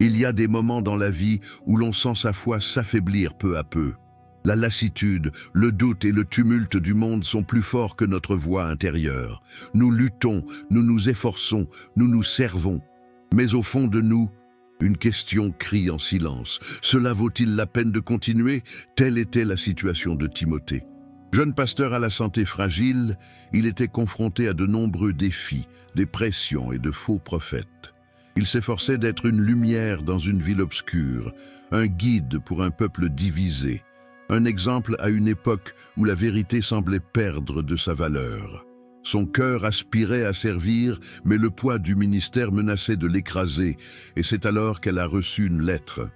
Il y a des moments dans la vie où l'on sent sa foi s'affaiblir peu à peu. La lassitude, le doute et le tumulte du monde sont plus forts que notre voix intérieure. Nous luttons, nous nous efforçons, nous nous servons. Mais au fond de nous, une question crie en silence. Cela vaut-il la peine de continuer? Telle était la situation de Timothée. Jeune pasteur à la santé fragile, il était confronté à de nombreux défis, des pressions et de faux prophètes. Il s'efforçait d'être une lumière dans une ville obscure, un guide pour un peuple divisé, un exemple à une époque où la vérité semblait perdre de sa valeur. Son cœur aspirait à servir, mais le poids du ministère menaçait de l'écraser, et c'est alors qu'elle a reçu une lettre.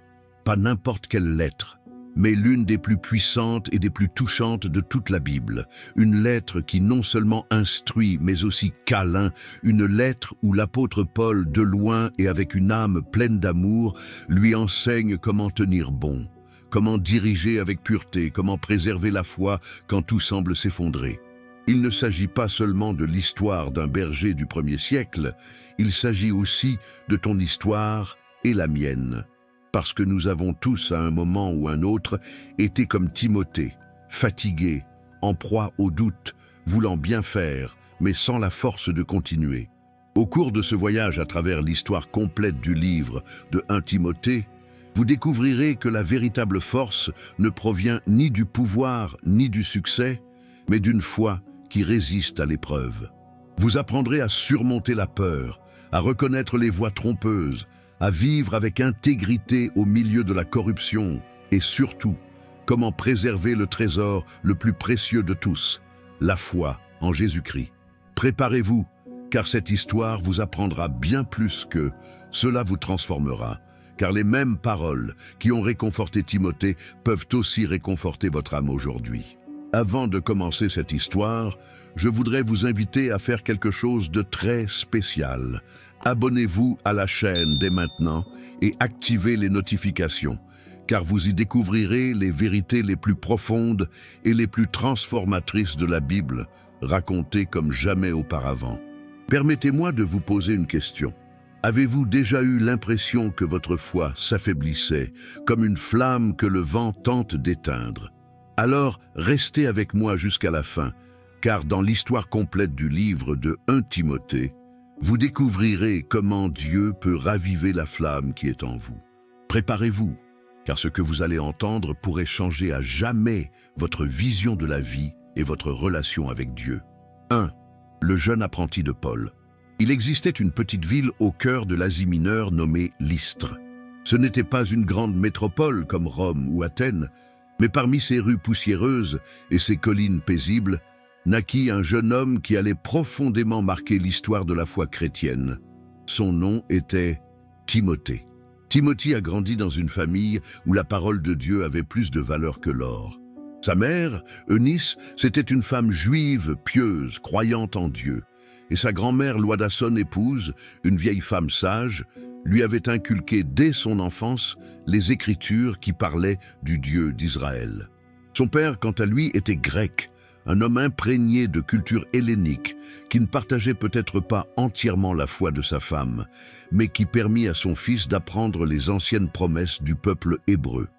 Pas n'importe quelle lettre, mais l'une des plus puissantes et des plus touchantes de toute la Bible. Une lettre qui non seulement instruit, mais aussi câlin. Une lettre où l'apôtre Paul, de loin et avec une âme pleine d'amour, lui enseigne comment tenir bon, comment diriger avec pureté, comment préserver la foi quand tout semble s'effondrer. Il ne s'agit pas seulement de l'histoire d'un berger du 1er siècle, il s'agit aussi de ton histoire et la mienne. Parce que nous avons tous, à un moment ou un autre, été comme Timothée, fatigués, en proie au doute, voulant bien faire, mais sans la force de continuer. Au cours de ce voyage à travers l'histoire complète du livre de 1 Timothée, vous découvrirez que la véritable force ne provient ni du pouvoir ni du succès, mais d'une foi qui résiste à l'épreuve. Vous apprendrez à surmonter la peur, à reconnaître les voix trompeuses, à vivre avec intégrité au milieu de la corruption et surtout, comment préserver le trésor le plus précieux de tous, la foi en Jésus-Christ. Préparez-vous, car cette histoire vous apprendra bien plus que cela vous transformera, car les mêmes paroles qui ont réconforté Timothée peuvent aussi réconforter votre âme aujourd'hui. Avant de commencer cette histoire, je voudrais vous inviter à faire quelque chose de très spécial. Abonnez-vous à la chaîne dès maintenant et activez les notifications, car vous y découvrirez les vérités les plus profondes et les plus transformatrices de la Bible, racontées comme jamais auparavant. Permettez-moi de vous poser une question. Avez-vous déjà eu l'impression que votre foi s'affaiblissait, comme une flamme que le vent tente d'éteindre? Alors, restez avec moi jusqu'à la fin, car dans l'histoire complète du livre de 1 Timothée, vous découvrirez comment Dieu peut raviver la flamme qui est en vous. Préparez-vous, car ce que vous allez entendre pourrait changer à jamais votre vision de la vie et votre relation avec Dieu. 1. Le jeune apprenti de Paul. Il existait une petite ville au cœur de l'Asie mineure nommée Lystre. Ce n'était pas une grande métropole comme Rome ou Athènes, mais parmi ces rues poussiéreuses et ces collines paisibles, naquit un jeune homme qui allait profondément marquer l'histoire de la foi chrétienne. Son nom était Timothée. Timothée a grandi dans une famille où la parole de Dieu avait plus de valeur que l'or. Sa mère, Eunice, c'était une femme juive, pieuse, croyante en Dieu. Et sa grand-mère, Loida, son épouse, une vieille femme sage, lui avait inculqué dès son enfance les Écritures qui parlaient du Dieu d'Israël. Son père, quant à lui, était grec, un homme imprégné de culture hellénique, qui ne partageait peut-être pas entièrement la foi de sa femme, mais qui permit à son fils d'apprendre les anciennes promesses du peuple hébreu.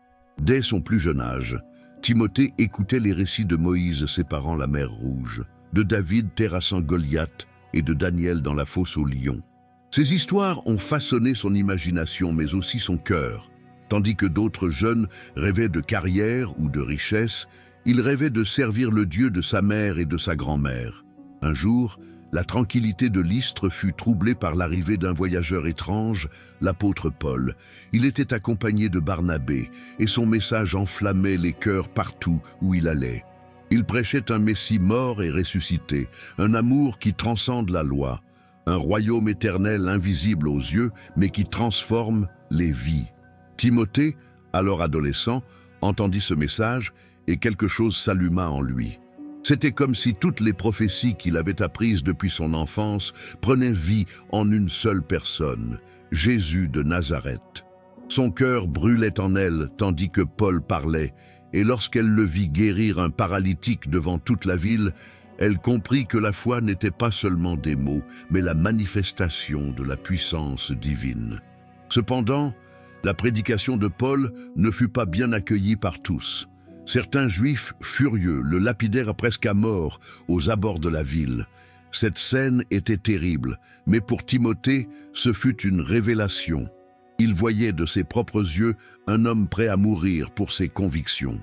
Dès son plus jeune âge, Timothée écoutait les récits de Moïse séparant la mer Rouge, de David terrassant Goliath et de Daniel dans la fosse aux lions. Ces histoires ont façonné son imagination, mais aussi son cœur. Tandis que d'autres jeunes rêvaient de carrière ou de richesse, il rêvait de servir le Dieu de sa mère et de sa grand-mère. Un jour, la tranquillité de Lystre fut troublée par l'arrivée d'un voyageur étrange, l'apôtre Paul. Il était accompagné de Barnabé, et son message enflammait les cœurs partout où il allait. Il prêchait un Messie mort et ressuscité, un amour qui transcende la loi, un royaume éternel invisible aux yeux, mais qui transforme les vies. Timothée, alors adolescent, entendit ce message et quelque chose s'alluma en lui. C'était comme si toutes les prophéties qu'il avait apprises depuis son enfance prenaient vie en une seule personne, Jésus de Nazareth. Son cœur brûlait en elle tandis que Paul parlait, et lorsqu'elle le vit guérir un paralytique devant toute la ville, elle comprit que la foi n'était pas seulement des mots, mais la manifestation de la puissance divine. Cependant, La prédication de Paul ne fut pas bien accueillie par tous. Certains Juifs furieux le lapidèrent presque à mort aux abords de la ville. Cette scène était terrible, mais pour Timothée, ce fut une révélation. Il voyait de ses propres yeux un homme prêt à mourir pour ses convictions.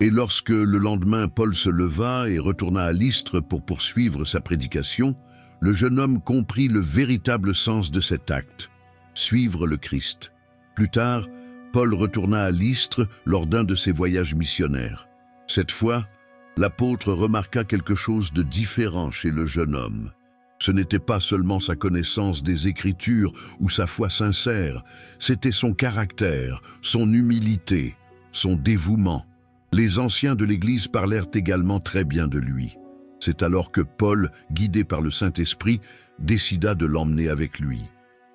Et lorsque le lendemain Paul se leva et retourna à Lystre pour poursuivre sa prédication, le jeune homme comprit le véritable sens de cet acte: suivre le Christ. Plus tard, Paul retourna à Lystre lors d'un de ses voyages missionnaires. Cette fois, l'apôtre remarqua quelque chose de différent chez le jeune homme. Ce n'était pas seulement sa connaissance des Écritures ou sa foi sincère, c'était son caractère, son humilité, son dévouement. Les anciens de l'Église parlèrent également très bien de lui. C'est alors que Paul, guidé par le Saint-Esprit, décida de l'emmener avec lui.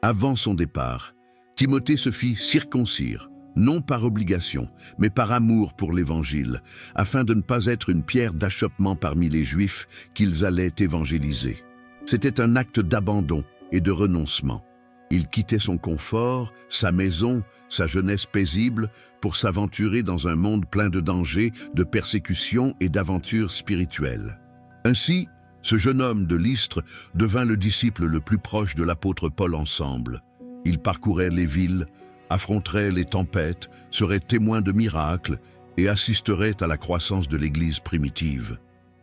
Avant son départ, Timothée se fit circoncire, non par obligation, mais par amour pour l'Évangile, afin de ne pas être une pierre d'achoppement parmi les Juifs qu'ils allaient évangéliser. C'était un acte d'abandon et de renoncement. Il quittait son confort, sa maison, sa jeunesse paisible, pour s'aventurer dans un monde plein de dangers, de persécutions et d'aventures spirituelles. Ainsi, ce jeune homme de Lystre devint le disciple le plus proche de l'apôtre Paul ensemble. Il parcourait les villes, affronterait les tempêtes, serait témoin de miracles et assisterait à la croissance de l'Église primitive.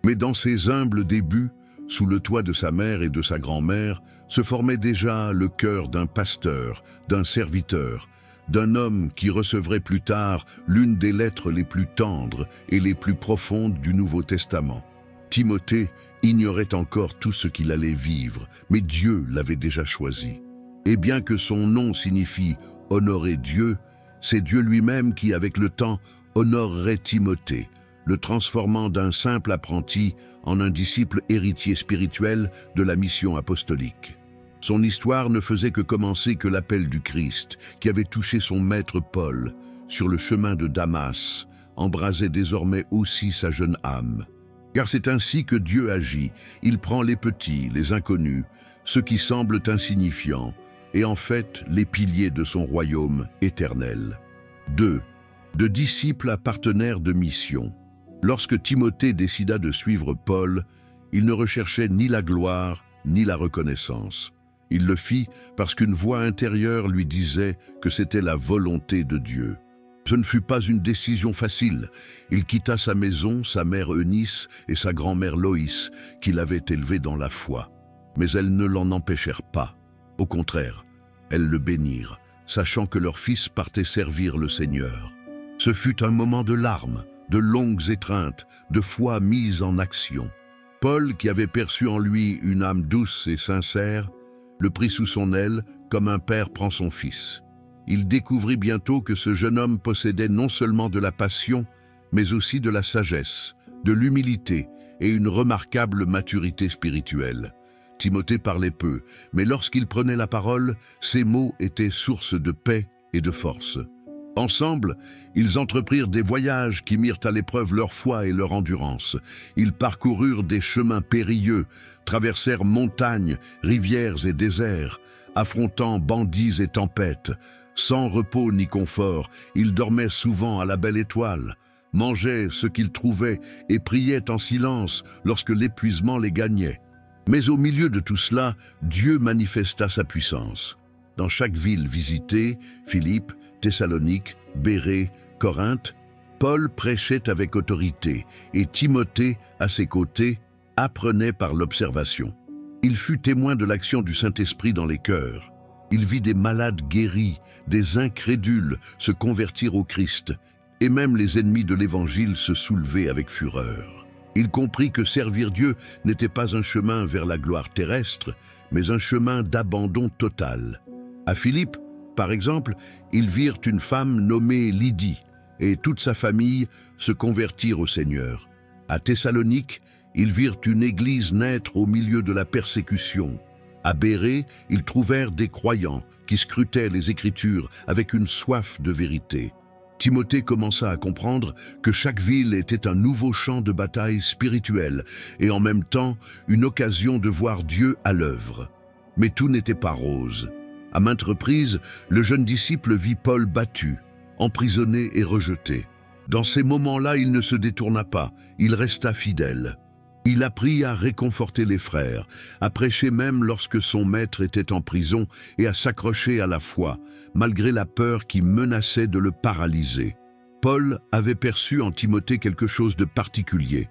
Mais dans ses humbles débuts, sous le toit de sa mère et de sa grand-mère, se formait déjà le cœur d'un pasteur, d'un serviteur, d'un homme qui recevrait plus tard l'une des lettres les plus tendres et les plus profondes du Nouveau Testament. Timothée ignorait encore tout ce qu'il allait vivre, mais Dieu l'avait déjà choisi. Et bien que son nom signifie « honorer Dieu », c'est Dieu lui-même qui, avec le temps, honorerait Timothée, le transformant d'un simple apprenti en un disciple héritier spirituel de la mission apostolique. Son histoire ne faisait que commencer que l'appel du Christ, qui avait touché son maître Paul, sur le chemin de Damas, embrasait désormais aussi sa jeune âme. Car c'est ainsi que Dieu agit, il prend les petits, les inconnus, ceux qui semblent insignifiants, et en fait les piliers de son royaume éternel. 2. De disciples à partenaires de mission. Lorsque Timothée décida de suivre Paul, il ne recherchait ni la gloire ni la reconnaissance. Il le fit parce qu'une voix intérieure lui disait que c'était la volonté de Dieu. Ce ne fut pas une décision facile. Il quitta sa maison, sa mère Eunice et sa grand-mère Loïs, qu'il avait élevée dans la foi. Mais elles ne l'en empêchèrent pas. Au contraire, elles le bénirent, sachant que leur fils partait servir le Seigneur. Ce fut un moment de larmes, de longues étreintes, de foi mise en action. Paul, qui avait perçu en lui une âme douce et sincère, le prit sous son aile comme un père prend son fils. Il découvrit bientôt que ce jeune homme possédait non seulement de la passion, mais aussi de la sagesse, de l'humilité et une remarquable maturité spirituelle. Timothée parlait peu, mais lorsqu'il prenait la parole, ses mots étaient source de paix et de force. Ensemble, ils entreprirent des voyages qui mirent à l'épreuve leur foi et leur endurance. Ils parcoururent des chemins périlleux, traversèrent montagnes, rivières et déserts, affrontant bandits et tempêtes. Sans repos ni confort, ils dormaient souvent à la belle étoile, mangeaient ce qu'ils trouvaient et priaient en silence lorsque l'épuisement les gagnait. Mais au milieu de tout cela, Dieu manifesta sa puissance. Dans chaque ville visitée, Philippe, Thessalonique, Bérée, Corinthe, Paul prêchait avec autorité et Timothée, à ses côtés, apprenait par l'observation. Il fut témoin de l'action du Saint-Esprit dans les cœurs. Il vit des malades guéris, des incrédules se convertir au Christ, et même les ennemis de l'Évangile se soulever avec fureur. Il comprit que servir Dieu n'était pas un chemin vers la gloire terrestre, mais un chemin d'abandon total. À Philippe, par exemple, ils virent une femme nommée Lydie, et toute sa famille se convertir au Seigneur. À Thessalonique, ils virent une église naître au milieu de la persécution. À Bérée, ils trouvèrent des croyants qui scrutaient les Écritures avec une soif de vérité. Timothée commença à comprendre que chaque ville était un nouveau champ de bataille spirituel et en même temps une occasion de voir Dieu à l'œuvre. Mais tout n'était pas rose. À maintes reprises, le jeune disciple vit Paul battu, emprisonné et rejeté. Dans ces moments-là, il ne se détourna pas, il resta fidèle. Il apprit à réconforter les frères, à prêcher même lorsque son maître était en prison et à s'accrocher à la foi, malgré la peur qui menaçait de le paralyser. Paul avait perçu en Timothée quelque chose de particulier,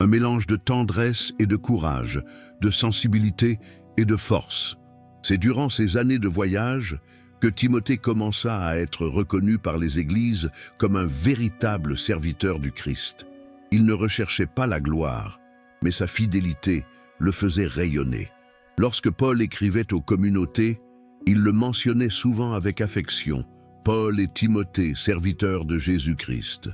un mélange de tendresse et de courage, de sensibilité et de force. C'est durant ces années de voyage que Timothée commença à être reconnu par les églises comme un véritable serviteur du Christ. Il ne recherchait pas la gloire, mais sa fidélité le faisait rayonner. Lorsque Paul écrivait aux communautés, il le mentionnait souvent avec affection, Paul et Timothée, serviteurs de Jésus-Christ.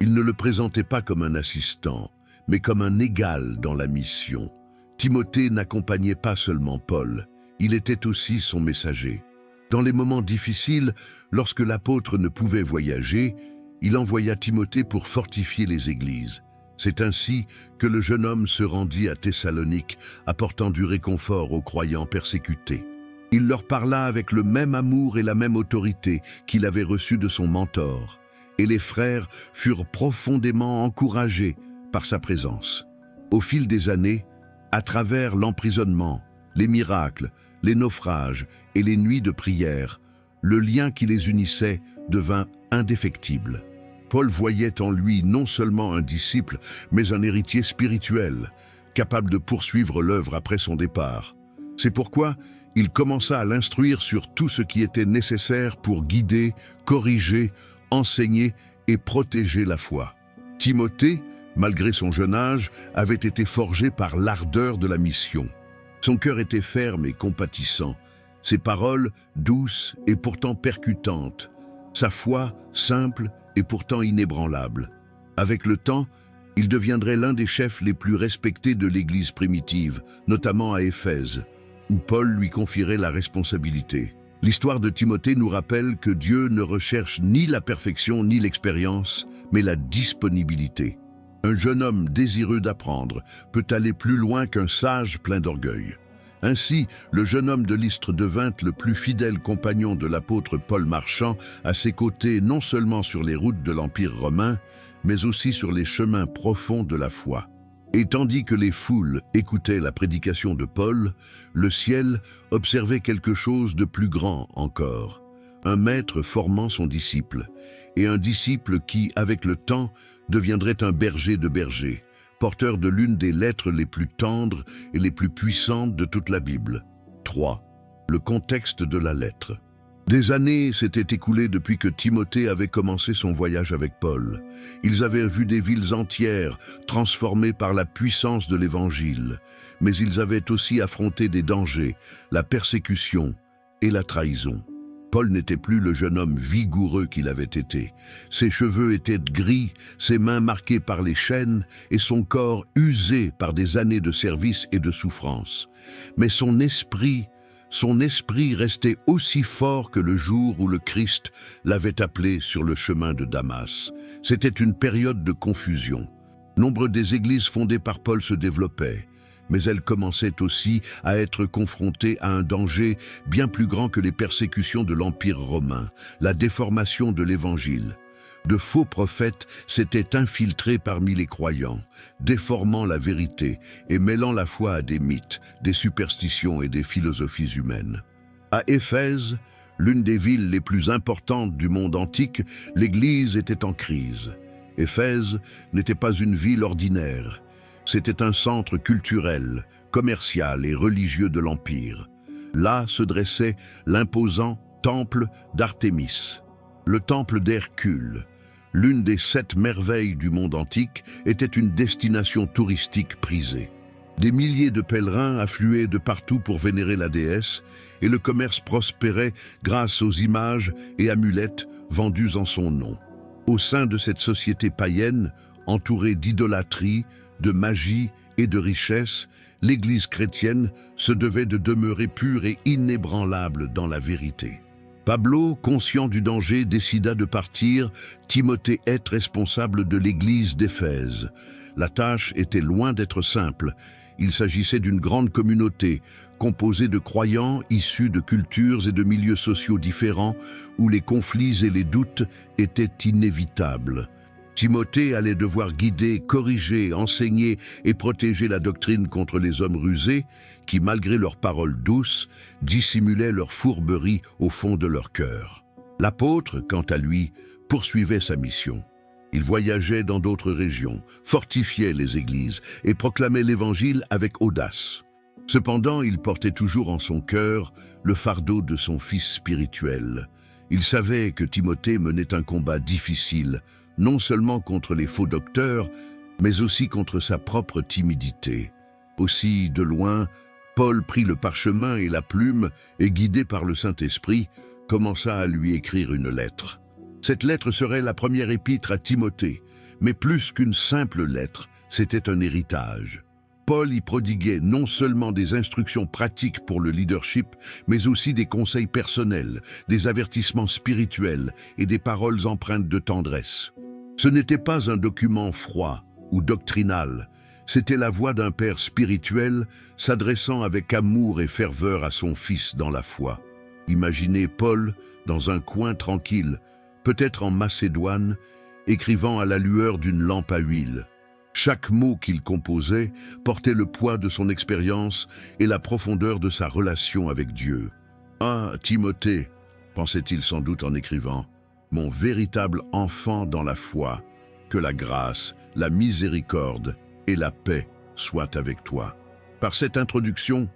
Il ne le présentait pas comme un assistant, mais comme un égal dans la mission. Timothée n'accompagnait pas seulement Paul, il était aussi son messager. Dans les moments difficiles, lorsque l'apôtre ne pouvait voyager, il envoya Timothée pour fortifier les églises. C'est ainsi que le jeune homme se rendit à Thessalonique, apportant du réconfort aux croyants persécutés. Il leur parla avec le même amour et la même autorité qu'il avait reçu de son mentor, et les frères furent profondément encouragés par sa présence. Au fil des années, à travers l'emprisonnement, les miracles, les naufrages et les nuits de prière, le lien qui les unissait devint indéfectible. Paul voyait en lui non seulement un disciple, mais un héritier spirituel, capable de poursuivre l'œuvre après son départ. C'est pourquoi il commença à l'instruire sur tout ce qui était nécessaire pour guider, corriger, enseigner et protéger la foi. Timothée, malgré son jeune âge, avait été forgé par l'ardeur de la mission. Son cœur était ferme et compatissant, ses paroles douces et pourtant percutantes, sa foi simple et pourtant inébranlable. Avec le temps, il deviendrait l'un des chefs les plus respectés de l'Église primitive, notamment à Éphèse, où Paul lui confierait la responsabilité. L'histoire de Timothée nous rappelle que Dieu ne recherche ni la perfection ni l'expérience, mais la disponibilité. Un jeune homme désireux d'apprendre peut aller plus loin qu'un sage plein d'orgueil. Ainsi, le jeune homme de Lystre devint le plus fidèle compagnon de l'apôtre Paul marchant à ses côtés non seulement sur les routes de l'Empire romain, mais aussi sur les chemins profonds de la foi. Et tandis que les foules écoutaient la prédication de Paul, le ciel observait quelque chose de plus grand encore. Un maître formant son disciple, et un disciple qui, avec le temps, deviendrait un berger de bergers, porteur de l'une des lettres les plus tendres et les plus puissantes de toute la Bible. 3. Le contexte de la lettre. Des années s'étaient écoulées depuis que Timothée avait commencé son voyage avec Paul. Ils avaient vu des villes entières transformées par la puissance de l'Évangile, mais ils avaient aussi affronté des dangers, la persécution et la trahison. Paul n'était plus le jeune homme vigoureux qu'il avait été. Ses cheveux étaient gris, ses mains marquées par les chaînes et son corps usé par des années de service et de souffrance. Mais son esprit restait aussi fort que le jour où le Christ l'avait appelé sur le chemin de Damas. C'était une période de confusion. Nombre des églises fondées par Paul se développaient, mais elles commençaient aussi à être confrontées à un danger bien plus grand que les persécutions de l'Empire romain, la déformation de l'Évangile. De faux prophètes s'étaient infiltrés parmi les croyants, déformant la vérité et mêlant la foi à des mythes, des superstitions et des philosophies humaines. À Éphèse, l'une des villes les plus importantes du monde antique, l'Église était en crise. Éphèse n'était pas une ville ordinaire. C'était un centre culturel, commercial et religieux de l'Empire. Là se dressait l'imposant temple d'Artémis. Le temple d'Hercule, l'une des 7 merveilles du monde antique, était une destination touristique prisée. Des milliers de pèlerins affluaient de partout pour vénérer la déesse, et le commerce prospérait grâce aux images et amulettes vendues en son nom. Au sein de cette société païenne, entourée d'idolâtrie, de magie et de richesse, l'Église chrétienne se devait de demeurer pure et inébranlable dans la vérité. Pablo, conscient du danger, décida de partir, Timothée être responsable de l'Église d'Éphèse. La tâche était loin d'être simple. Il s'agissait d'une grande communauté, composée de croyants issus de cultures et de milieux sociaux différents, où les conflits et les doutes étaient inévitables. Timothée allait devoir guider, corriger, enseigner et protéger la doctrine contre les hommes rusés qui, malgré leurs paroles douces, dissimulaient leur fourberie au fond de leur cœur. L'apôtre, quant à lui, poursuivait sa mission. Il voyageait dans d'autres régions, fortifiait les églises et proclamait l'Évangile avec audace. Cependant, il portait toujours en son cœur le fardeau de son fils spirituel. Il savait que Timothée menait un combat difficile, non seulement contre les faux docteurs, mais aussi contre sa propre timidité. Aussi, de loin, Paul prit le parchemin et la plume et, guidé par le Saint-Esprit, commença à lui écrire une lettre. Cette lettre serait la première épître à Timothée, mais plus qu'une simple lettre, c'était un héritage. Paul y prodiguait non seulement des instructions pratiques pour le leadership, mais aussi des conseils personnels, des avertissements spirituels et des paroles empreintes de tendresse. Ce n'était pas un document froid ou doctrinal, c'était la voix d'un père spirituel s'adressant avec amour et ferveur à son fils dans la foi. Imaginez Paul dans un coin tranquille, peut-être en Macédoine, écrivant à la lueur d'une lampe à huile. Chaque mot qu'il composait portait le poids de son expérience et la profondeur de sa relation avec Dieu. « Ah, Timothée !» pensait-il sans doute en écrivant, « mon véritable enfant dans la foi, que la grâce, la miséricorde et la paix soient avec toi. » Par cette introduction,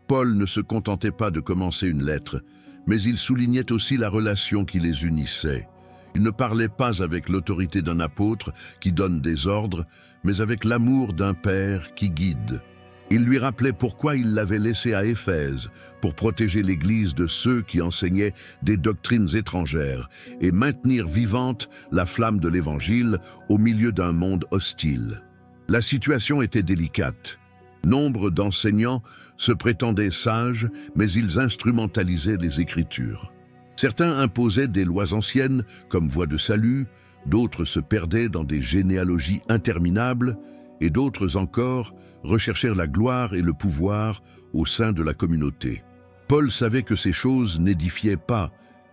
Paul ne se contentait pas de commencer une lettre, mais il soulignait aussi la relation qui les unissait. Il ne parlait pas avec l'autorité d'un apôtre qui donne des ordres, mais avec l'amour d'un père qui guide. Il lui rappelait pourquoi il l'avait laissé à Éphèse, pour protéger l'Église de ceux qui enseignaient des doctrines étrangères et maintenir vivante la flamme de l'Évangile au milieu d'un monde hostile. La situation était délicate. Nombre d'enseignants se prétendaient sages, mais ils instrumentalisaient les Écritures. Certains imposaient des lois anciennes comme voie de salut, d'autres se perdaient dans des généalogies interminables, et d'autres encore recherchèrent la gloire et le pouvoir au sein de la communauté. Paul savait que ces choses n'édifiaient pas,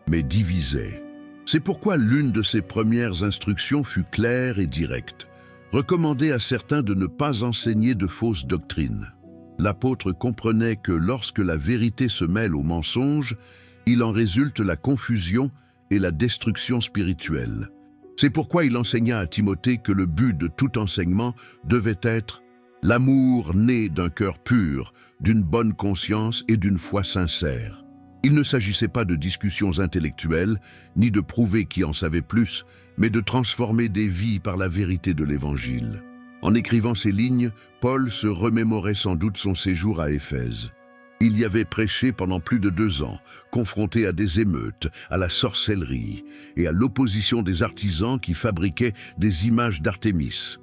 mais divisaient. C'est pourquoi l'une de ses premières instructions fut claire et directe. Recommandait à certains de ne pas enseigner de fausses doctrines. L'apôtre comprenait que lorsque la vérité se mêle au mensonge, il en résulte la confusion et la destruction spirituelle. C'est pourquoi il enseigna à Timothée que le but de tout enseignement devait être l'amour né d'un cœur pur, d'une bonne conscience et d'une foi sincère. Il ne s'agissait pas de discussions intellectuelles, ni de prouver qui en savait plus, mais de transformer des vies par la vérité de l'Évangile. En écrivant ces lignes, Paul se remémorait sans doute son séjour à Éphèse. Il y avait prêché pendant plus de 2 ans, confronté à des émeutes, à la sorcellerie et à l'opposition des artisans qui fabriquaient des images d'Artémis.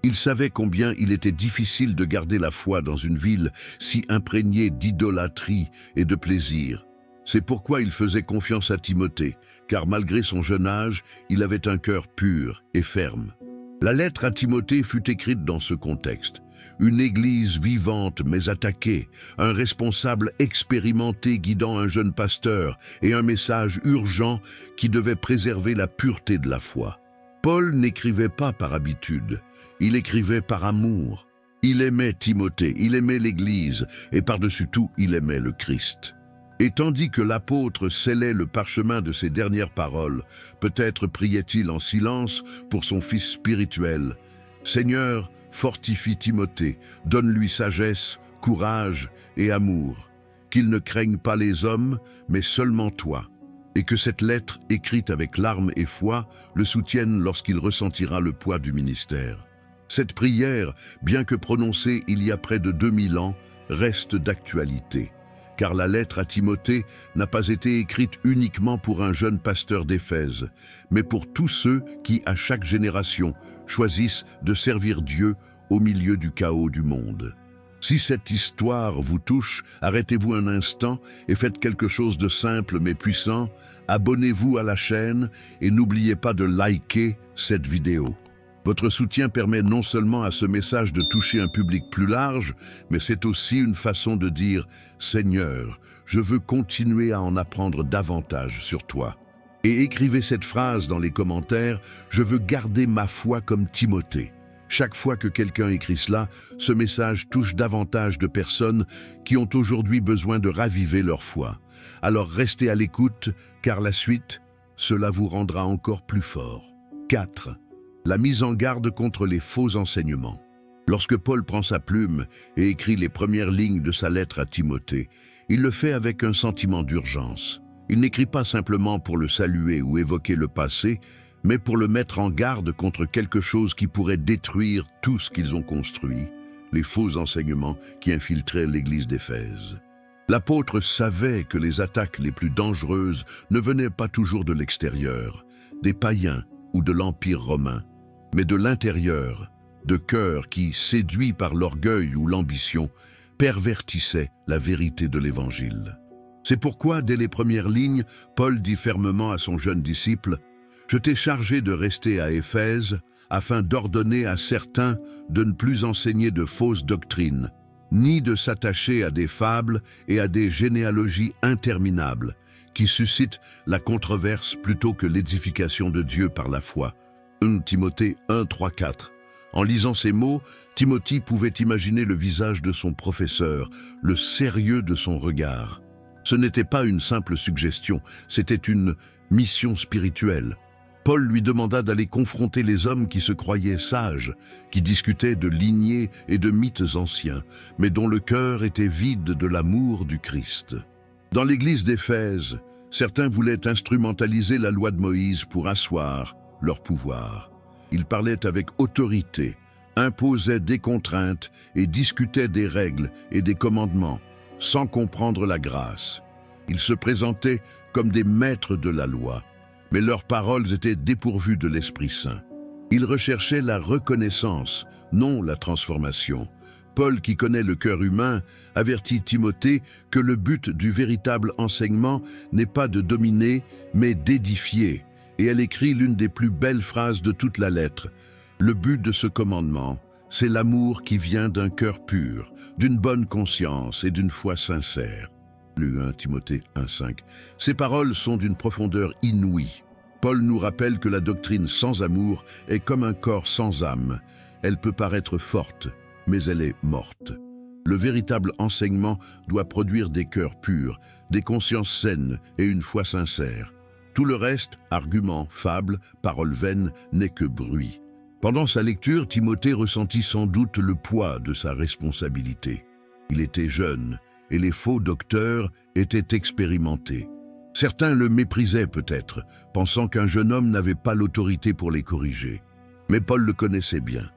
Il savait combien il était difficile de garder la foi dans une ville si imprégnée d'idolâtrie et de plaisir. C'est pourquoi il faisait confiance à Timothée, car malgré son jeune âge, il avait un cœur pur et ferme. La lettre à Timothée fut écrite dans ce contexte. Une église vivante mais attaquée, un responsable expérimenté guidant un jeune pasteur et un message urgent qui devait préserver la pureté de la foi. Paul n'écrivait pas par habitude, il écrivait par amour. Il aimait Timothée, il aimait l'Église et par-dessus tout, il aimait le Christ. Et tandis que l'apôtre scellait le parchemin de ses dernières paroles, peut-être priait-il en silence pour son fils spirituel. « Seigneur, fortifie Timothée, donne-lui sagesse, courage et amour, qu'il ne craigne pas les hommes, mais seulement toi, et que cette lettre, écrite avec larmes et foi, le soutienne lorsqu'il ressentira le poids du ministère. » Cette prière, bien que prononcée il y a près de 2000 ans, reste d'actualité. Car la lettre à Timothée n'a pas été écrite uniquement pour un jeune pasteur d'Éphèse, mais pour tous ceux qui, à chaque génération, choisissent de servir Dieu au milieu du chaos du monde. Si cette histoire vous touche, arrêtez-vous un instant et faites quelque chose de simple mais puissant. Abonnez-vous à la chaîne et n'oubliez pas de liker cette vidéo. Votre soutien permet non seulement à ce message de toucher un public plus large, mais c'est aussi une façon de dire « Seigneur, je veux continuer à en apprendre davantage sur toi ». Et écrivez cette phrase dans les commentaires « Je veux garder ma foi comme Timothée ». Chaque fois que quelqu'un écrit cela, ce message touche davantage de personnes qui ont aujourd'hui besoin de raviver leur foi. Alors restez à l'écoute, car la suite, cela vous rendra encore plus fort. 4. La mise en garde contre les faux enseignements. Lorsque Paul prend sa plume et écrit les premières lignes de sa lettre à Timothée, il le fait avec un sentiment d'urgence. Il n'écrit pas simplement pour le saluer ou évoquer le passé, mais pour le mettre en garde contre quelque chose qui pourrait détruire tout ce qu'ils ont construit, les faux enseignements qui infiltraient l'église d'Éphèse. L'apôtre savait que les attaques les plus dangereuses ne venaient pas toujours de l'extérieur, des païens ou de l'Empire romain, mais de l'intérieur, de cœurs qui, séduits par l'orgueil ou l'ambition, pervertissaient la vérité de l'Évangile. C'est pourquoi, dès les premières lignes, Paul dit fermement à son jeune disciple « Je t'ai chargé de rester à Éphèse afin d'ordonner à certains de ne plus enseigner de fausses doctrines, ni de s'attacher à des fables et à des généalogies interminables qui suscitent la controverse plutôt que l'édification de Dieu par la foi. » 1 Timothée 1, 3, 4. En lisant ces mots, Timothée pouvait imaginer le visage de son professeur, le sérieux de son regard. Ce n'était pas une simple suggestion, c'était une mission spirituelle. Paul lui demanda d'aller confronter les hommes qui se croyaient sages, qui discutaient de lignées et de mythes anciens, mais dont le cœur était vide de l'amour du Christ. Dans l'église d'Éphèse, certains voulaient instrumentaliser la loi de Moïse pour asseoir leur pouvoir. Ils parlaient avec autorité, imposaient des contraintes et discutaient des règles et des commandements, sans comprendre la grâce. Ils se présentaient comme des maîtres de la loi, mais leurs paroles étaient dépourvues de l'Esprit Saint. Ils recherchaient la reconnaissance, non la transformation. Paul, qui connaît le cœur humain, avertit Timothée que le but du véritable enseignement n'est pas de dominer, mais d'édifier. Et elle écrit l'une des plus belles phrases de toute la lettre. Le but de ce commandement, c'est l'amour qui vient d'un cœur pur, d'une bonne conscience et d'une foi sincère. 1 Timothée 1,5. Ces paroles sont d'une profondeur inouïe. Paul nous rappelle que la doctrine sans amour est comme un corps sans âme. Elle peut paraître forte, mais elle est morte. Le véritable enseignement doit produire des cœurs purs, des consciences saines et une foi sincère. Tout le reste, arguments, fables, paroles vaines, n'est que bruit. Pendant sa lecture, Timothée ressentit sans doute le poids de sa responsabilité. Il était jeune, et les faux docteurs étaient expérimentés. Certains le méprisaient peut-être, pensant qu'un jeune homme n'avait pas l'autorité pour les corriger. Mais Paul le connaissait bien.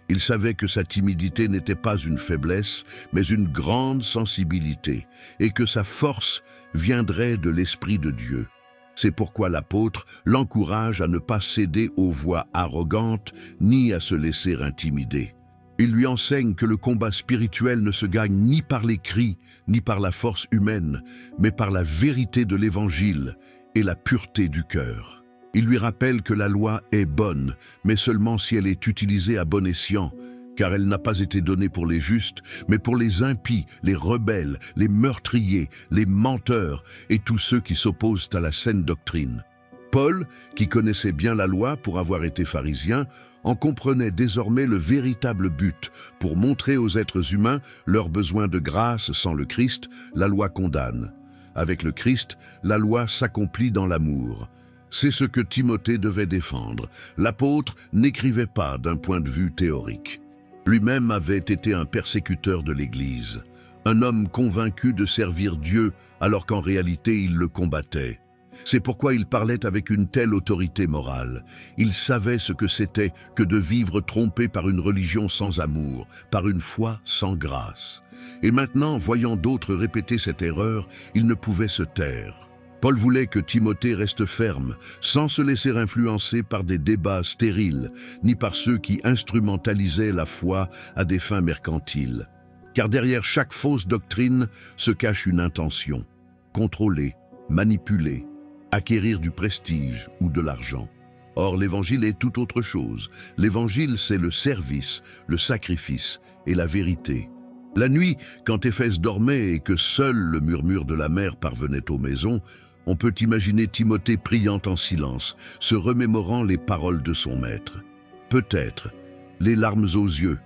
Il savait que sa timidité n'était pas une faiblesse, mais une grande sensibilité, et que sa force viendrait de l'Esprit de Dieu. C'est pourquoi l'apôtre l'encourage à ne pas céder aux voix arrogantes, ni à se laisser intimider. Il lui enseigne que le combat spirituel ne se gagne ni par les cris, ni par la force humaine, mais par la vérité de l'Évangile et la pureté du cœur. Il lui rappelle que la loi est bonne, mais seulement si elle est utilisée à bon escient, car elle n'a pas été donnée pour les justes, mais pour les impies, les rebelles, les meurtriers, les menteurs et tous ceux qui s'opposent à la saine doctrine. Paul, qui connaissait bien la loi pour avoir été pharisien, en comprenait désormais le véritable but. Pour montrer aux êtres humains leur besoin de grâce sans le Christ, la loi condamne. Avec le Christ, la loi s'accomplit dans l'amour. C'est ce que Timothée devait défendre. L'apôtre n'écrivait pas d'un point de vue théorique. Lui-même avait été un persécuteur de l'Église, un homme convaincu de servir Dieu alors qu'en réalité il le combattait. C'est pourquoi il parlait avec une telle autorité morale. Il savait ce que c'était que de vivre trompé par une religion sans amour, par une foi sans grâce. Et maintenant, voyant d'autres répéter cette erreur, il ne pouvait se taire. Paul voulait que Timothée reste ferme, sans se laisser influencer par des débats stériles, ni par ceux qui instrumentalisaient la foi à des fins mercantiles. Car derrière chaque fausse doctrine se cache une intention: contrôler, manipuler, acquérir du prestige ou de l'argent. Or, l'Évangile est tout autre chose. L'Évangile, c'est le service, le sacrifice et la vérité. La nuit, quand Éphèse dormait et que seul le murmure de la mer parvenait aux maisons, on peut imaginer Timothée priant en silence, se remémorant les paroles de son maître. Peut-être, les larmes aux yeux,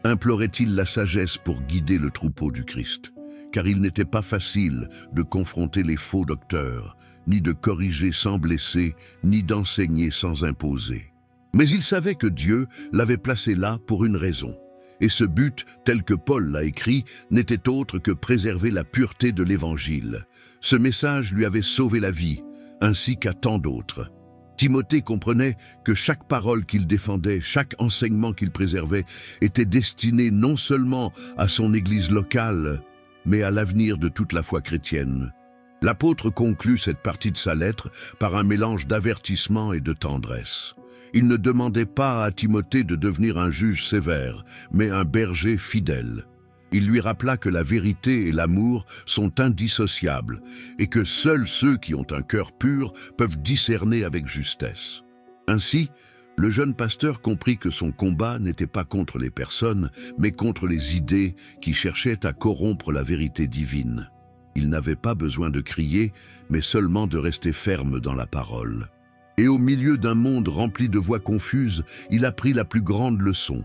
implorait-il la sagesse pour guider le troupeau du Christ, car il n'était pas facile de confronter les faux docteurs, ni de corriger sans blesser, ni d'enseigner sans imposer. Mais il savait que Dieu l'avait placé là pour une raison. Et ce but, tel que Paul l'a écrit, n'était autre que préserver la pureté de l'Évangile. Ce message lui avait sauvé la vie, ainsi qu'à tant d'autres. Timothée comprenait que chaque parole qu'il défendait, chaque enseignement qu'il préservait, était destiné non seulement à son Église locale, mais à l'avenir de toute la foi chrétienne. L'apôtre conclut cette partie de sa lettre par un mélange d'avertissement et de tendresse. Il ne demandait pas à Timothée de devenir un juge sévère, mais un berger fidèle. Il lui rappela que la vérité et l'amour sont indissociables et que seuls ceux qui ont un cœur pur peuvent discerner avec justesse. Ainsi, le jeune pasteur comprit que son combat n'était pas contre les personnes, mais contre les idées qui cherchaient à corrompre la vérité divine. Il n'avait pas besoin de crier, mais seulement de rester ferme dans la parole. Et au milieu d'un monde rempli de voix confuses, il apprit la plus grande leçon,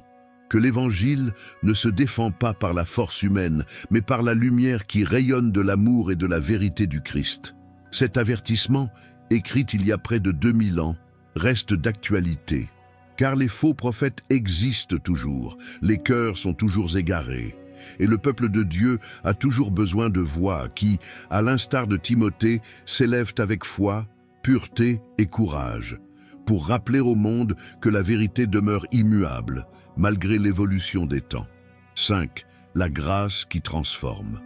que l'Évangile ne se défend pas par la force humaine, mais par la lumière qui rayonne de l'amour et de la vérité du Christ. Cet avertissement, écrit il y a près de 2000 ans, reste d'actualité, car les faux prophètes existent toujours, les cœurs sont toujours égarés, et le peuple de Dieu a toujours besoin de voix qui, à l'instar de Timothée, s'élèvent avec foi, pureté et courage, pour rappeler au monde que la vérité demeure immuable, malgré l'évolution des temps. 5. La grâce qui transforme.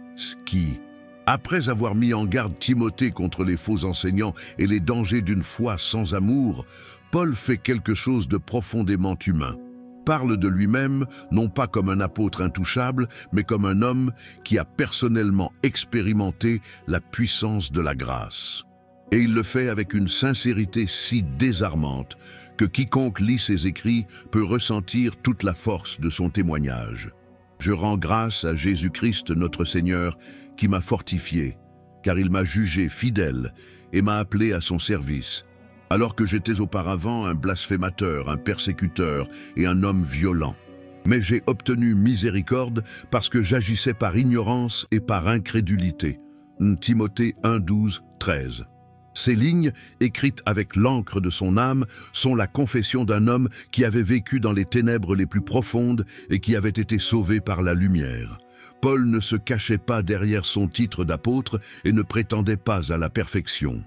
Qui, après avoir mis en garde Timothée contre les faux enseignants et les dangers d'une foi sans amour, Paul fait quelque chose de profondément humain. Parle de lui-même, non pas comme un apôtre intouchable, mais comme un homme qui a personnellement expérimenté la puissance de la grâce. Et il le fait avec une sincérité si désarmante que quiconque lit ses écrits peut ressentir toute la force de son témoignage. Je rends grâce à Jésus-Christ notre Seigneur qui m'a fortifié, car il m'a jugé fidèle et m'a appelé à son service, alors que j'étais auparavant un blasphémateur, un persécuteur et un homme violent. Mais j'ai obtenu miséricorde parce que j'agissais par ignorance et par incrédulité. Timothée 1, 12, 13. Ces lignes, écrites avec l'encre de son âme, sont la confession d'un homme qui avait vécu dans les ténèbres les plus profondes et qui avait été sauvé par la lumière. Paul ne se cachait pas derrière son titre d'apôtre et ne prétendait pas à la perfection.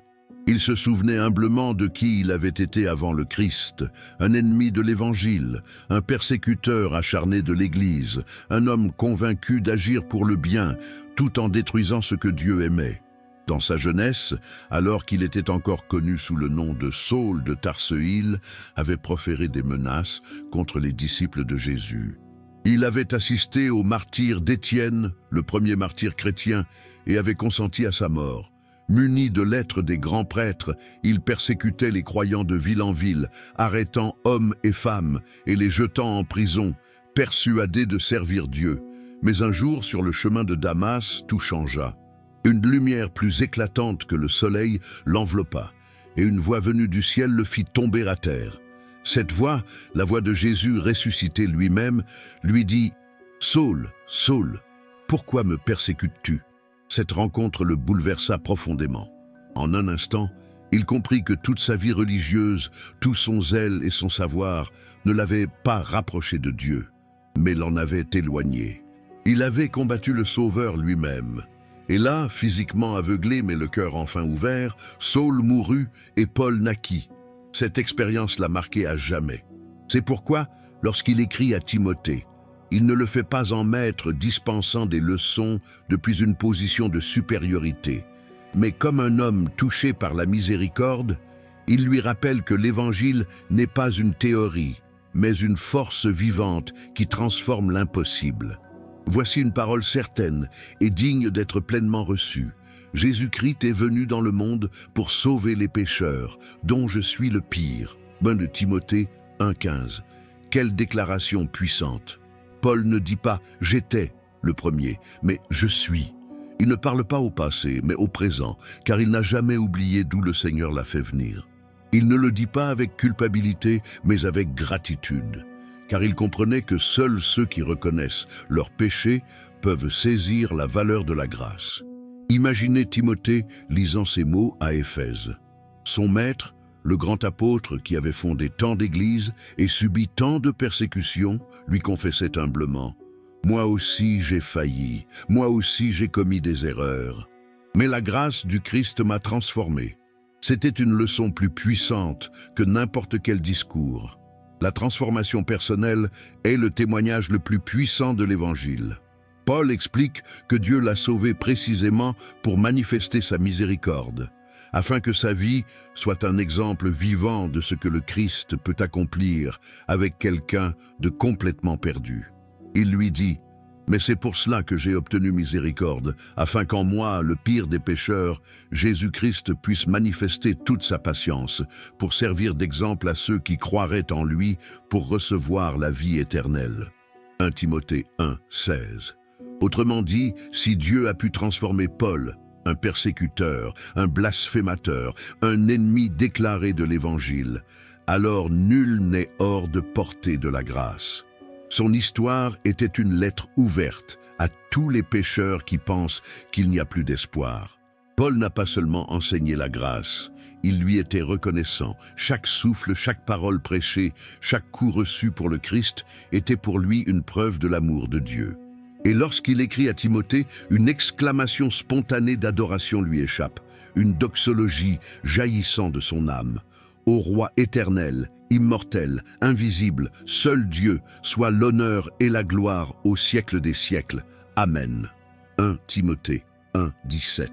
Il se souvenait humblement de qui il avait été avant le Christ, un ennemi de l'Évangile, un persécuteur acharné de l'Église, un homme convaincu d'agir pour le bien, tout en détruisant ce que Dieu aimait. Dans sa jeunesse, alors qu'il était encore connu sous le nom de Saul de Tarse-Île, avait proféré des menaces contre les disciples de Jésus. Il avait assisté au martyre d'Étienne, le premier martyr chrétien, et avait consenti à sa mort. Muni de lettres des grands prêtres, il persécutait les croyants de ville en ville, arrêtant hommes et femmes et les jetant en prison, persuadé de servir Dieu. Mais un jour, sur le chemin de Damas, tout changea. Une lumière plus éclatante que le soleil l'enveloppa, et une voix venue du ciel le fit tomber à terre. Cette voix, la voix de Jésus ressuscité lui-même, lui dit « Saul, Saul, pourquoi me persécutes-tu » Cette rencontre le bouleversa profondément. En un instant, il comprit que toute sa vie religieuse, tout son zèle et son savoir ne l'avaient pas rapproché de Dieu, mais l'en avaient éloigné. Il avait combattu le Sauveur lui-même. Et là, physiquement aveuglé mais le cœur enfin ouvert, Saul mourut et Paul naquit. Cette expérience l'a marqué à jamais. C'est pourquoi, lorsqu'il écrit à Timothée, il ne le fait pas en maître dispensant des leçons depuis une position de supériorité, mais comme un homme touché par la miséricorde, il lui rappelle que l'Évangile n'est pas une théorie, mais une force vivante qui transforme l'impossible. Voici une parole certaine et digne d'être pleinement reçue. Jésus-Christ est venu dans le monde pour sauver les pécheurs, dont je suis le pire. 1 de Timothée 1,15. Quelle déclaration puissante! Paul ne dit pas « j'étais » le premier, mais « je suis ». Il ne parle pas au passé, mais au présent, car il n'a jamais oublié d'où le Seigneur l'a fait venir. Il ne le dit pas avec culpabilité, mais avec gratitude, car il comprenait que seuls ceux qui reconnaissent leurs péchés peuvent saisir la valeur de la grâce. Imaginez Timothée lisant ces mots à Éphèse. Son maître, le grand apôtre qui avait fondé tant d'églises et subi tant de persécutions, lui confessait humblement « Moi aussi j'ai failli, moi aussi j'ai commis des erreurs. Mais la grâce du Christ m'a transformé. » C'était une leçon plus puissante que n'importe quel discours. La transformation personnelle est le témoignage le plus puissant de l'Évangile. Paul explique que Dieu l'a sauvé précisément pour manifester sa miséricorde, afin que sa vie soit un exemple vivant de ce que le Christ peut accomplir avec quelqu'un de complètement perdu. Il lui dit « Mais c'est pour cela que j'ai obtenu miséricorde, afin qu'en moi, le pire des pécheurs, Jésus-Christ puisse manifester toute sa patience, pour servir d'exemple à ceux qui croiraient en lui pour recevoir la vie éternelle. » 1 Timothée 1,16. Autrement dit, si Dieu a pu transformer Paul, un persécuteur, un blasphémateur, un ennemi déclaré de l'Évangile, alors nul n'est hors de portée de la grâce. Son histoire était une lettre ouverte à tous les pécheurs qui pensent qu'il n'y a plus d'espoir. Paul n'a pas seulement enseigné la grâce, il lui était reconnaissant. Chaque souffle, chaque parole prêchée, chaque coup reçu pour le Christ était pour lui une preuve de l'amour de Dieu. Et lorsqu'il écrit à Timothée, une exclamation spontanée d'adoration lui échappe, une doxologie jaillissant de son âme. Ô roi éternel, immortel, invisible, seul Dieu, soit l'honneur et la gloire au siècle des siècles. Amen. 1 Timothée 1,17.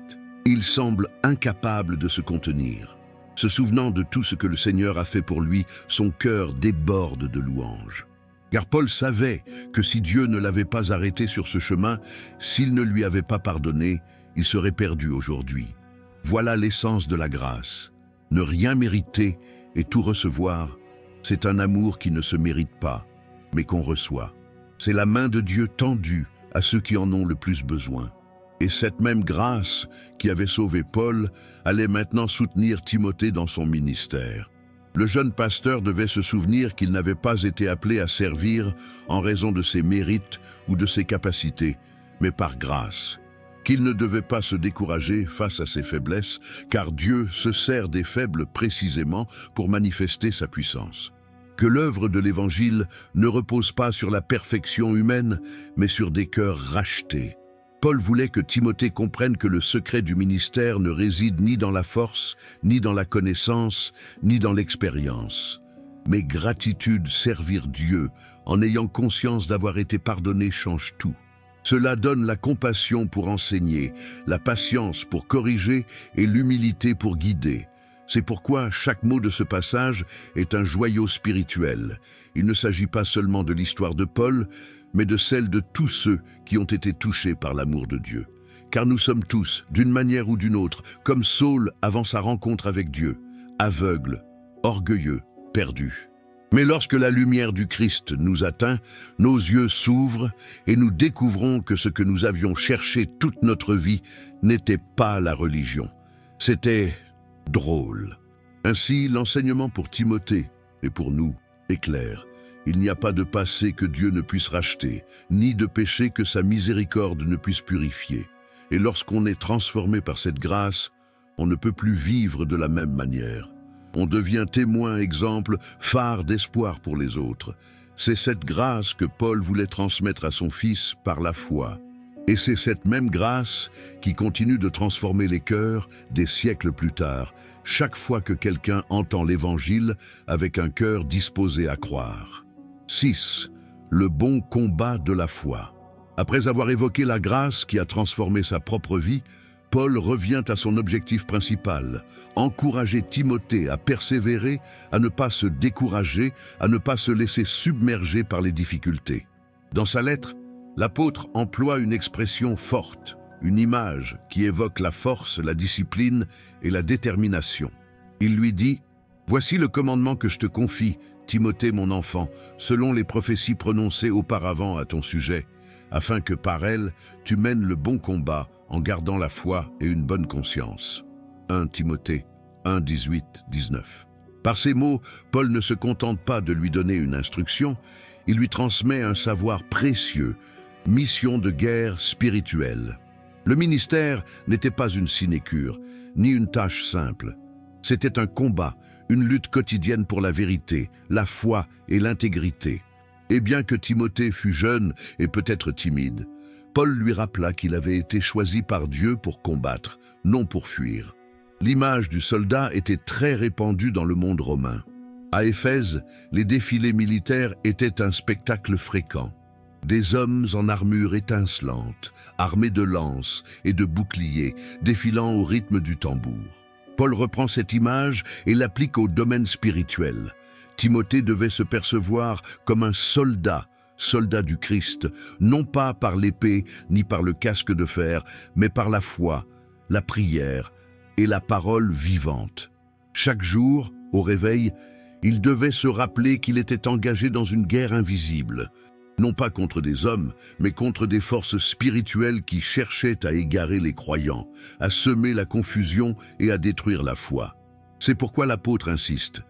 Il semble incapable de se contenir. Se souvenant de tout ce que le Seigneur a fait pour lui, son cœur déborde de louanges. Car Paul savait que si Dieu ne l'avait pas arrêté sur ce chemin, s'il ne lui avait pas pardonné, il serait perdu aujourd'hui. Voilà l'essence de la grâce. Ne rien mériter et tout recevoir, c'est un amour qui ne se mérite pas, mais qu'on reçoit. C'est la main de Dieu tendue à ceux qui en ont le plus besoin. Et cette même grâce qui avait sauvé Paul allait maintenant soutenir Timothée dans son ministère. Le jeune pasteur devait se souvenir qu'il n'avait pas été appelé à servir en raison de ses mérites ou de ses capacités, mais par grâce. Qu'il ne devait pas se décourager face à ses faiblesses, car Dieu se sert des faibles précisément pour manifester sa puissance. Que l'œuvre de l'Évangile ne repose pas sur la perfection humaine, mais sur des cœurs rachetés. Paul voulait que Timothée comprenne que le secret du ministère ne réside ni dans la force, ni dans la connaissance, ni dans l'expérience. Mais gratitude, servir Dieu, en ayant conscience d'avoir été pardonné, change tout. Cela donne la compassion pour enseigner, la patience pour corriger et l'humilité pour guider. C'est pourquoi chaque mot de ce passage est un joyau spirituel. Il ne s'agit pas seulement de l'histoire de Paul, mais de celle de tous ceux qui ont été touchés par l'amour de Dieu. Car nous sommes tous, d'une manière ou d'une autre, comme Saul avant sa rencontre avec Dieu, aveugles, orgueilleux, perdus. Mais lorsque la lumière du Christ nous atteint, nos yeux s'ouvrent et nous découvrons que ce que nous avions cherché toute notre vie n'était pas la religion. C'était drôle. Ainsi, l'enseignement pour Timothée et pour nous est clair. Il n'y a pas de passé que Dieu ne puisse racheter, ni de péché que sa miséricorde ne puisse purifier. Et lorsqu'on est transformé par cette grâce, on ne peut plus vivre de la même manière. On devient témoin, exemple, phare d'espoir pour les autres. C'est cette grâce que Paul voulait transmettre à son fils par la foi. Et c'est cette même grâce qui continue de transformer les cœurs des siècles plus tard, chaque fois que quelqu'un entend l'Évangile avec un cœur disposé à croire. 6. Le bon combat de la foi. Après avoir évoqué la grâce qui a transformé sa propre vie, Paul revient à son objectif principal, encourager Timothée à persévérer, à ne pas se décourager, à ne pas se laisser submerger par les difficultés. Dans sa lettre, l'apôtre emploie une expression forte, une image qui évoque la force, la discipline et la détermination. Il lui dit Voici le commandement que je te confie, Timothée mon enfant, selon les prophéties prononcées auparavant à ton sujet, afin que par elles, tu mènes le bon combat en gardant la foi et une bonne conscience. 1 Timothée 1, 18, 19. Par ces mots, Paul ne se contente pas de lui donner une instruction, il lui transmet un savoir précieux, mission de guerre spirituelle. Le ministère n'était pas une sinécure, ni une tâche simple. C'était un combat, une lutte quotidienne pour la vérité, la foi et l'intégrité. Et bien que Timothée fût jeune et peut-être timide, Paul lui rappela qu'il avait été choisi par Dieu pour combattre, non pour fuir. L'image du soldat était très répandue dans le monde romain. À Éphèse, les défilés militaires étaient un spectacle fréquent. Des hommes en armure étincelante, armés de lances et de boucliers, défilant au rythme du tambour. Paul reprend cette image et l'applique au domaine spirituel. Timothée devait se percevoir comme un soldat du Christ, non pas par l'épée ni par le casque de fer, mais par la foi, la prière et la parole vivante. Chaque jour, au réveil, il devait se rappeler qu'il était engagé dans une guerre invisible, non pas contre des hommes, mais contre des forces spirituelles qui cherchaient à égarer les croyants, à semer la confusion et à détruire la foi. C'est pourquoi l'apôtre insiste.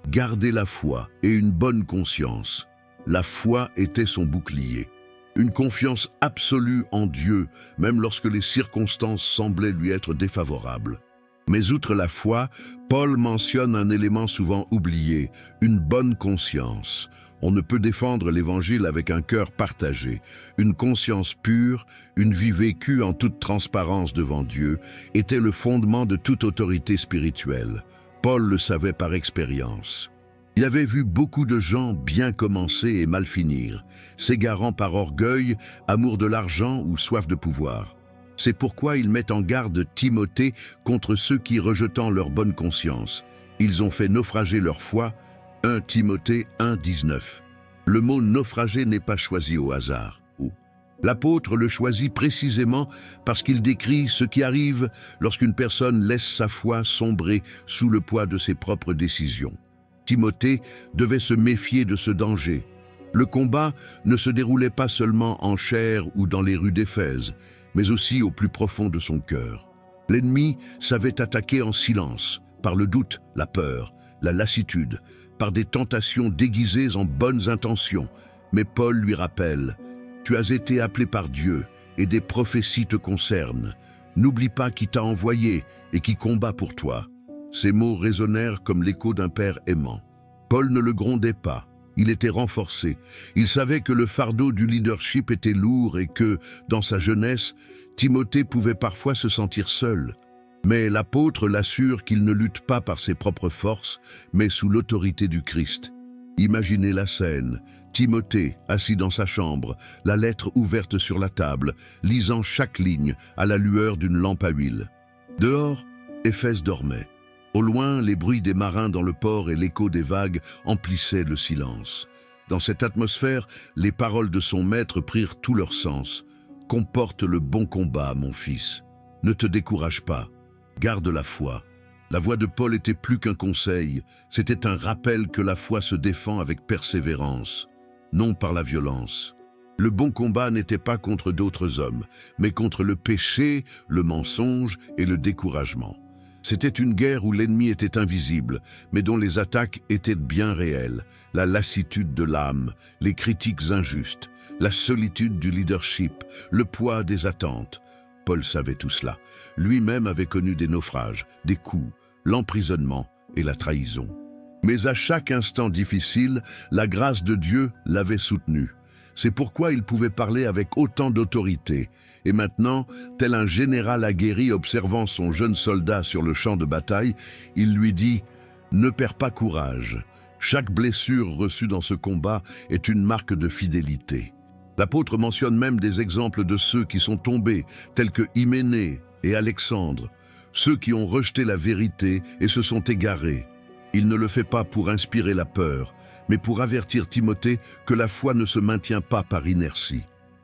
Garder la foi et une bonne conscience. La foi était son bouclier. Une confiance absolue en Dieu, même lorsque les circonstances semblaient lui être défavorables. Mais outre la foi, Paul mentionne un élément souvent oublié, une bonne conscience. On ne peut défendre l'Évangile avec un cœur partagé. Une conscience pure, une vie vécue en toute transparence devant Dieu, était le fondement de toute autorité spirituelle. Paul le savait par expérience. Il avait vu beaucoup de gens bien commencer et mal finir, s'égarant par orgueil, amour de l'argent ou soif de pouvoir. C'est pourquoi il met en garde Timothée contre ceux qui, rejetant leur bonne conscience, ils ont fait naufrager leur foi. 1 Timothée 1, 19. Le mot naufrager n'est pas choisi au hasard. L'apôtre le choisit précisément parce qu'il décrit ce qui arrive lorsqu'une personne laisse sa foi sombrer sous le poids de ses propres décisions. Timothée devait se méfier de ce danger. Le combat ne se déroulait pas seulement en chair ou dans les rues d'Éphèse, mais aussi au plus profond de son cœur. L'ennemi savait attaquer en silence, par le doute, la peur, la lassitude, par des tentations déguisées en bonnes intentions. Mais Paul lui rappelle, « Tu as été appelé par Dieu, et des prophéties te concernent. N'oublie pas qui t'a envoyé et qui combat pour toi. » Ces mots résonnèrent comme l'écho d'un père aimant. Paul ne le grondait pas. Il était renforcé. Il savait que le fardeau du leadership était lourd et que, dans sa jeunesse, Timothée pouvait parfois se sentir seul. Mais l'apôtre l'assure qu'il ne lutte pas par ses propres forces, mais sous l'autorité du Christ. Imaginez la scène. Timothée, assis dans sa chambre, la lettre ouverte sur la table, lisant chaque ligne à la lueur d'une lampe à huile. Dehors, Éphèse dormait. Au loin, les bruits des marins dans le port et l'écho des vagues emplissaient le silence. Dans cette atmosphère, les paroles de son maître prirent tout leur sens. « Comporte le bon combat, mon fils. Ne te décourage pas. Garde la foi. » La voix de Paul était plus qu'un conseil, c'était un rappel que la foi se défend avec persévérance, non par la violence. Le bon combat n'était pas contre d'autres hommes, mais contre le péché, le mensonge et le découragement. C'était une guerre où l'ennemi était invisible, mais dont les attaques étaient bien réelles. La lassitude de l'âme, les critiques injustes, la solitude du leadership, le poids des attentes. Paul savait tout cela. Lui-même avait connu des naufrages, des coups, l'emprisonnement et la trahison. Mais à chaque instant difficile, la grâce de Dieu l'avait soutenu. C'est pourquoi il pouvait parler avec autant d'autorité. Et maintenant, tel un général aguerri observant son jeune soldat sur le champ de bataille, il lui dit « Ne perds pas courage. Chaque blessure reçue dans ce combat est une marque de fidélité. » L'apôtre mentionne même des exemples de ceux qui sont tombés, tels que Hyménée et Alexandre, ceux qui ont rejeté la vérité et se sont égarés. Il ne le fait pas pour inspirer la peur, mais pour avertir Timothée que la foi ne se maintient pas par inertie.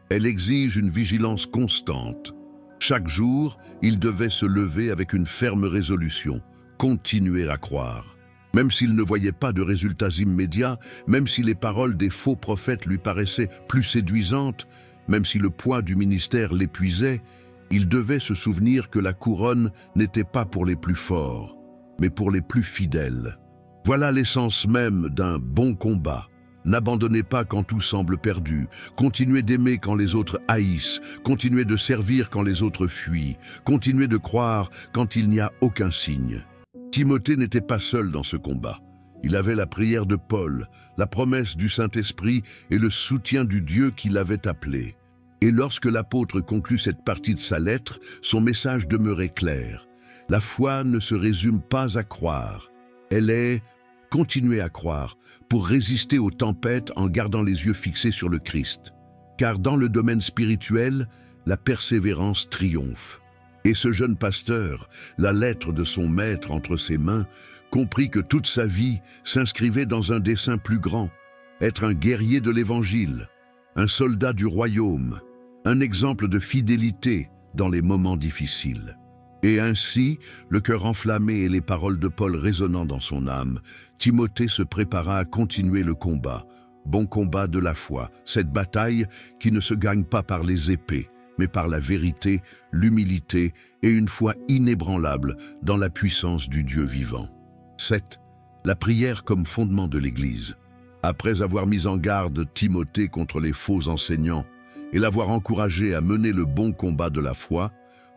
Elle exige une vigilance constante. Chaque jour, il devait se lever avec une ferme résolution, continuer à croire. Même s'il ne voyait pas de résultats immédiats, même si les paroles des faux prophètes lui paraissaient plus séduisantes, même si le poids du ministère l'épuisait, il devait se souvenir que la couronne n'était pas pour les plus forts, mais pour les plus fidèles. Voilà l'essence même d'un bon combat. N'abandonnez pas quand tout semble perdu. Continuez d'aimer quand les autres haïssent. Continuez de servir quand les autres fuient. Continuez de croire quand il n'y a aucun signe. Timothée n'était pas seul dans ce combat. Il avait la prière de Paul, la promesse du Saint-Esprit et le soutien du Dieu qui l'avait appelé. Et lorsque l'apôtre conclut cette partie de sa lettre, son message demeurait clair. La foi ne se résume pas à croire. Elle est continuer à croire pour résister aux tempêtes en gardant les yeux fixés sur le Christ. Car dans le domaine spirituel, la persévérance triomphe. Et ce jeune pasteur, la lettre de son maître entre ses mains, comprit que toute sa vie s'inscrivait dans un dessein plus grand, être un guerrier de l'Évangile, un soldat du royaume, un exemple de fidélité dans les moments difficiles. Et ainsi, le cœur enflammé et les paroles de Paul résonnant dans son âme, Timothée se prépara à continuer le combat, bon combat de la foi, cette bataille qui ne se gagne pas par les épées, mais par la vérité, l'humilité et une foi inébranlable dans la puissance du Dieu vivant. 7. La prière comme fondement de l'Église. Après avoir mis en garde Timothée contre les faux enseignants et l'avoir encouragé à mener le bon combat de la foi,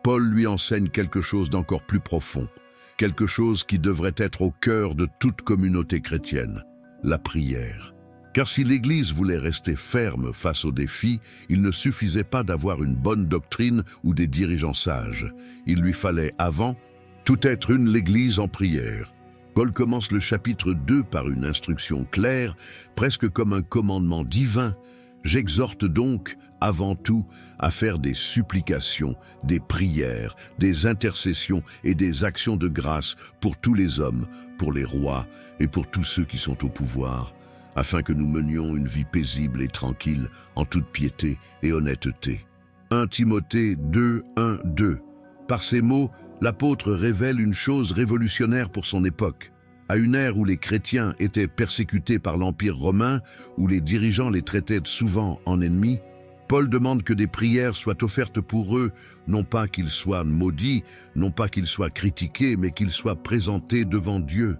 Paul lui enseigne quelque chose d'encore plus profond, quelque chose qui devrait être au cœur de toute communauté chrétienne, la prière. Car si l'Église voulait rester ferme face aux défis, il ne suffisait pas d'avoir une bonne doctrine ou des dirigeants sages. Il lui fallait avant tout être l'Église en prière. Paul commence le chapitre 2 par une instruction claire, presque comme un commandement divin. J'exhorte donc, avant tout, à faire des supplications, des prières, des intercessions et des actions de grâce pour tous les hommes, pour les rois et pour tous ceux qui sont au pouvoir, afin que nous menions une vie paisible et tranquille, en toute piété et honnêteté. 1 Timothée 2, 1, 2. Par ces mots, l'apôtre révèle une chose révolutionnaire pour son époque. À une ère où les chrétiens étaient persécutés par l'Empire romain, où les dirigeants les traitaient souvent en ennemis, Paul demande que des prières soient offertes pour eux, non pas qu'ils soient maudits, non pas qu'ils soient critiqués, mais qu'ils soient présentés devant Dieu.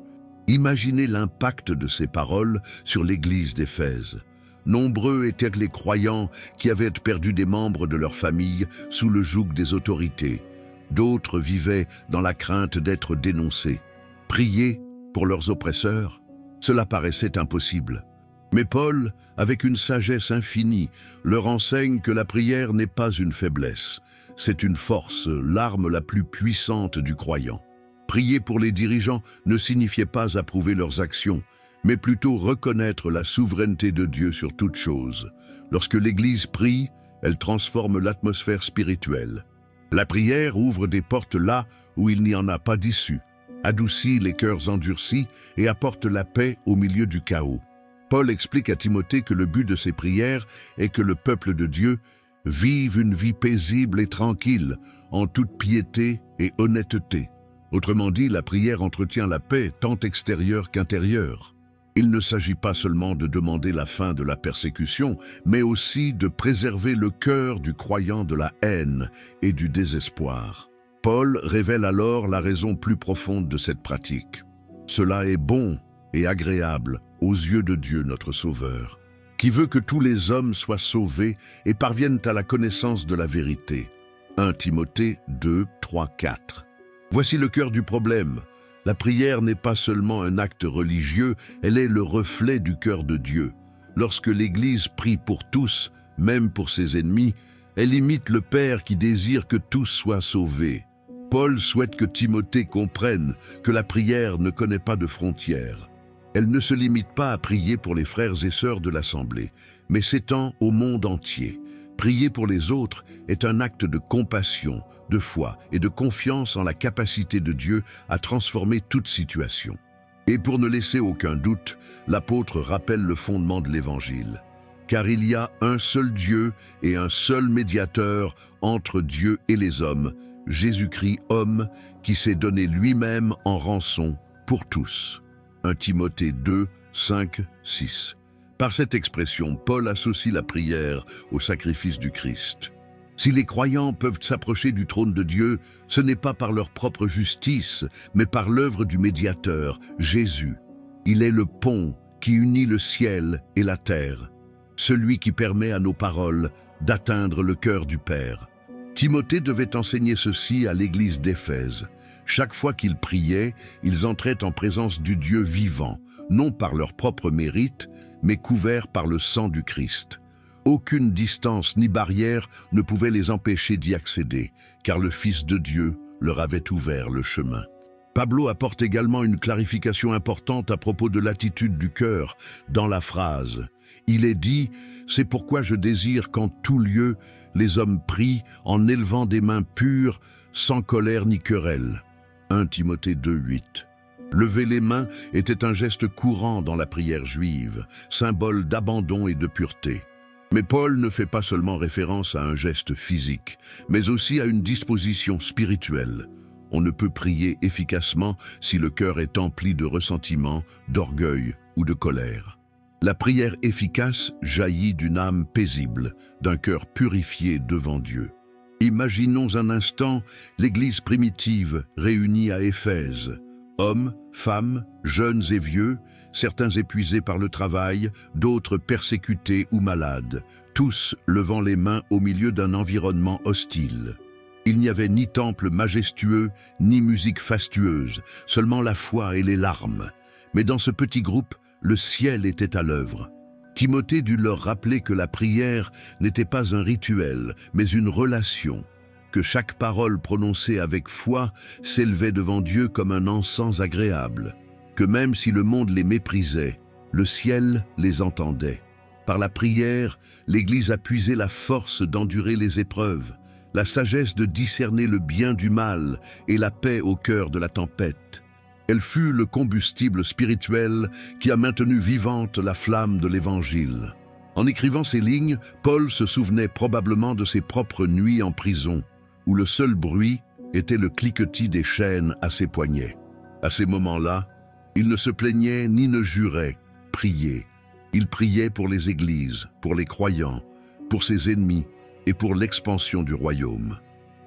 Imaginez l'impact de ces paroles sur l'Église d'Éphèse. Nombreux étaient les croyants qui avaient perdu des membres de leur famille sous le joug des autorités. D'autres vivaient dans la crainte d'être dénoncés. Prier pour leurs oppresseurs, cela paraissait impossible. Mais Paul, avec une sagesse infinie, leur enseigne que la prière n'est pas une faiblesse. C'est une force, l'arme la plus puissante du croyant. Prier pour les dirigeants ne signifiait pas approuver leurs actions, mais plutôt reconnaître la souveraineté de Dieu sur toute chose. Lorsque l'Église prie, elle transforme l'atmosphère spirituelle. La prière ouvre des portes là où il n'y en a pas d'issue, adoucit les cœurs endurcis et apporte la paix au milieu du chaos. Paul explique à Timothée que le but de ses prières est que le peuple de Dieu vive une vie paisible et tranquille, en toute piété et honnêteté. Autrement dit, la prière entretient la paix tant extérieure qu'intérieure. Il ne s'agit pas seulement de demander la fin de la persécution, mais aussi de préserver le cœur du croyant de la haine et du désespoir. Paul révèle alors la raison plus profonde de cette pratique. Cela est bon et agréable aux yeux de Dieu notre Sauveur, qui veut que tous les hommes soient sauvés et parviennent à la connaissance de la vérité. 1 Timothée 2, 3, 4. Voici le cœur du problème. La prière n'est pas seulement un acte religieux, elle est le reflet du cœur de Dieu. Lorsque l'Église prie pour tous, même pour ses ennemis, elle imite le Père qui désire que tous soient sauvés. Paul souhaite que Timothée comprenne que la prière ne connaît pas de frontières. Elle ne se limite pas à prier pour les frères et sœurs de l'Assemblée, mais s'étend au monde entier. Prier pour les autres est un acte de compassion, de foi et de confiance en la capacité de Dieu à transformer toute situation. Et pour ne laisser aucun doute, l'apôtre rappelle le fondement de l'Évangile. Car il y a un seul Dieu et un seul médiateur entre Dieu et les hommes, Jésus-Christ homme, qui s'est donné lui-même en rançon pour tous. 1 Timothée 2, 5, 6. Par cette expression, Paul associe la prière au sacrifice du Christ. Si les croyants peuvent s'approcher du trône de Dieu, ce n'est pas par leur propre justice, mais par l'œuvre du médiateur, Jésus. Il est le pont qui unit le ciel et la terre, celui qui permet à nos paroles d'atteindre le cœur du Père. Timothée devait enseigner ceci à l'église d'Éphèse. Chaque fois qu'ils priaient, ils entraient en présence du Dieu vivant, non par leur propre mérite, mais couverts par le sang du Christ. Aucune distance ni barrière ne pouvait les empêcher d'y accéder, car le Fils de Dieu leur avait ouvert le chemin. Pablo apporte également une clarification importante à propos de l'attitude du cœur dans la phrase. Il est dit « C'est pourquoi je désire qu'en tout lieu, les hommes prient en élevant des mains pures, sans colère ni querelle. » 1 Timothée 2, 8. Lever les mains était un geste courant dans la prière juive, symbole d'abandon et de pureté. Mais Paul ne fait pas seulement référence à un geste physique, mais aussi à une disposition spirituelle. On ne peut prier efficacement si le cœur est empli de ressentiment, d'orgueil ou de colère. La prière efficace jaillit d'une âme paisible, d'un cœur purifié devant Dieu. Imaginons un instant l'Église primitive réunie à Éphèse. Hommes, femmes, jeunes et vieux, certains épuisés par le travail, d'autres persécutés ou malades, tous levant les mains au milieu d'un environnement hostile. Il n'y avait ni temple majestueux, ni musique fastueuse, seulement la foi et les larmes. Mais dans ce petit groupe, le ciel était à l'œuvre. Timothée dut leur rappeler que la prière n'était pas un rituel, mais une relation, que chaque parole prononcée avec foi s'élevait devant Dieu comme un encens agréable, que même si le monde les méprisait, le ciel les entendait. Par la prière, l'Église a puisé la force d'endurer les épreuves, la sagesse de discerner le bien du mal et la paix au cœur de la tempête. Elle fut le combustible spirituel qui a maintenu vivante la flamme de l'Évangile. En écrivant ces lignes, Paul se souvenait probablement de ses propres nuits en prison, où le seul bruit était le cliquetis des chaînes à ses poignets. À ces moments-là, il ne se plaignait ni ne jurait, priait. Il priait pour les églises, pour les croyants, pour ses ennemis et pour l'expansion du royaume.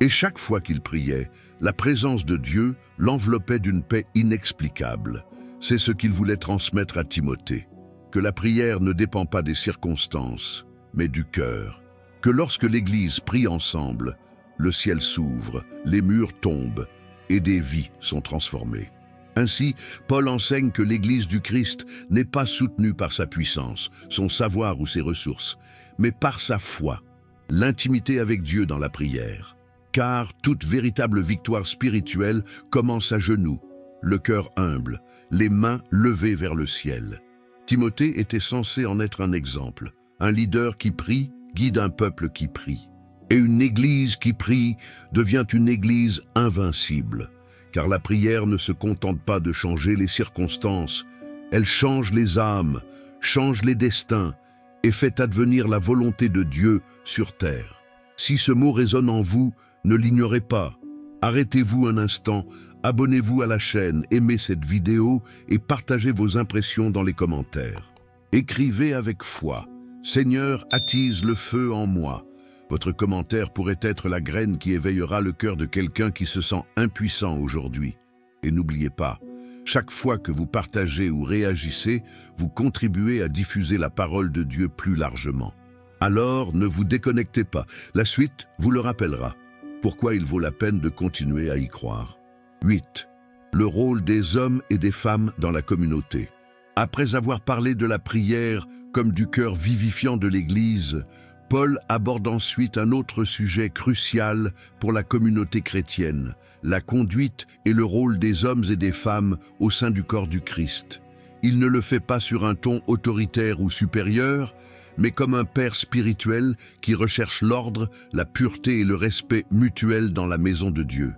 Et chaque fois qu'il priait, la présence de Dieu l'enveloppait d'une paix inexplicable. C'est ce qu'il voulait transmettre à Timothée, que la prière ne dépend pas des circonstances, mais du cœur. Que lorsque l'Église prie ensemble, le ciel s'ouvre, les murs tombent et des vies sont transformées. Ainsi, Paul enseigne que l'Église du Christ n'est pas soutenue par sa puissance, son savoir ou ses ressources, mais par sa foi, l'intimité avec Dieu dans la prière. Car toute véritable victoire spirituelle commence à genoux, le cœur humble, les mains levées vers le ciel. Timothée était censé en être un exemple. Un leader qui prie guide un peuple qui prie. Et une église qui prie devient une église invincible. Car la prière ne se contente pas de changer les circonstances, elle change les âmes, change les destins et fait advenir la volonté de Dieu sur terre. Si ce mot résonne en vous, ne l'ignorez pas. Arrêtez-vous un instant, abonnez-vous à la chaîne, aimez cette vidéo et partagez vos impressions dans les commentaires. Écrivez avec foi. Seigneur, attise le feu en moi. Votre commentaire pourrait être la graine qui éveillera le cœur de quelqu'un qui se sent impuissant aujourd'hui. Et n'oubliez pas, chaque fois que vous partagez ou réagissez, vous contribuez à diffuser la parole de Dieu plus largement. Alors, ne vous déconnectez pas. La suite vous le rappellera. Pourquoi il vaut la peine de continuer à y croire. 8. Le rôle des hommes et des femmes dans la communauté. Après avoir parlé de la prière comme du cœur vivifiant de l'Église, Paul aborde ensuite un autre sujet crucial pour la communauté chrétienne, la conduite et le rôle des hommes et des femmes au sein du corps du Christ. Il ne le fait pas sur un ton autoritaire ou supérieur, mais comme un père spirituel qui recherche l'ordre, la pureté et le respect mutuel dans la maison de Dieu.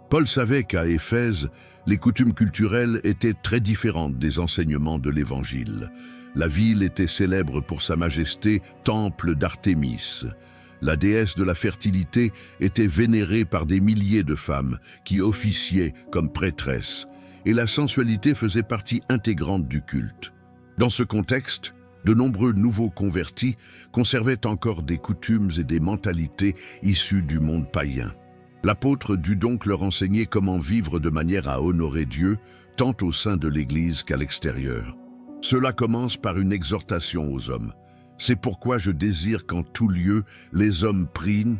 Paul savait qu'à Éphèse, les coutumes culturelles étaient très différentes des enseignements de l'Évangile. La ville était célèbre pour sa majesté, temple d'Artémis. La déesse de la fertilité était vénérée par des milliers de femmes qui officiaient comme prêtresses. et la sensualité faisaient partie intégrante du culte. Dans ce contexte, de nombreux nouveaux convertis conservaient encore des coutumes et des mentalités issues du monde païen. L'apôtre dut donc leur enseigner comment vivre de manière à honorer Dieu, tant au sein de l'Église qu'à l'extérieur. Cela commence par une exhortation aux hommes. C'est pourquoi je désire qu'en tout lieu, les hommes prient,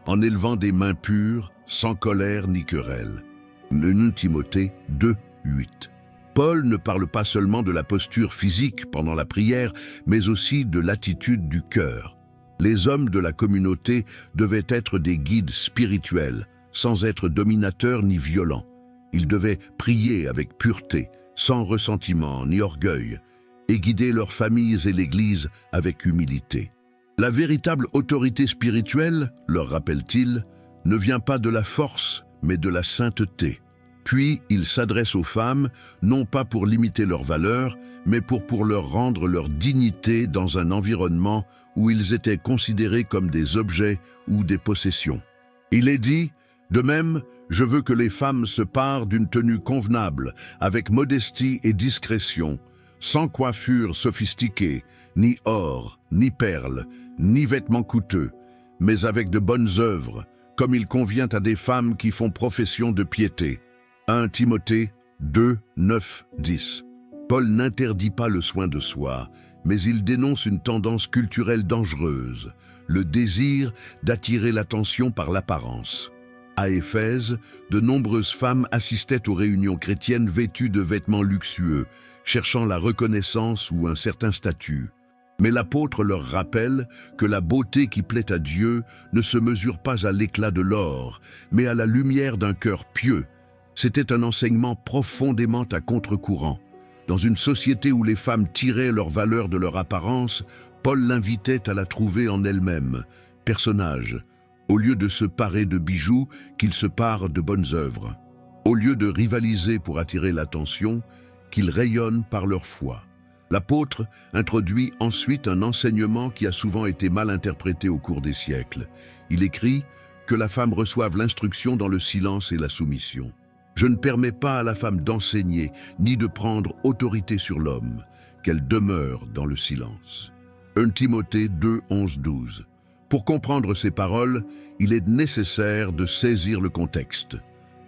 en élevant des mains pures, sans colère ni querelle. 1 Timothée 2, 8. Paul ne parle pas seulement de la posture physique pendant la prière, mais aussi de l'attitude du cœur. Les hommes de la communauté devaient être des guides spirituels, sans être dominateurs ni violents. Ils devaient prier avec pureté, sans ressentiment ni orgueil, et guider leurs familles et l'Église avec humilité. La véritable autorité spirituelle, leur rappelle-t-il, ne vient pas de la force, mais de la sainteté. Puis, il s'adresse aux femmes, non pas pour limiter leurs valeurs, mais pour leur rendre leur dignité dans un environnement où ils étaient considérés comme des objets ou des possessions. Il est dit, de même, je veux que les femmes se parent d'une tenue convenable, avec modestie et discrétion, sans coiffure sophistiquée, ni or, ni perles, ni vêtements coûteux, mais avec de bonnes œuvres, comme il convient à des femmes qui font profession de piété. 1 Timothée 2, 9, 10. Paul n'interdit pas le soin de soi, mais il dénonce une tendance culturelle dangereuse, le désir d'attirer l'attention par l'apparence. À Éphèse, de nombreuses femmes assistaient aux réunions chrétiennes vêtues de vêtements luxueux, cherchant la reconnaissance ou un certain statut. Mais l'apôtre leur rappelle que la beauté qui plaît à Dieu ne se mesure pas à l'éclat de l'or, mais à la lumière d'un cœur pieux. C'était un enseignement profondément à contre-courant. Dans une société où les femmes tiraient leur valeur de leur apparence, Paul l'invitait à la trouver en elle-même, personnage, au lieu de se parer de bijoux, qu'il se pare de bonnes œuvres. Au lieu de rivaliser pour attirer l'attention, qu'ils rayonnent par leur foi. L'apôtre introduit ensuite un enseignement qui a souvent été mal interprété au cours des siècles. Il écrit que la femme reçoive l'instruction dans le silence et la soumission. Je ne permets pas à la femme d'enseigner ni de prendre autorité sur l'homme, qu'elle demeure dans le silence. 1 Timothée 2, 11, 12. Pour comprendre ces paroles, il est nécessaire de saisir le contexte.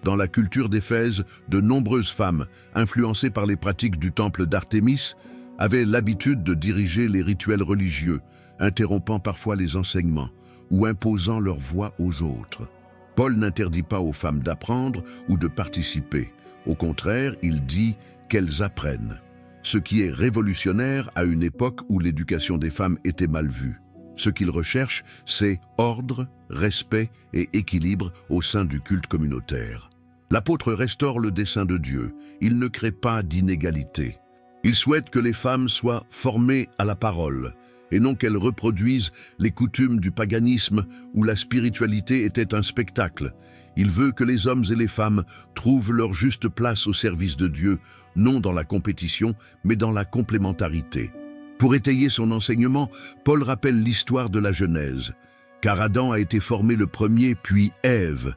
Dans la culture d'Éphèse, de nombreuses femmes, influencées par les pratiques du temple d'Artémis, avaient l'habitude de diriger les rituels religieux, interrompant parfois les enseignements ou imposant leur voix aux autres. Paul n'interdit pas aux femmes d'apprendre ou de participer. Au contraire, il dit qu'elles apprennent, ce qui est révolutionnaire à une époque où l'éducation des femmes était mal vue. Ce qu'il recherche, c'est ordre, respect et équilibre au sein du culte communautaire. L'apôtre restaure le dessein de Dieu. Il ne crée pas d'inégalité. Il souhaite que les femmes soient formées à la parole, et non qu'elles reproduisent les coutumes du paganisme où la spiritualité était un spectacle. Il veut que les hommes et les femmes trouvent leur juste place au service de Dieu, non dans la compétition, mais dans la complémentarité. Pour étayer son enseignement, Paul rappelle l'histoire de la Genèse, car Adam a été formé le premier, puis Ève.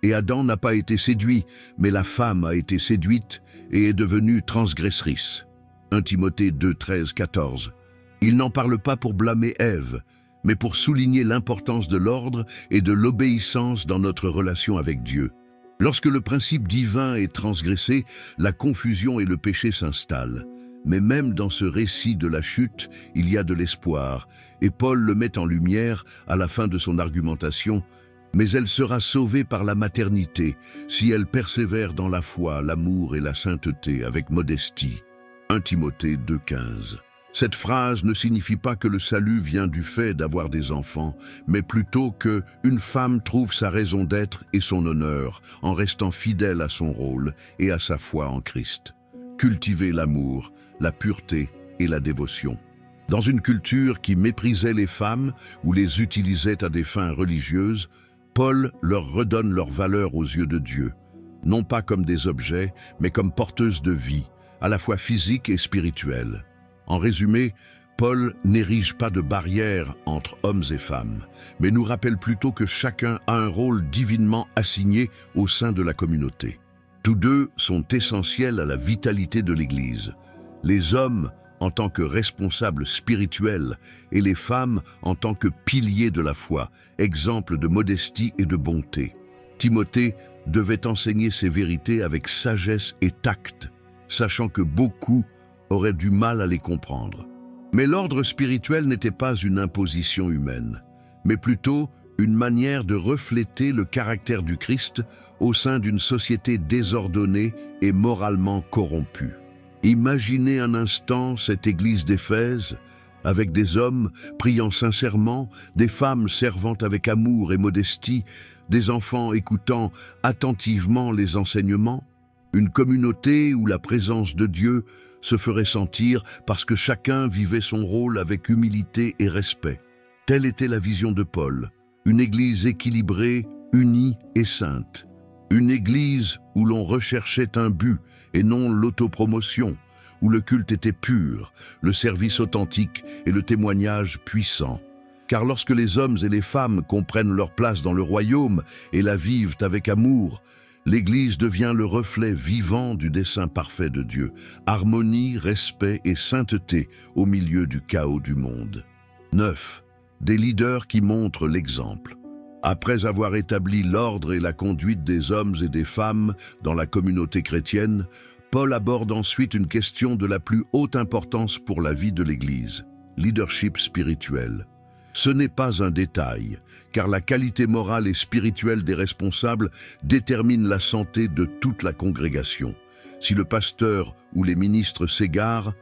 Et Adam n'a pas été séduit, mais la femme a été séduite et est devenue transgressrice. 1 Timothée 2, 13, 14. Il n'en parle pas pour blâmer Ève, mais pour souligner l'importance de l'ordre et de l'obéissance dans notre relation avec Dieu. Lorsque le principe divin est transgressé, la confusion et le péché s'installent. Mais même dans ce récit de la chute, il y a de l'espoir, et Paul le met en lumière à la fin de son argumentation. Mais elle sera sauvée par la maternité, si elle persévère dans la foi, l'amour et la sainteté avec modestie. 1 Timothée 2, 15. Cette phrase ne signifie pas que le salut vient du fait d'avoir des enfants, mais plutôt que une femme trouve sa raison d'être et son honneur en restant fidèle à son rôle et à sa foi en Christ. Cultiver l'amour, la pureté et la dévotion. Dans une culture qui méprisait les femmes ou les utilisait à des fins religieuses, Paul leur redonne leur valeur aux yeux de Dieu, non pas comme des objets, mais comme porteuses de vie, à la fois physique et spirituelle. En résumé, Paul n'érige pas de barrière entre hommes et femmes, mais nous rappelle plutôt que chacun a un rôle divinement assigné au sein de la communauté. Tous deux sont essentiels à la vitalité de l'Église. Les hommes en tant que responsables spirituels et les femmes en tant que piliers de la foi, exemple de modestie et de bonté. Timothée devait enseigner ces vérités avec sagesse et tact, sachant que beaucoup auraient du mal à les comprendre. Mais l'ordre spirituel n'était pas une imposition humaine, mais plutôt une manière de refléter le caractère du Christ au sein d'une société désordonnée et moralement corrompue. Imaginez un instant cette église d'Éphèse, avec des hommes priant sincèrement, des femmes servant avec amour et modestie, des enfants écoutant attentivement les enseignements, une communauté où la présence de Dieu se ferait sentir parce que chacun vivait son rôle avec humilité et respect. Telle était la vision de Paul. Une église équilibrée, unie et sainte. Une église où l'on recherchait un but et non l'autopromotion, où le culte était pur, le service authentique et le témoignage puissant. Car lorsque les hommes et les femmes comprennent leur place dans le royaume et la vivent avec amour, l'Église devient le reflet vivant du dessein parfait de Dieu. Harmonie, respect et sainteté au milieu du chaos du monde. 9. Des leaders qui montrent l'exemple. Après avoir établi l'ordre et la conduite des hommes et des femmes dans la communauté chrétienne, Paul aborde ensuite une question de la plus haute importance pour la vie de l'Église, leadership spirituel. Ce n'est pas un détail, car la qualité morale et spirituelle des responsables détermine la santé de toute la congrégation. Si le pasteur ou les ministres s'égarent,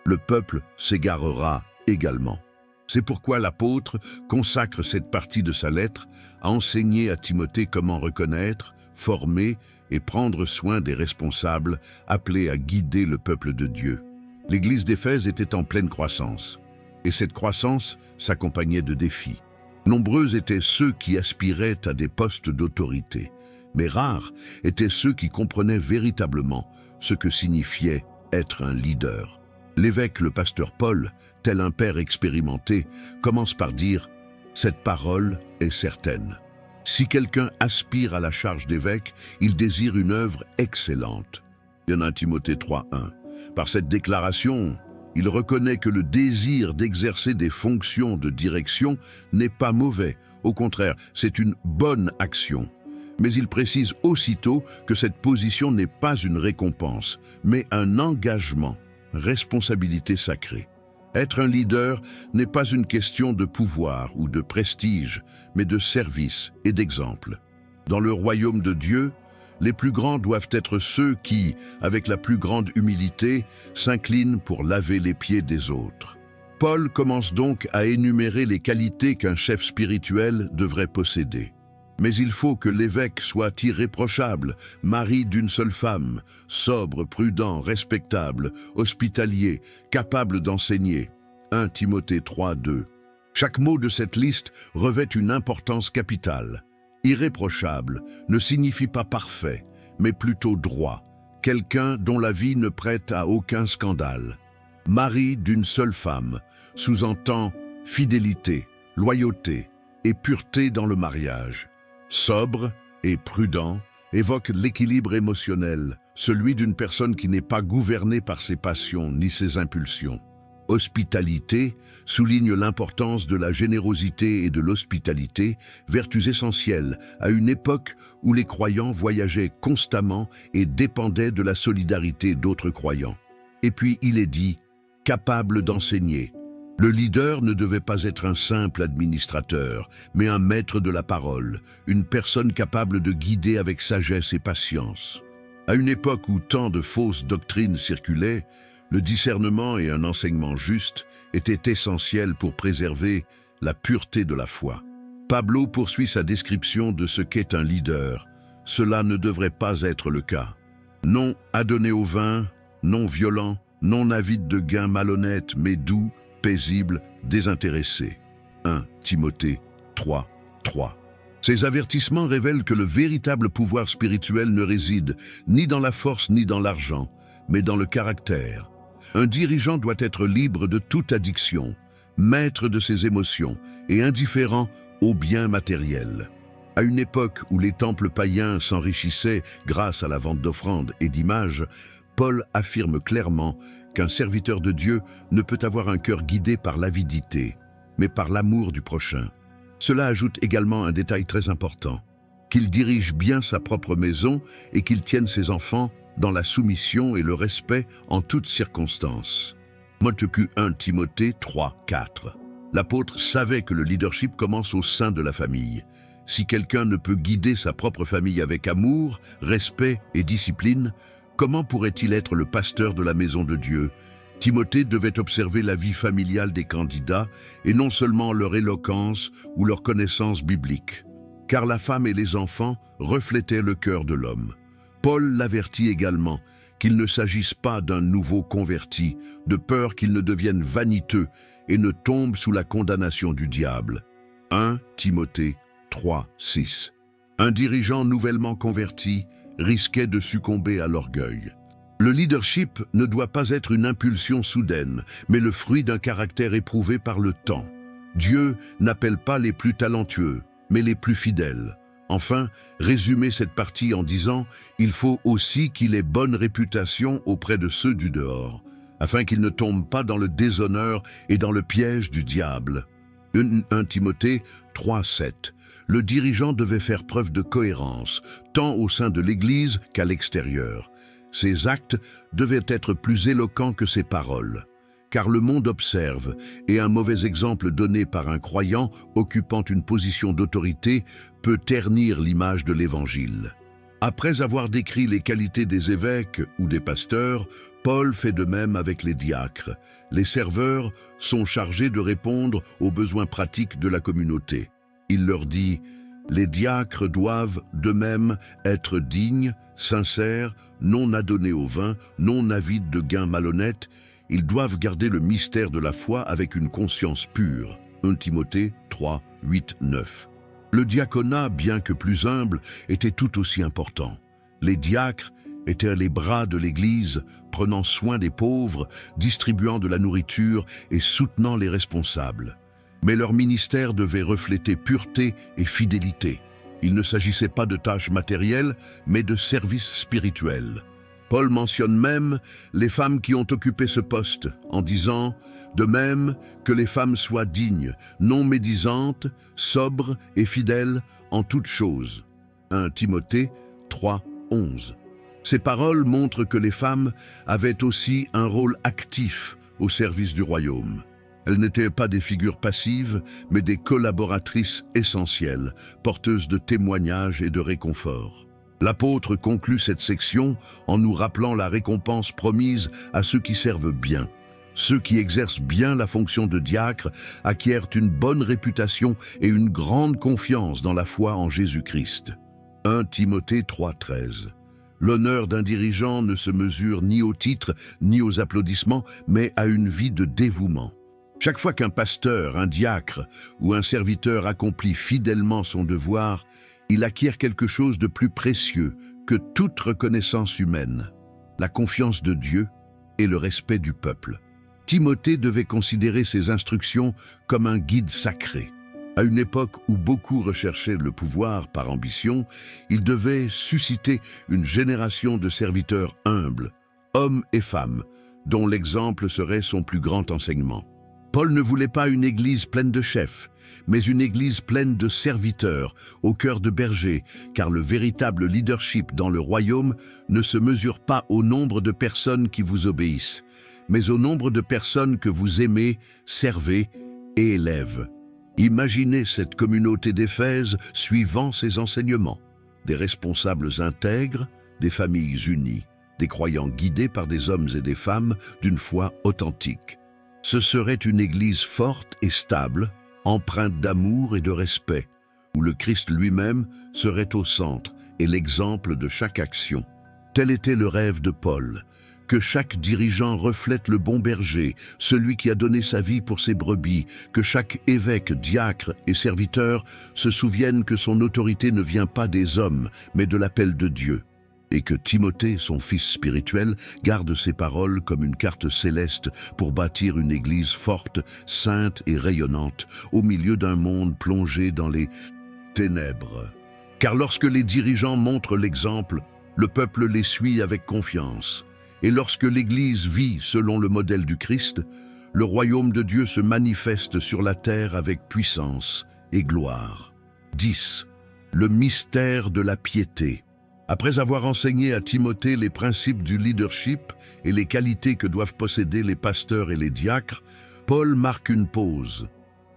le peuple s'égarera également. C'est pourquoi l'apôtre consacre cette partie de sa lettre à enseigner à Timothée comment reconnaître, former et prendre soin des responsables appelés à guider le peuple de Dieu. L'église d'Éphèse était en pleine croissance, et cette croissance s'accompagnait de défis. Nombreux étaient ceux qui aspiraient à des postes d'autorité, mais rares étaient ceux qui comprenaient véritablement ce que signifiait être un leader. L'évêque, le pasteur Paul, tel un père expérimenté, commence par dire « Cette parole est certaine. Si quelqu'un aspire à la charge d'évêque, il désire une œuvre excellente. » Il y en a Timothée 3:1. Par cette déclaration, il reconnaît que le désir d'exercer des fonctions de direction n'est pas mauvais. Au contraire, c'est une bonne action. Mais il précise aussitôt que cette position n'est pas une récompense, mais un engagement, responsabilité sacrée. Être un leader n'est pas une question de pouvoir ou de prestige, mais de service et d'exemple. Dans le royaume de Dieu, les plus grands doivent être ceux qui, avec la plus grande humilité, s'inclinent pour laver les pieds des autres. Paul commence donc à énumérer les qualités qu'un chef spirituel devrait posséder. Mais il faut que l'évêque soit irréprochable, mari d'une seule femme, sobre, prudent, respectable, hospitalier, capable d'enseigner. 1 Timothée 3:2. Chaque mot de cette liste revêt une importance capitale. Irréprochable ne signifie pas parfait, mais plutôt droit, quelqu'un dont la vie ne prête à aucun scandale. Mari d'une seule femme sous-entend fidélité, loyauté et pureté dans le mariage. Sobre et prudent évoque l'équilibre émotionnel, celui d'une personne qui n'est pas gouvernée par ses passions ni ses impulsions. Hospitalité souligne l'importance de la générosité et de l'hospitalité, vertus essentielles à une époque où les croyants voyageaient constamment et dépendaient de la solidarité d'autres croyants. Et puis il est dit, capable d'enseigner. Le leader ne devait pas être un simple administrateur, mais un maître de la parole, une personne capable de guider avec sagesse et patience. À une époque où tant de fausses doctrines circulaient, le discernement et un enseignement juste étaient essentiels pour préserver la pureté de la foi. Pablo poursuit sa description de ce qu'est un leader. Cela ne devrait pas être le cas. Non adonné au vin, non violent, non avide de gains malhonnêtes, mais doux, paisible, désintéressé. 1 Timothée 3:3. Ces avertissements révèlent que le véritable pouvoir spirituel ne réside ni dans la force ni dans l'argent, mais dans le caractère. Un dirigeant doit être libre de toute addiction, maître de ses émotions et indifférent aux biens matériels. À une époque où les temples païens s'enrichissaient grâce à la vente d'offrandes et d'images, Paul affirme clairement qu'un serviteur de Dieu ne peut avoir un cœur guidé par l'avidité, mais par l'amour du prochain. Cela ajoute également un détail très important, qu'il dirige bien sa propre maison et qu'il tienne ses enfants dans la soumission et le respect en toutes circonstances. Montesquieu 1 Timothée 3, 4. L'apôtre savait que le leadership commence au sein de la famille. Si quelqu'un ne peut guider sa propre famille avec amour, respect et discipline, comment pourrait-il être le pasteur de la maison de Dieu? Timothée devait observer la vie familiale des candidats et non seulement leur éloquence ou leur connaissance biblique. Car la femme et les enfants reflétaient le cœur de l'homme. Paul l'avertit également qu'il ne s'agisse pas d'un nouveau converti, de peur qu'il ne devienne vaniteux et ne tombe sous la condamnation du diable. 1 Timothée 3, 6. Un dirigeant nouvellement converti risquait de succomber à l'orgueil. Le leadership ne doit pas être une impulsion soudaine, mais le fruit d'un caractère éprouvé par le temps. Dieu n'appelle pas les plus talentueux, mais les plus fidèles. Enfin, résumer cette partie en disant « Il faut aussi qu'il ait bonne réputation auprès de ceux du dehors, afin qu'il ne tombe pas dans le déshonneur et dans le piège du diable. » 1 Timothée 3, 7. Le dirigeant devait faire preuve de cohérence, tant au sein de l'Église qu'à l'extérieur. Ses actes devaient être plus éloquents que ses paroles, car le monde observe, et un mauvais exemple donné par un croyant occupant une position d'autorité peut ternir l'image de l'Évangile. Après avoir décrit les qualités des évêques ou des pasteurs, Paul fait de même avec les diacres. Les serveurs sont chargés de répondre aux besoins pratiques de la communauté. Il leur dit « Les diacres doivent, de même, être dignes, sincères, non adonnés au vin, non avides de gains malhonnêtes. Ils doivent garder le mystère de la foi avec une conscience pure. » 1 Timothée 3, 8, 9. Le diaconat, bien que plus humble, était tout aussi important. Les diacres étaient les bras de l'Église, prenant soin des pauvres, distribuant de la nourriture et soutenant les responsables. Mais leur ministère devait refléter pureté et fidélité. Il ne s'agissait pas de tâches matérielles, mais de services spirituels. Paul mentionne même les femmes qui ont occupé ce poste, en disant « De même que les femmes soient dignes, non médisantes, sobres et fidèles en toutes choses. » 1 Timothée 3, 11. Ces paroles montrent que les femmes avaient aussi un rôle actif au service du royaume. Elles n'étaient pas des figures passives, mais des collaboratrices essentielles, porteuses de témoignages et de réconfort. L'apôtre conclut cette section en nous rappelant la récompense promise à ceux qui servent bien. Ceux qui exercent bien la fonction de diacre acquièrent une bonne réputation et une grande confiance dans la foi en Jésus-Christ. 1 Timothée 3, 13. L'honneur d'un dirigeant ne se mesure ni au titre ni aux applaudissements, mais à une vie de dévouement. Chaque fois qu'un pasteur, un diacre ou un serviteur accomplit fidèlement son devoir, il acquiert quelque chose de plus précieux que toute reconnaissance humaine, la confiance de Dieu et le respect du peuple. Timothée devait considérer ses instructions comme un guide sacré. À une époque où beaucoup recherchaient le pouvoir par ambition, il devait susciter une génération de serviteurs humbles, hommes et femmes, dont l'exemple serait son plus grand enseignement. Paul ne voulait pas une église pleine de chefs, mais une église pleine de serviteurs, au cœur de bergers, car le véritable leadership dans le royaume ne se mesure pas au nombre de personnes qui vous obéissent, mais au nombre de personnes que vous aimez, servez et élèvent. Imaginez cette communauté d'Éphèse suivant ces enseignements, des responsables intègres, des familles unies, des croyants guidés par des hommes et des femmes d'une foi authentique. Ce serait une église forte et stable, empreinte d'amour et de respect, où le Christ lui-même serait au centre et l'exemple de chaque action. Tel était le rêve de Paul, que chaque dirigeant reflète le bon berger, celui qui a donné sa vie pour ses brebis, que chaque évêque, diacre et serviteur se souvienne que son autorité ne vient pas des hommes, mais de l'appel de Dieu. Et que Timothée, son fils spirituel, garde ses paroles comme une carte céleste pour bâtir une église forte, sainte et rayonnante, au milieu d'un monde plongé dans les ténèbres. Car lorsque les dirigeants montrent l'exemple, le peuple les suit avec confiance. Et lorsque l'Église vit selon le modèle du Christ, le royaume de Dieu se manifeste sur la terre avec puissance et gloire. 10. Le mystère de la piété. Après avoir enseigné à Timothée les principes du leadership et les qualités que doivent posséder les pasteurs et les diacres, Paul marque une pause.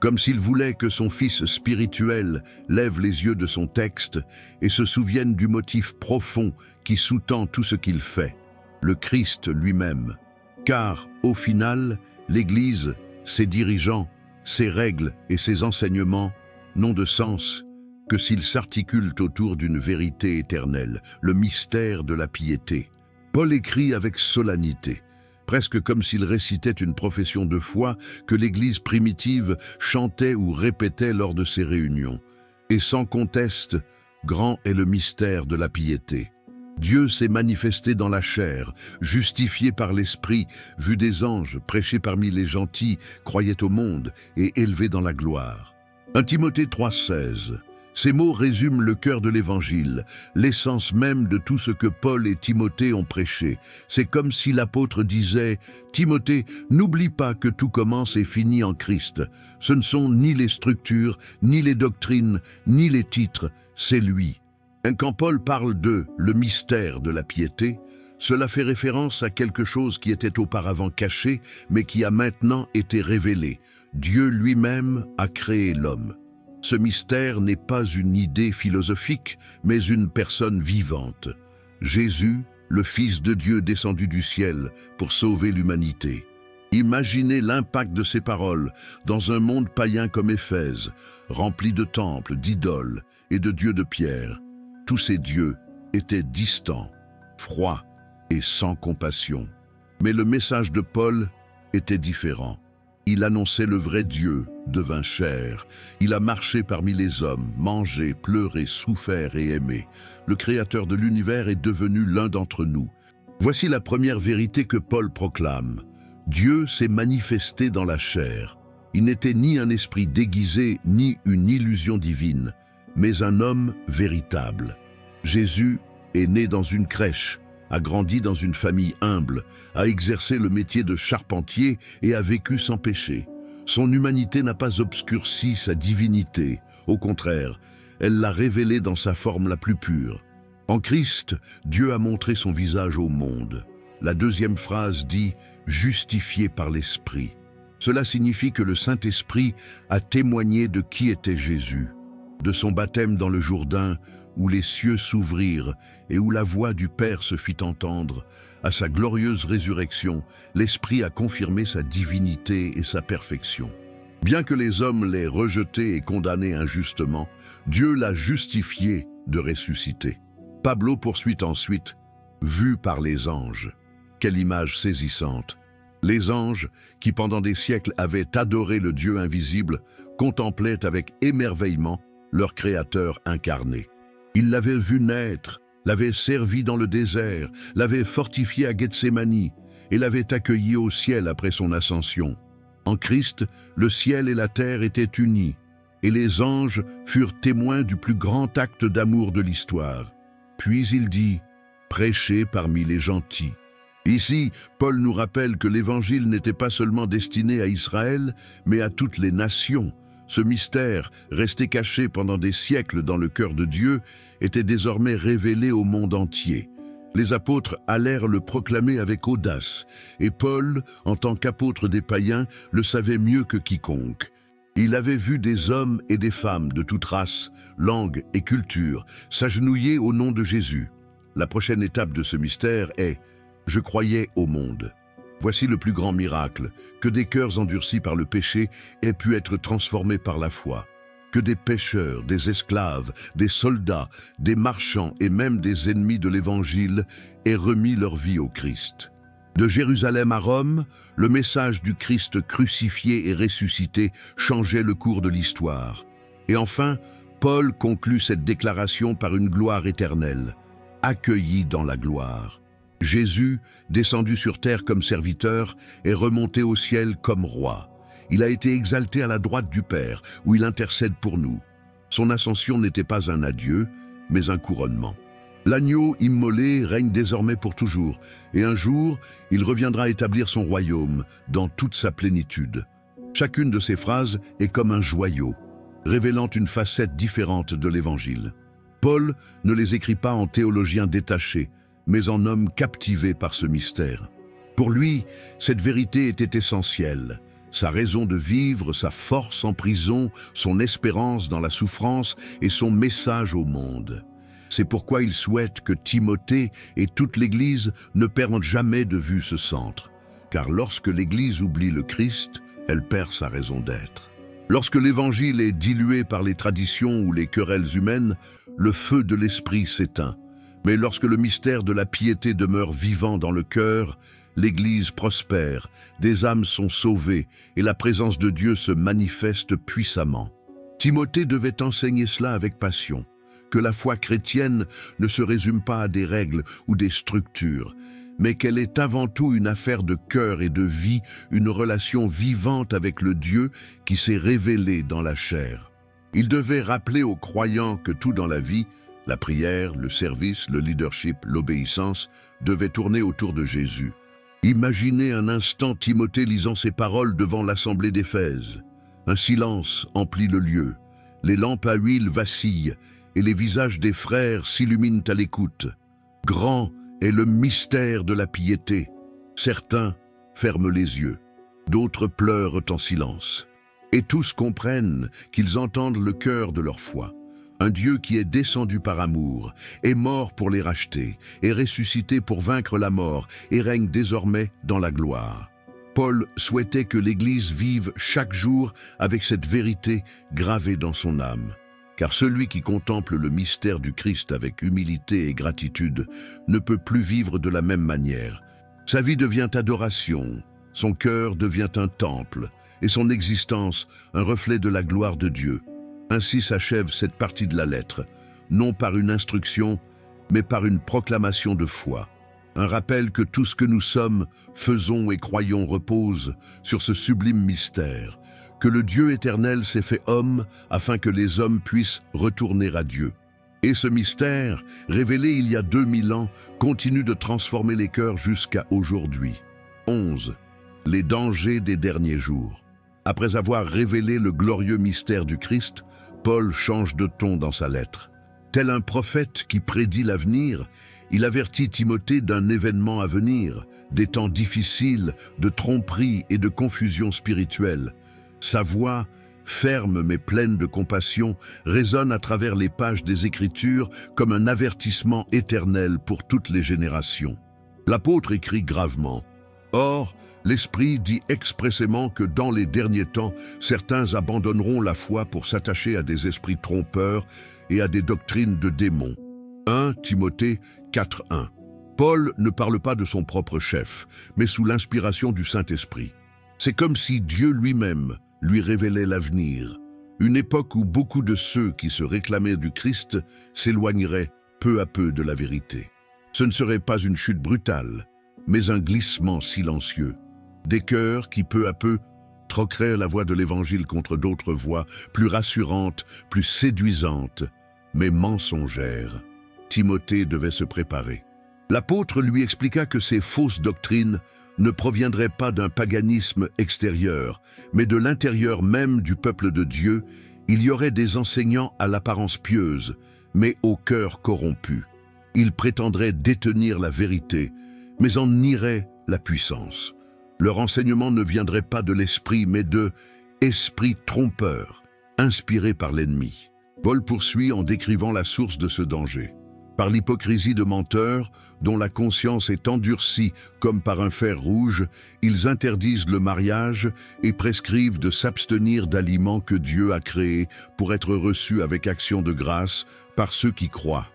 Comme s'il voulait que son fils spirituel lève les yeux de son texte et se souvienne du motif profond qui sous-tend tout ce qu'il fait, le Christ lui-même. Car, au final, l'Église, ses dirigeants, ses règles et ses enseignements n'ont de sens que s'ils s'articulent autour d'une vérité éternelle, le mystère de la piété. Paul écrit avec solennité, presque comme s'il récitait une profession de foi que l'Église primitive chantait ou répétait lors de ses réunions. Et sans conteste, grand est le mystère de la piété. Dieu s'est manifesté dans la chair, justifié par l'Esprit, vu des anges, prêché parmi les gentils, croyait au monde et élevé dans la gloire. 1 Timothée 3,16. Ces mots résument le cœur de l'Évangile, l'essence même de tout ce que Paul et Timothée ont prêché. C'est comme si l'apôtre disait « Timothée, n'oublie pas que tout commence et finit en Christ. Ce ne sont ni les structures, ni les doctrines, ni les titres, c'est lui. » Quand Paul parle de « le mystère de la piété », cela fait référence à quelque chose qui était auparavant caché, mais qui a maintenant été révélé. Dieu lui-même a créé l'homme. Ce mystère n'est pas une idée philosophique, mais une personne vivante. Jésus, le Fils de Dieu descendu du ciel pour sauver l'humanité. Imaginez l'impact de ces paroles dans un monde païen comme Éphèse, rempli de temples, d'idoles et de dieux de pierre. Tous ces dieux étaient distants, froids et sans compassion. Mais le message de Paul était différent. Il annonçait le vrai Dieu, devint chair. Il a marché parmi les hommes, mangé, pleuré, souffert et aimé. Le Créateur de l'univers est devenu l'un d'entre nous. Voici la première vérité que Paul proclame. Dieu s'est manifesté dans la chair. Il n'était ni un esprit déguisé, ni une illusion divine, mais un homme véritable. Jésus est né dans une crèche, a grandi dans une famille humble, a exercé le métier de charpentier et a vécu sans péché. Son humanité n'a pas obscurci sa divinité. Au contraire, elle l'a révélée dans sa forme la plus pure. En Christ, Dieu a montré son visage au monde. La deuxième phrase dit « justifié par l'Esprit ». Cela signifie que le Saint-Esprit a témoigné de qui était Jésus, de son baptême dans le Jourdain, où les cieux s'ouvrirent et où la voix du Père se fit entendre, à sa glorieuse résurrection, l'Esprit a confirmé sa divinité et sa perfection. Bien que les hommes l'aient rejeté et condamné injustement, Dieu l'a justifié de ressusciter. Pablo poursuit ensuite, vu par les anges. Quelle image saisissante! Les anges, qui pendant des siècles avaient adoré le Dieu invisible, contemplaient avec émerveillement leur Créateur incarné. Ils l'avaient vu naître, l'avaient servi dans le désert, l'avaient fortifié à Gethsémani et l'avaient accueilli au ciel après son ascension. En Christ, le ciel et la terre étaient unis, et les anges furent témoins du plus grand acte d'amour de l'histoire. Puis il dit « Prêchez parmi les gentils ». Ici, Paul nous rappelle que l'Évangile n'était pas seulement destiné à Israël, mais à toutes les nations. Ce mystère, resté caché pendant des siècles dans le cœur de Dieu, était désormais révélé au monde entier. Les apôtres allèrent le proclamer avec audace, et Paul, en tant qu'apôtre des païens, le savait mieux que quiconque. Il avait vu des hommes et des femmes de toute race, langue et culture s'agenouiller au nom de Jésus. La prochaine étape de ce mystère est « Je croyais au monde ». Voici le plus grand miracle, que des cœurs endurcis par le péché aient pu être transformés par la foi. Que des pécheurs, des esclaves, des soldats, des marchands et même des ennemis de l'Évangile aient remis leur vie au Christ. De Jérusalem à Rome, le message du Christ crucifié et ressuscité changeait le cours de l'histoire. Et enfin, Paul conclut cette déclaration par une gloire éternelle, accueillie dans la gloire. Jésus, descendu sur terre comme serviteur, est remonté au ciel comme roi. Il a été exalté à la droite du Père, où il intercède pour nous. Son ascension n'était pas un adieu, mais un couronnement. L'agneau immolé règne désormais pour toujours, et un jour, il reviendra établir son royaume dans toute sa plénitude. Chacune de ces phrases est comme un joyau, révélant une facette différente de l'Évangile. Paul ne les écrit pas en théologien détaché, mais en homme captivé par ce mystère. Pour lui, cette vérité était essentielle. Sa raison de vivre, sa force en prison, son espérance dans la souffrance et son message au monde. C'est pourquoi il souhaite que Timothée et toute l'Église ne perdent jamais de vue ce centre. Car lorsque l'Église oublie le Christ, elle perd sa raison d'être. Lorsque l'Évangile est dilué par les traditions ou les querelles humaines, le feu de l'esprit s'éteint. Mais lorsque le mystère de la piété demeure vivant dans le cœur, l'Église prospère, des âmes sont sauvées et la présence de Dieu se manifeste puissamment. Timothée devait enseigner cela avec passion, que la foi chrétienne ne se résume pas à des règles ou des structures, mais qu'elle est avant tout une affaire de cœur et de vie, une relation vivante avec le Dieu qui s'est révélé dans la chair. Il devait rappeler aux croyants que tout dans la vie, la prière, le service, le leadership, l'obéissance, devait tourner autour de Jésus. Imaginez un instant Timothée lisant ces paroles devant l'assemblée d'Éphèse. Un silence emplit le lieu, les lampes à huile vacillent et les visages des frères s'illuminent à l'écoute. Grand est le mystère de la piété. Certains ferment les yeux, d'autres pleurent en silence. Et tous comprennent qu'ils entendent le cœur de leur foi. Un Dieu qui est descendu par amour, est mort pour les racheter, est ressuscité pour vaincre la mort et règne désormais dans la gloire. Paul souhaitait que l'Église vive chaque jour avec cette vérité gravée dans son âme. Car celui qui contemple le mystère du Christ avec humilité et gratitude ne peut plus vivre de la même manière. Sa vie devient adoration, son cœur devient un temple, et son existence un reflet de la gloire de Dieu. Ainsi s'achève cette partie de la lettre, non par une instruction, mais par une proclamation de foi. Un rappel que tout ce que nous sommes, faisons et croyons repose sur ce sublime mystère, que le Dieu éternel s'est fait homme afin que les hommes puissent retourner à Dieu. Et ce mystère, révélé il y a 2000 ans, continue de transformer les cœurs jusqu'à aujourd'hui. 11. Les dangers des derniers jours. Après avoir révélé le glorieux mystère du Christ, Paul change de ton dans sa lettre. Tel un prophète qui prédit l'avenir, il avertit Timothée d'un événement à venir, des temps difficiles, de tromperie et de confusion spirituelle. Sa voix, ferme mais pleine de compassion, résonne à travers les pages des Écritures comme un avertissement éternel pour toutes les générations. L'apôtre écrit gravement « Or, l'Esprit dit expressément que dans les derniers temps, certains abandonneront la foi pour s'attacher à des esprits trompeurs et à des doctrines de démons. » 1 Timothée 4:1. Paul ne parle pas de son propre chef, mais sous l'inspiration du Saint-Esprit. C'est comme si Dieu lui-même lui révélait l'avenir, une époque où beaucoup de ceux qui se réclamaient du Christ s'éloigneraient peu à peu de la vérité. Ce ne serait pas une chute brutale, mais un glissement silencieux. Des cœurs qui, peu à peu, troqueraient la voix de l'Évangile contre d'autres voix, plus rassurantes, plus séduisantes, mais mensongères. Timothée devait se préparer. L'apôtre lui expliqua que ces fausses doctrines ne proviendraient pas d'un paganisme extérieur, mais de l'intérieur même du peuple de Dieu. Il y aurait des enseignants à l'apparence pieuse, mais au cœur corrompu. Ils prétendraient détenir la vérité, mais en nieraient la puissance. Leur enseignement ne viendrait pas de l'esprit, mais de esprit trompeur, inspiré par l'ennemi. Paul poursuit en décrivant la source de ce danger. Par l'hypocrisie de menteurs, dont la conscience est endurcie comme par un fer rouge, ils interdisent le mariage et prescrivent de s'abstenir d'aliments que Dieu a créés pour être reçus avec action de grâce par ceux qui croient.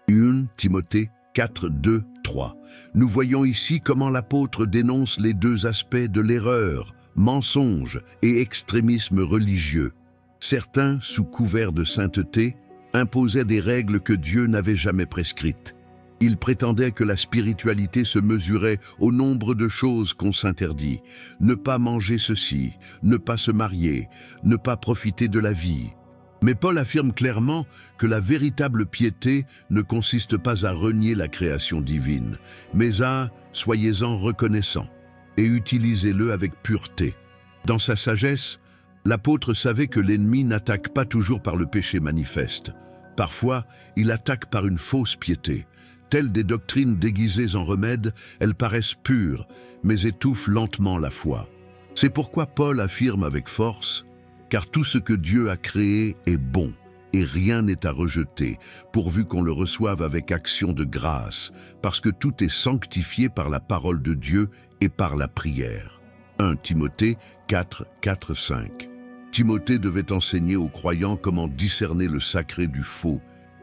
1 Timothée 4, 2, 3. Nous voyons ici comment l'apôtre dénonce les deux aspects de l'erreur, mensonge et extrémisme religieux. Certains, sous couvert de sainteté, imposaient des règles que Dieu n'avait jamais prescrites. Ils prétendaient que la spiritualité se mesurait au nombre de choses qu'on s'interdit. Ne pas manger ceci, ne pas se marier, ne pas profiter de la vie. Mais Paul affirme clairement que la véritable piété ne consiste pas à renier la création divine, mais à « soyez-en reconnaissants » et utilisez-le avec pureté. Dans sa sagesse, l'apôtre savait que l'ennemi n'attaque pas toujours par le péché manifeste. Parfois, il attaque par une fausse piété. Telles des doctrines déguisées en remèdes, elles paraissent pures, mais étouffent lentement la foi. C'est pourquoi Paul affirme avec force « Car tout ce que Dieu a créé est bon, et rien n'est à rejeter, pourvu qu'on le reçoive avec action de grâce, parce que tout est sanctifié par la parole de Dieu et par la prière. » 1 Timothée 4, 4, 5. Timothée devait enseigner aux croyants comment discerner le sacré du faux.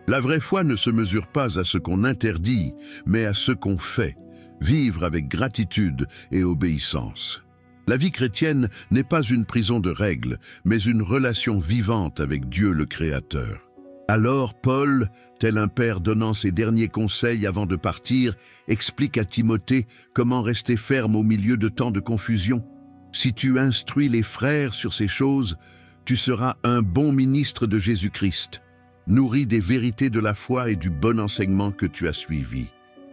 La vraie foi ne se mesure pas à ce qu'on interdit, mais à ce qu'on fait. Vivre avec gratitude et obéissance. La vie chrétienne n'est pas une prison de règles, mais une relation vivante avec Dieu le Créateur. Alors Paul, tel un père donnant ses derniers conseils avant de partir, explique à Timothée comment rester ferme au milieu de tant de confusion. Si tu instruis les frères sur ces choses, tu seras un bon ministre de Jésus-Christ, nourri des vérités de la foi et du bon enseignement que tu as suivi.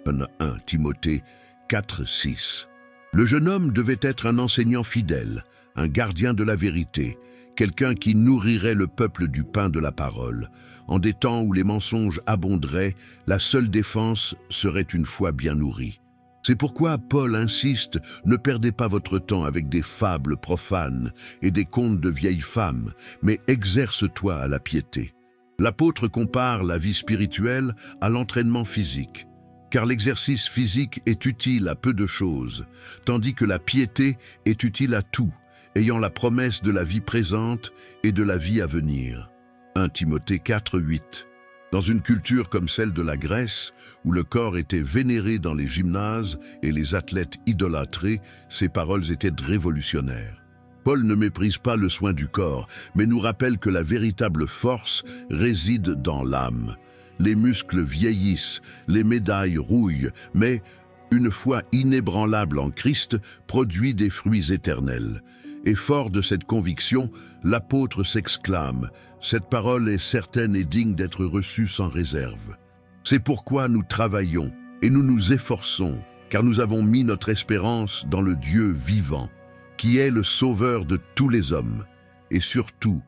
1 Timothée 4, 6. Le jeune homme devait être un enseignant fidèle, un gardien de la vérité, quelqu'un qui nourrirait le peuple du pain de la parole. En des temps où les mensonges abonderaient, la seule défense serait une foi bien nourrie. C'est pourquoi Paul insiste, ne perdez pas votre temps avec des fables profanes et des contes de vieilles femmes, mais exerce-toi à la piété. L'apôtre compare la vie spirituelle à l'entraînement physique, car l'exercice physique est utile à peu de choses, tandis que la piété est utile à tout, ayant la promesse de la vie présente et de la vie à venir. 1 Timothée 4, 8. Dans une culture comme celle de la Grèce, où le corps était vénéré dans les gymnases et les athlètes idolâtrés, ces paroles étaient révolutionnaires. Paul ne méprise pas le soin du corps, mais nous rappelle que la véritable force réside dans l'âme. Les muscles vieillissent, les médailles rouillent, mais une foi inébranlable en Christ produit des fruits éternels. Et fort de cette conviction, l'apôtre s'exclame « Cette parole est certaine et digne d'être reçue sans réserve. » C'est pourquoi nous travaillons et nous nous efforçons, car nous avons mis notre espérance dans le Dieu vivant, qui est le sauveur de tous les hommes, et surtout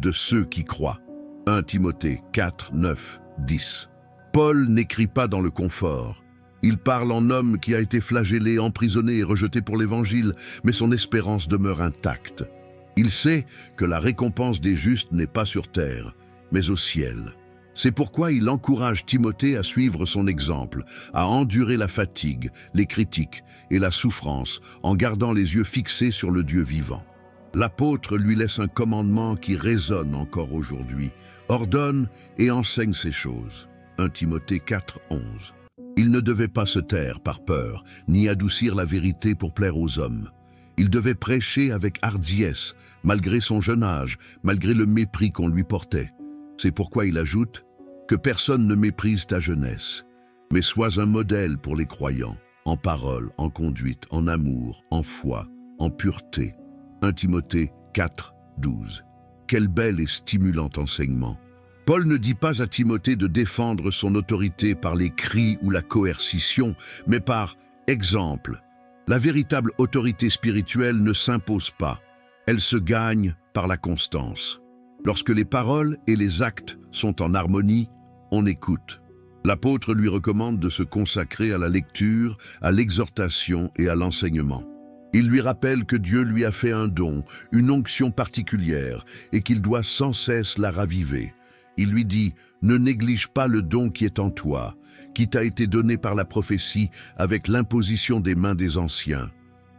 de ceux qui croient. 1 Timothée 4, 9, 10. Paul n'écrit pas dans le confort. Il parle en homme qui a été flagellé, emprisonné et rejeté pour l'Évangile, mais son espérance demeure intacte. Il sait que la récompense des justes n'est pas sur terre, mais au ciel. C'est pourquoi il encourage Timothée à suivre son exemple, à endurer la fatigue, les critiques et la souffrance en gardant les yeux fixés sur le Dieu vivant. L'apôtre lui laisse un commandement qui résonne encore aujourd'hui. Ordonne et enseigne ces choses. 1 Timothée 4, 11. Il ne devait pas se taire par peur, ni adoucir la vérité pour plaire aux hommes. Il devait prêcher avec hardiesse, malgré son jeune âge, malgré le mépris qu'on lui portait. C'est pourquoi il ajoute « Que personne ne méprise ta jeunesse, mais sois un modèle pour les croyants, en parole, en conduite, en amour, en foi, en pureté. » 1 Timothée 4, 12. Quel bel et stimulant enseignement! Paul ne dit pas à Timothée de défendre son autorité par les cris ou la coercition, mais par exemple. La véritable autorité spirituelle ne s'impose pas, elle se gagne par la constance. Lorsque les paroles et les actes sont en harmonie, on écoute. L'apôtre lui recommande de se consacrer à la lecture, à l'exhortation et à l'enseignement. Il lui rappelle que Dieu lui a fait un don, une onction particulière, et qu'il doit sans cesse la raviver. Il lui dit « Ne néglige pas le don qui est en toi, qui t'a été donné par la prophétie avec l'imposition des mains des anciens. »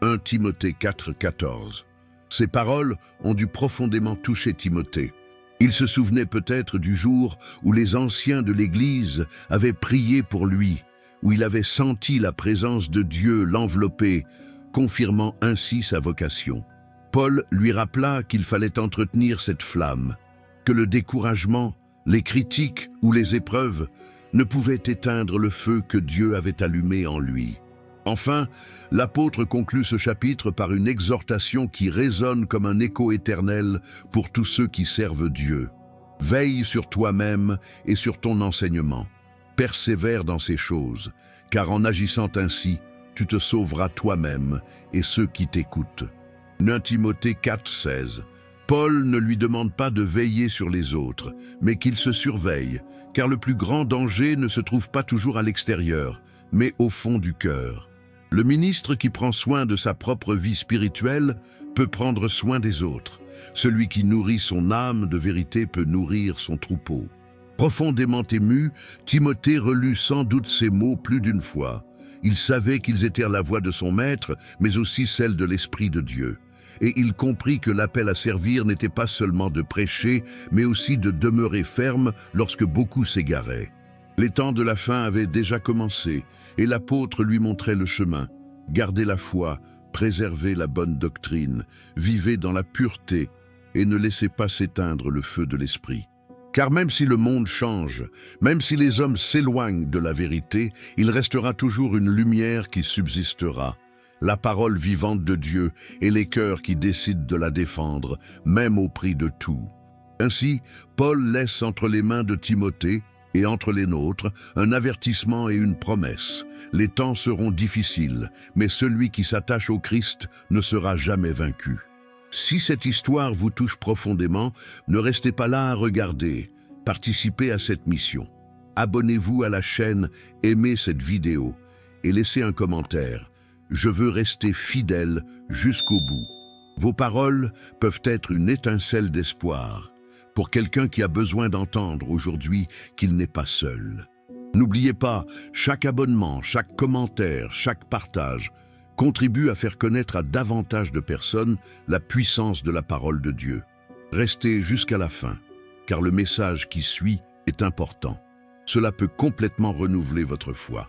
1 Timothée 4, 14. Ces paroles ont dû profondément toucher Timothée. Il se souvenait peut-être du jour où les anciens de l'Église avaient prié pour lui, où il avait senti la présence de Dieu l'envelopper, confirmant ainsi sa vocation. Paul lui rappela qu'il fallait entretenir cette flamme, que le découragement, les critiques ou les épreuves ne pouvaient éteindre le feu que Dieu avait allumé en lui. Enfin, l'apôtre conclut ce chapitre par une exhortation qui résonne comme un écho éternel pour tous ceux qui servent Dieu. Veille sur toi-même et sur ton enseignement. Persévère dans ces choses, car en agissant ainsi, tu te sauveras toi-même et ceux qui t'écoutent. 1 Timothée 4,16. Paul ne lui demande pas de veiller sur les autres, mais qu'il se surveille, car le plus grand danger ne se trouve pas toujours à l'extérieur, mais au fond du cœur. Le ministre qui prend soin de sa propre vie spirituelle peut prendre soin des autres. Celui qui nourrit son âme de vérité peut nourrir son troupeau. Profondément ému, Timothée relut sans doute ces mots plus d'une fois. Il savait qu'ils étaient la voix de son maître, mais aussi celle de l'Esprit de Dieu. Et il comprit que l'appel à servir n'était pas seulement de prêcher, mais aussi de demeurer ferme lorsque beaucoup s'égaraient. Les temps de la fin avaient déjà commencé, et l'apôtre lui montrait le chemin. Gardez la foi, préservez la bonne doctrine, vivez dans la pureté, et ne laissez pas s'éteindre le feu de l'esprit. Car même si le monde change, même si les hommes s'éloignent de la vérité, il restera toujours une lumière qui subsistera. La parole vivante de Dieu et les cœurs qui décident de la défendre, même au prix de tout. Ainsi, Paul laisse entre les mains de Timothée et entre les nôtres un avertissement et une promesse. Les temps seront difficiles, mais celui qui s'attache au Christ ne sera jamais vaincu. Si cette histoire vous touche profondément, ne restez pas là à regarder. Participez à cette mission. Abonnez-vous à la chaîne, aimez cette vidéo et laissez un commentaire. Je veux rester fidèle jusqu'au bout. Vos paroles peuvent être une étincelle d'espoir pour quelqu'un qui a besoin d'entendre aujourd'hui qu'il n'est pas seul. N'oubliez pas, chaque abonnement, chaque commentaire, chaque partage contribue à faire connaître à davantage de personnes la puissance de la parole de Dieu. Restez jusqu'à la fin, car le message qui suit est important. Cela peut complètement renouveler votre foi.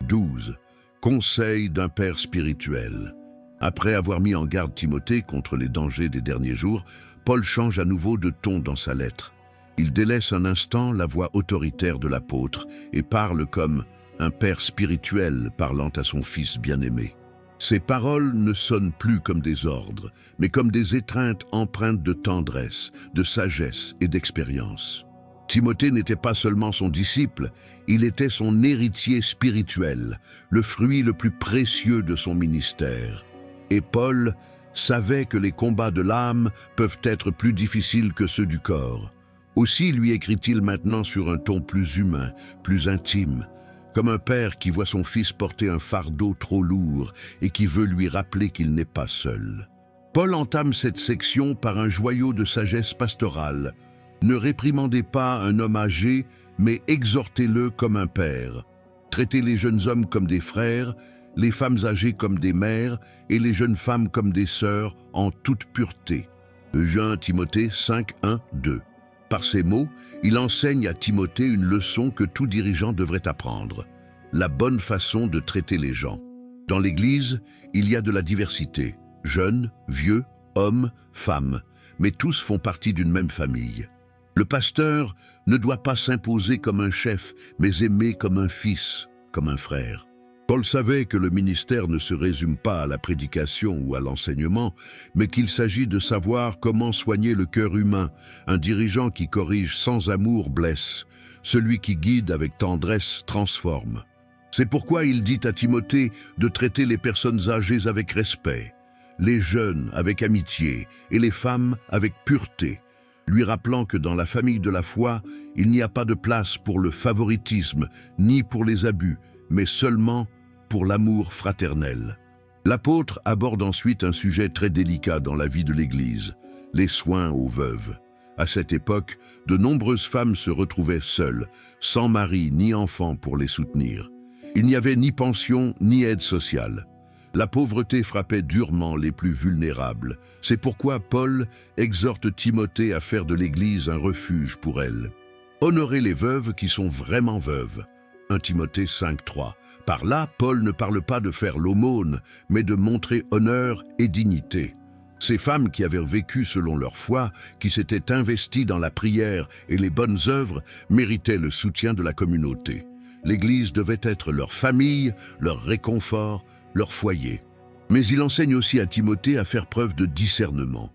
12. Conseil d'un père spirituel. Après avoir mis en garde Timothée contre les dangers des derniers jours, Paul change à nouveau de ton dans sa lettre. Il délaisse un instant la voix autoritaire de l'apôtre et parle comme un père spirituel parlant à son fils bien-aimé. Ses paroles ne sonnent plus comme des ordres, mais comme des étreintes empreintes de tendresse, de sagesse et d'expérience. Timothée n'était pas seulement son disciple, il était son héritier spirituel, le fruit le plus précieux de son ministère. Et Paul savait que les combats de l'âme peuvent être plus difficiles que ceux du corps. Aussi lui écrit-il maintenant sur un ton plus humain, plus intime, comme un père qui voit son fils porter un fardeau trop lourd et qui veut lui rappeler qu'il n'est pas seul. Paul entame cette section par un joyau de sagesse pastorale. Ne réprimandez pas un homme âgé, mais exhortez-le comme un père. Traitez les jeunes hommes comme des frères, les femmes âgées comme des mères et les jeunes femmes comme des sœurs en toute pureté. 1 Timothée 5, 1, 2. Par ces mots, il enseigne à Timothée une leçon que tout dirigeant devrait apprendre, la bonne façon de traiter les gens. Dans l'Église, il y a de la diversité, jeunes, vieux, hommes, femmes, mais tous font partie d'une même famille. Le pasteur ne doit pas s'imposer comme un chef, mais aimer comme un fils, comme un frère. Paul savait que le ministère ne se résume pas à la prédication ou à l'enseignement, mais qu'il s'agit de savoir comment soigner le cœur humain. Un dirigeant qui corrige sans amour blesse, celui qui guide avec tendresse transforme. C'est pourquoi il dit à Timothée de traiter les personnes âgées avec respect, les jeunes avec amitié et les femmes avec pureté, lui rappelant que dans la famille de la foi, il n'y a pas de place pour le favoritisme ni pour les abus, mais seulement pour l'amour fraternel. L'apôtre aborde ensuite un sujet très délicat dans la vie de l'Église, les soins aux veuves. À cette époque, de nombreuses femmes se retrouvaient seules, sans mari ni enfant pour les soutenir. Il n'y avait ni pension ni aide sociale. La pauvreté frappait durement les plus vulnérables. C'est pourquoi Paul exhorte Timothée à faire de l'Église un refuge pour elles. Honorez les veuves qui sont vraiment veuves. 1 Timothée 5, 3. Par là, Paul ne parle pas de faire l'aumône, mais de montrer honneur et dignité. Ces femmes qui avaient vécu selon leur foi, qui s'étaient investies dans la prière et les bonnes œuvres, méritaient le soutien de la communauté. L'Église devait être leur famille, leur réconfort, leur foyer. Mais il enseigne aussi à Timothée à faire preuve de discernement.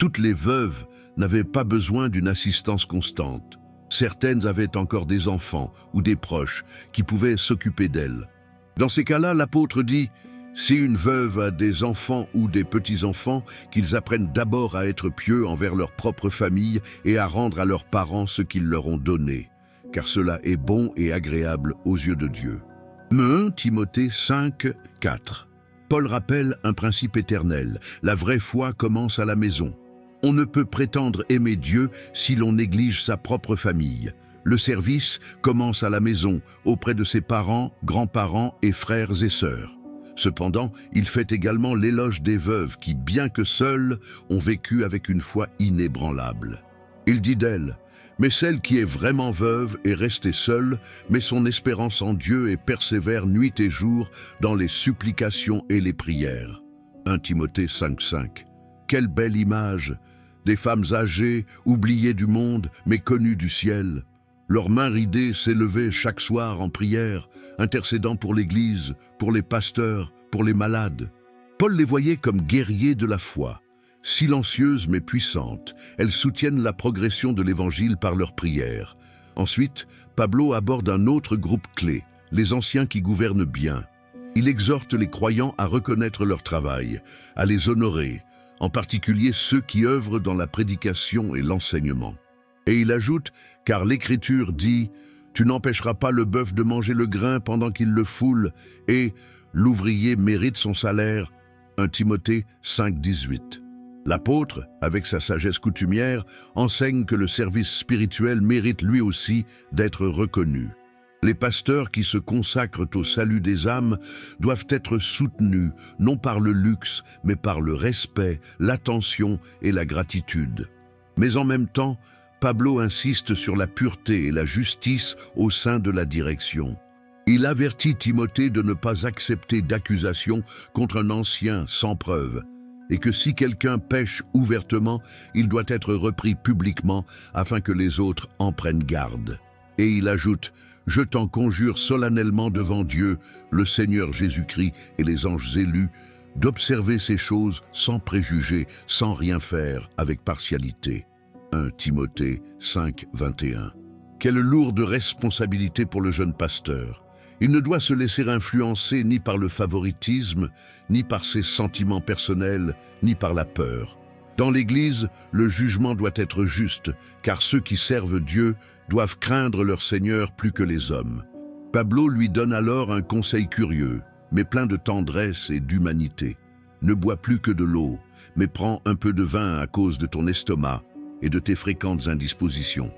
Toutes les veuves n'avaient pas besoin d'une assistance constante. Certaines avaient encore des enfants ou des proches qui pouvaient s'occuper d'elles. Dans ces cas-là, l'apôtre dit: si une veuve a des enfants ou des petits-enfants, qu'ils apprennent d'abord à être pieux envers leur propre famille et à rendre à leurs parents ce qu'ils leur ont donné, car cela est bon et agréable aux yeux de Dieu. 1 Timothée 5, 4. Paul rappelle un principe éternel: la vraie foi commence à la maison. On ne peut prétendre aimer Dieu si l'on néglige sa propre famille. Le service commence à la maison, auprès de ses parents, grands-parents et frères et sœurs. Cependant, il fait également l'éloge des veuves qui, bien que seules, ont vécu avec une foi inébranlable. Il dit d'elle: mais celle qui est vraiment veuve est restée seule, met son espérance en Dieu et persévère nuit et jour dans les supplications et les prières. 1 Timothée 5,5. Quelle belle image! Des femmes âgées, oubliées du monde, mais connues du ciel. Leurs mains ridées s'élevaient chaque soir en prière, intercédant pour l'Église, pour les pasteurs, pour les malades. Paul les voyait comme guerriers de la foi. Silencieuses mais puissantes, elles soutiennent la progression de l'Évangile par leurs prières. Ensuite, Pablo aborde un autre groupe clé, les anciens qui gouvernent bien. Il exhorte les croyants à reconnaître leur travail, à les honorer, en particulier ceux qui œuvrent dans la prédication et l'enseignement. Et il ajoute: car l'Écriture dit: tu n'empêcheras pas le bœuf de manger le grain pendant qu'il le foule, et l'ouvrier mérite son salaire. 1 Timothée 5, 18. L'apôtre, avec sa sagesse coutumière, enseigne que le service spirituel mérite lui aussi d'être reconnu. Les pasteurs qui se consacrent au salut des âmes doivent être soutenus, non par le luxe, mais par le respect, l'attention et la gratitude. Mais en même temps, Pablo insiste sur la pureté et la justice au sein de la direction. Il avertit Timothée de ne pas accepter d'accusations contre un ancien sans preuve, et que si quelqu'un pêche ouvertement, il doit être repris publiquement afin que les autres en prennent garde. Et il ajoute: je t'en conjure solennellement devant Dieu, le Seigneur Jésus-Christ et les anges élus, d'observer ces choses sans préjugés, sans rien faire avec partialité. 1 Timothée 5, 21. Quelle lourde responsabilité pour le jeune pasteur. Il ne doit se laisser influencer ni par le favoritisme, ni par ses sentiments personnels, ni par la peur. Dans l'Église, le jugement doit être juste, car ceux qui servent Dieu doivent craindre leur Seigneur plus que les hommes. Pablo lui donne alors un conseil curieux, mais plein de tendresse et d'humanité. Ne bois plus que de l'eau, mais prends un peu de vin à cause de ton estomac et de tes fréquentes indispositions.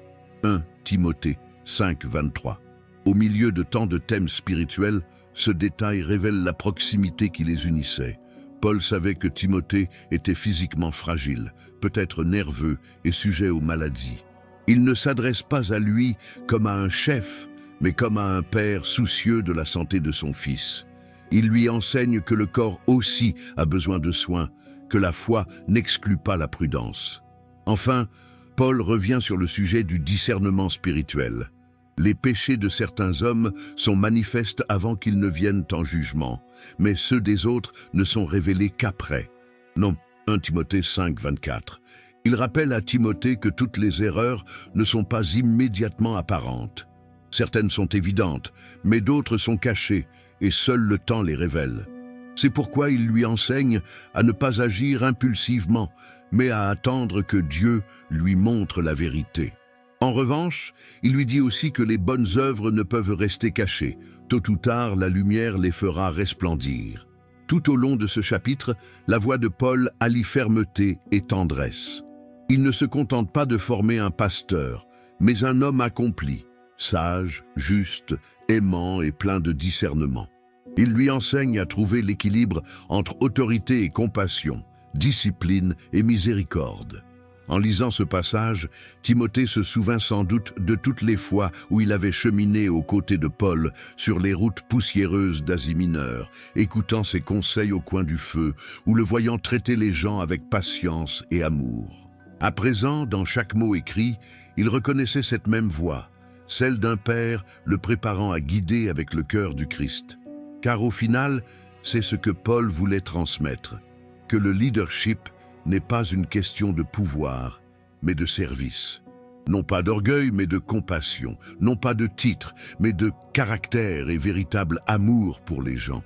1 Timothée 5, 23. Au milieu de tant de thèmes spirituels, ce détail révèle la proximité qui les unissait. Paul savait que Timothée était physiquement fragile, peut-être nerveux et sujet aux maladies. Il ne s'adresse pas à lui comme à un chef, mais comme à un père soucieux de la santé de son fils. Il lui enseigne que le corps aussi a besoin de soins, que la foi n'exclut pas la prudence. Enfin, Paul revient sur le sujet du discernement spirituel. Les péchés de certains hommes sont manifestes avant qu'ils ne viennent en jugement, mais ceux des autres ne sont révélés qu'après. Non, 1 Timothée 5, 24. Il rappelle à Timothée que toutes les erreurs ne sont pas immédiatement apparentes. Certaines sont évidentes, mais d'autres sont cachées, et seul le temps les révèle. C'est pourquoi il lui enseigne à ne pas agir impulsivement, mais à attendre que Dieu lui montre la vérité. En revanche, il lui dit aussi que les bonnes œuvres ne peuvent rester cachées. Tôt ou tard, la lumière les fera resplendir. Tout au long de ce chapitre, la voix de Paul allie fermeté et tendresse. Il ne se contente pas de former un pasteur, mais un homme accompli, sage, juste, aimant et plein de discernement. Il lui enseigne à trouver l'équilibre entre autorité et compassion, discipline et miséricorde. En lisant ce passage, Timothée se souvint sans doute de toutes les fois où il avait cheminé aux côtés de Paul sur les routes poussiéreuses d'Asie mineure, écoutant ses conseils au coin du feu, ou le voyant traiter les gens avec patience et amour. À présent, dans chaque mot écrit, il reconnaissait cette même voix, celle d'un père le préparant à guider avec le cœur du Christ. Car au final, c'est ce que Paul voulait transmettre, que le leadership n'est pas une question de pouvoir, mais de service. Non pas d'orgueil, mais de compassion. Non pas de titre, mais de caractère et véritable amour pour les gens.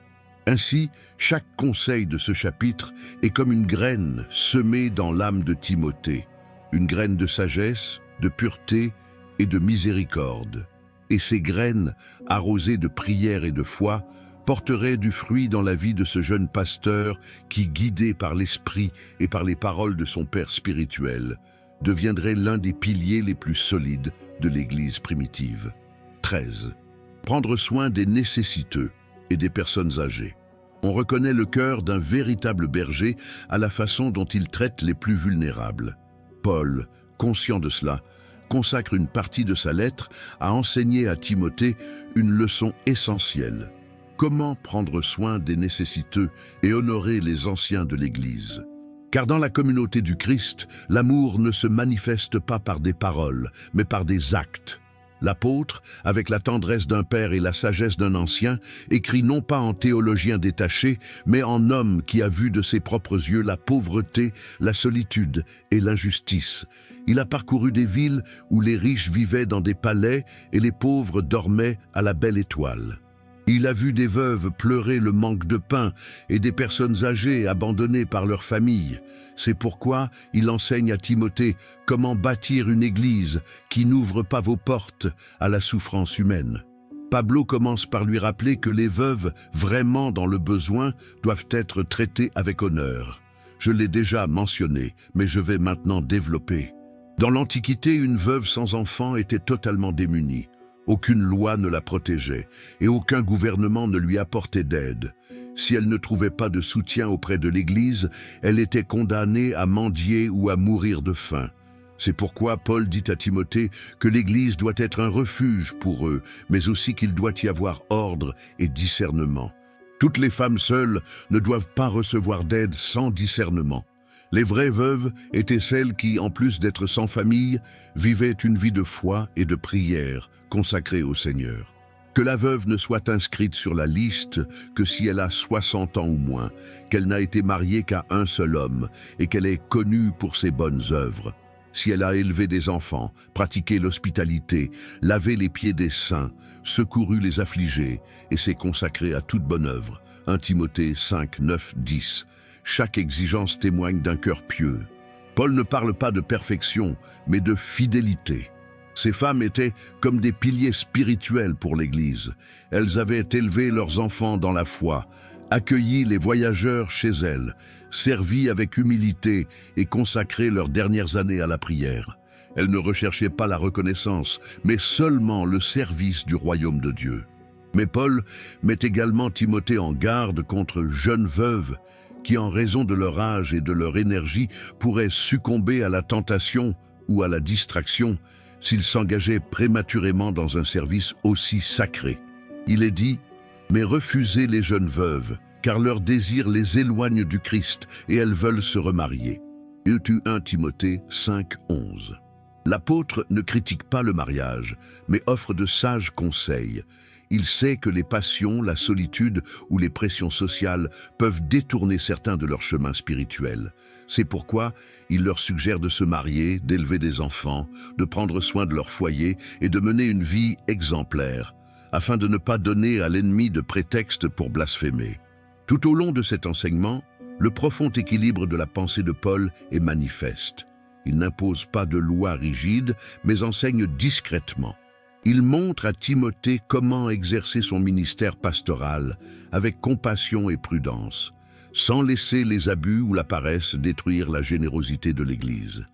Ainsi, chaque conseil de ce chapitre est comme une graine semée dans l'âme de Timothée, une graine de sagesse, de pureté et de miséricorde. Et ces graines, arrosées de prière et de foi, porteraient du fruit dans la vie de ce jeune pasteur qui, guidé par l'esprit et par les paroles de son père spirituel, deviendrait l'un des piliers les plus solides de l'Église primitive. 13. Prendre soin des nécessiteux et des personnes âgées. On reconnaît le cœur d'un véritable berger à la façon dont il traite les plus vulnérables. Paul, conscient de cela, consacre une partie de sa lettre à enseigner à Timothée une leçon essentielle. Comment prendre soin des nécessiteux et honorer les anciens de l'Église? Car dans la communauté du Christ, l'amour ne se manifeste pas par des paroles, mais par des actes. L'apôtre, avec la tendresse d'un père et la sagesse d'un ancien, écrit non pas en théologien détaché, mais en homme qui a vu de ses propres yeux la pauvreté, la solitude et l'injustice. Il a parcouru des villes où les riches vivaient dans des palais et les pauvres dormaient à la belle étoile. Il a vu des veuves pleurer le manque de pain et des personnes âgées abandonnées par leur famille. C'est pourquoi il enseigne à Timothée comment bâtir une église qui n'ouvre pas vos portes à la souffrance humaine. Pablo commence par lui rappeler que les veuves vraiment dans le besoin doivent être traitées avec honneur. Je l'ai déjà mentionné, mais je vais maintenant développer. Dans l'Antiquité, une veuve sans enfant était totalement démunie. Aucune loi ne la protégeait et aucun gouvernement ne lui apportait d'aide. Si elle ne trouvait pas de soutien auprès de l'Église, elle était condamnée à mendier ou à mourir de faim. C'est pourquoi Paul dit à Timothée que l'Église doit être un refuge pour eux, mais aussi qu'il doit y avoir ordre et discernement. Toutes les femmes seules ne doivent pas recevoir d'aide sans discernement. Les vraies veuves étaient celles qui, en plus d'être sans famille, vivaient une vie de foi et de prière consacrée au Seigneur. Que la veuve ne soit inscrite sur la liste que si elle a 60 ans ou moins, qu'elle n'a été mariée qu'à un seul homme et qu'elle est connue pour ses bonnes œuvres. Si elle a élevé des enfants, pratiqué l'hospitalité, lavé les pieds des saints, secouru les affligés et s'est consacrée à toute bonne œuvre. 1 Timothée 5, 9, 10. Chaque exigence témoigne d'un cœur pieux. Paul ne parle pas de perfection, mais de fidélité. Ces femmes étaient comme des piliers spirituels pour l'Église. Elles avaient élevé leurs enfants dans la foi, accueilli les voyageurs chez elles, servi avec humilité et consacré leurs dernières années à la prière. Elles ne recherchaient pas la reconnaissance, mais seulement le service du royaume de Dieu. Mais Paul met également Timothée en garde contre jeunes veuves qui, en raison de leur âge et de leur énergie, pourraient succomber à la tentation ou à la distraction s'ils s'engageaient prématurément dans un service aussi sacré. Il est dit « Mais refusez les jeunes veuves, car leur désir les éloigne du Christ et elles veulent se remarier. » 1 Timothée 5, 11. L'apôtre ne critique pas le mariage, mais offre de sages conseils. Il sait que les passions, la solitude ou les pressions sociales peuvent détourner certains de leur chemin spirituel. C'est pourquoi il leur suggère de se marier, d'élever des enfants, de prendre soin de leur foyer et de mener une vie exemplaire, afin de ne pas donner à l'ennemi de prétexte pour blasphémer. Tout au long de cet enseignement, le profond équilibre de la pensée de Paul est manifeste. Il n'impose pas de loi rigide, mais enseigne discrètement. Il montre à Timothée comment exercer son ministère pastoral avec compassion et prudence, sans laisser les abus ou la paresse détruire la générosité de l'Église.